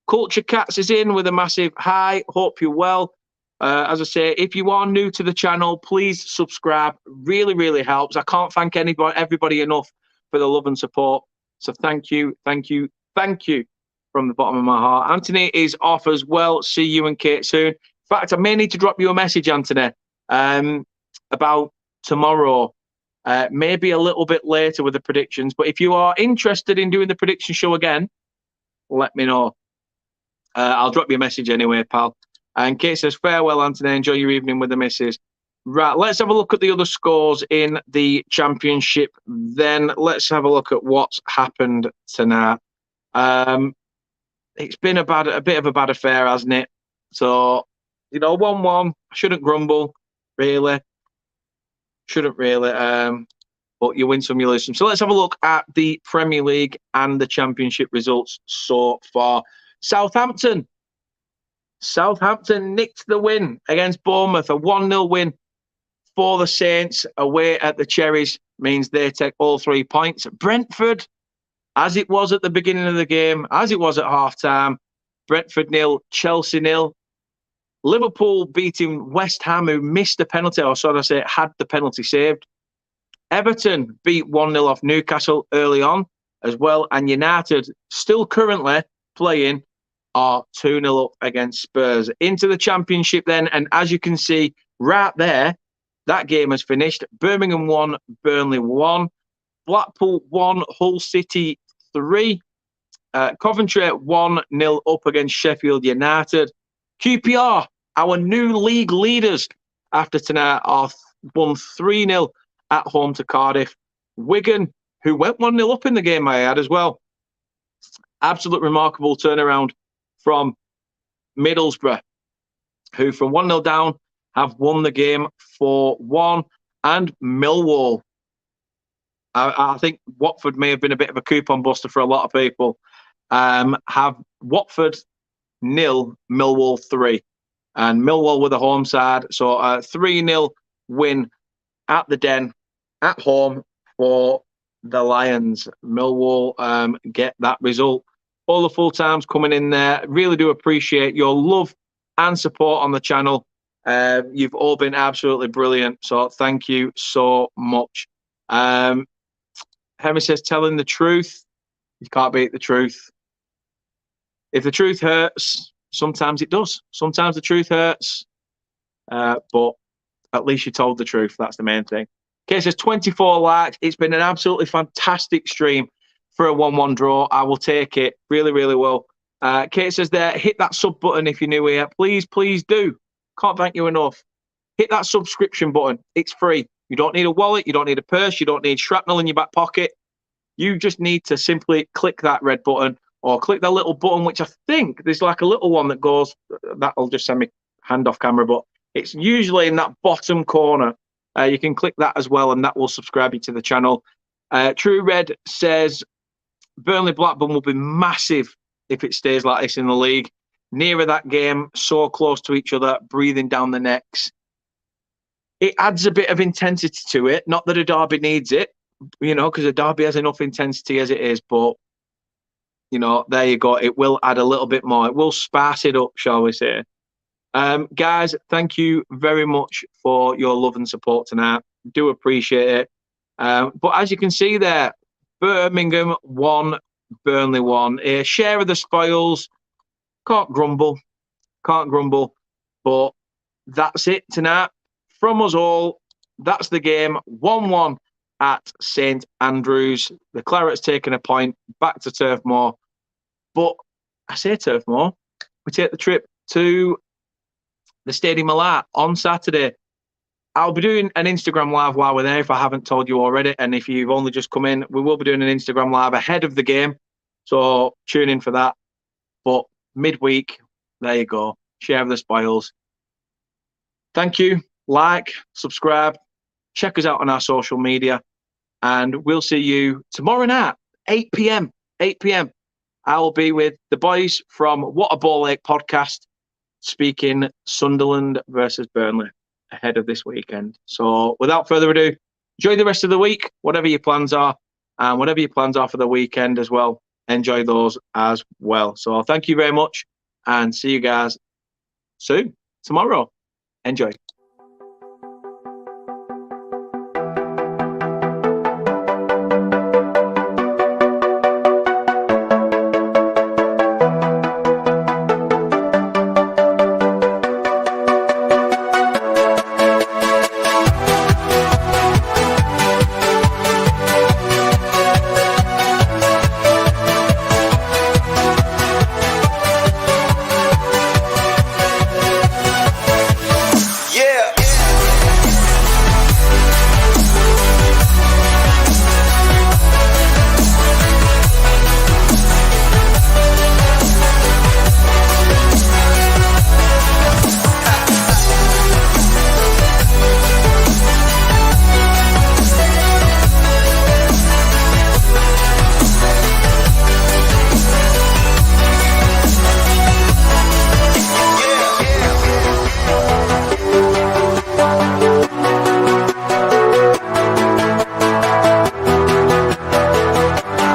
Culture Cats is in with a massive hi. Hope you're well. As I say, if you are new to the channel, please subscribe. Really, really helps. I can't thank everybody enough for the love and support. So thank you, thank you, thank you from the bottom of my heart. Anthony is off as well. See you and Kate soon. In fact, I may need to drop you a message, Anthony, about tomorrow. Maybe a little bit later with the predictions. But if you are interested in doing the prediction show again, let me know. I'll drop you a message anyway, pal. And Kate says, farewell, Anthony. Enjoy your evening with the missus. Right, let's have a look at the other scores in the Championship. Then let's have a look at what's happened tonight. It's been a bit of a bad affair, hasn't it? So, 1-1. Shouldn't grumble, really. Shouldn't really. But you win some, you lose some. So let's have a look at the Premier League and the Championship results so far. Southampton nicked the win against Bournemouth. A 1-0 win for the Saints away at the Cherries means they take all 3 points. Brentford, as it was at the beginning of the game, as it was at half-time, Brentford 0, Chelsea 0. Liverpool beating West Ham, who missed the penalty, or so to say, had the penalty saved. Everton beat 1-0 off Newcastle early on as well. And United, still currently playing, are 2-0 up against Spurs. Into the Championship then, and as you can see right there, that game has finished. Birmingham 1, Burnley 1. Blackpool 1, Hull City 3. Coventry 1-0 up against Sheffield United. QPR, our new league leaders after tonight, are won 3-0 at home to Cardiff. Wigan, who went 1-0 up in the game, I had as well. Absolute remarkable turnaround from Middlesbrough, who from 1-0 down have won the game 4-1. And Millwall, I think Watford may have been a bit of a coupon buster for a lot of people, have Watford 0, Millwall 3. And Millwall with a home side. So a 3-0 win at the Den, at home for the Lions. Millwall get that result. all the full times coming in there. Really do appreciate your love and support on the channel. You've all been absolutely brilliant. So thank you so much. Hemi says, telling the truth. You can't beat the truth. If the truth hurts, sometimes it does. Sometimes the truth hurts. But at least you told the truth. That's the main thing. Okay, says 24 likes. It's been an absolutely fantastic stream for a 1-1 draw. I will take it. Really, really will. Kate says there, hit that sub button if you're new here. Please, please do. Can't thank you enough. Hit that subscription button. It's free. You don't need a wallet. You don't need a purse. You don't need shrapnel in your back pocket. You just need to simply click that red button or click that little button, which I think there's like a little one that goes, that'll just send me hand off camera, but it's usually in that bottom corner. You can click that as well, and that will subscribe you to the channel. True Red says Burnley Blackburn will be massive if it stays like this in the league. Nearer that game, so close to each other, breathing down the necks. It adds a bit of intensity to it. Not that a derby needs it, you know, because a derby has enough intensity as it is. But, you know, there you go. It will add a little bit more. It will spice it up, shall we say. Guys, thank you very much for your love and support tonight. Do appreciate it. But as you can see there, Birmingham 1, Burnley 1. A share of the spoils. Can't grumble. Can't grumble. But that's it tonight. From us all, that's the game. 1-1 at St Andrews. The Clarets taking a point back to Turf Moor. But I say Turf Moor, we take the trip to the Stadium of Light on Saturday. I'll be doing an Instagram live while we're there if I haven't told you already. And if you've only just come in, we will be doing an Instagram live ahead of the game. So tune in for that. But midweek, there you go. Share of the spoils. Thank you. Like, subscribe, check us out on our social media. And we'll see you tomorrow night, 8 p.m. 8 p.m. I will be with the boys from What a Ball Ache podcast, speaking Sunderland versus Burnley ahead of this weekend. So without further ado, enjoy the rest of the week, whatever your plans are, and whatever your plans are for the weekend as well, enjoy those as well. So thank you very much, and see you guys soon, tomorrow. Enjoy.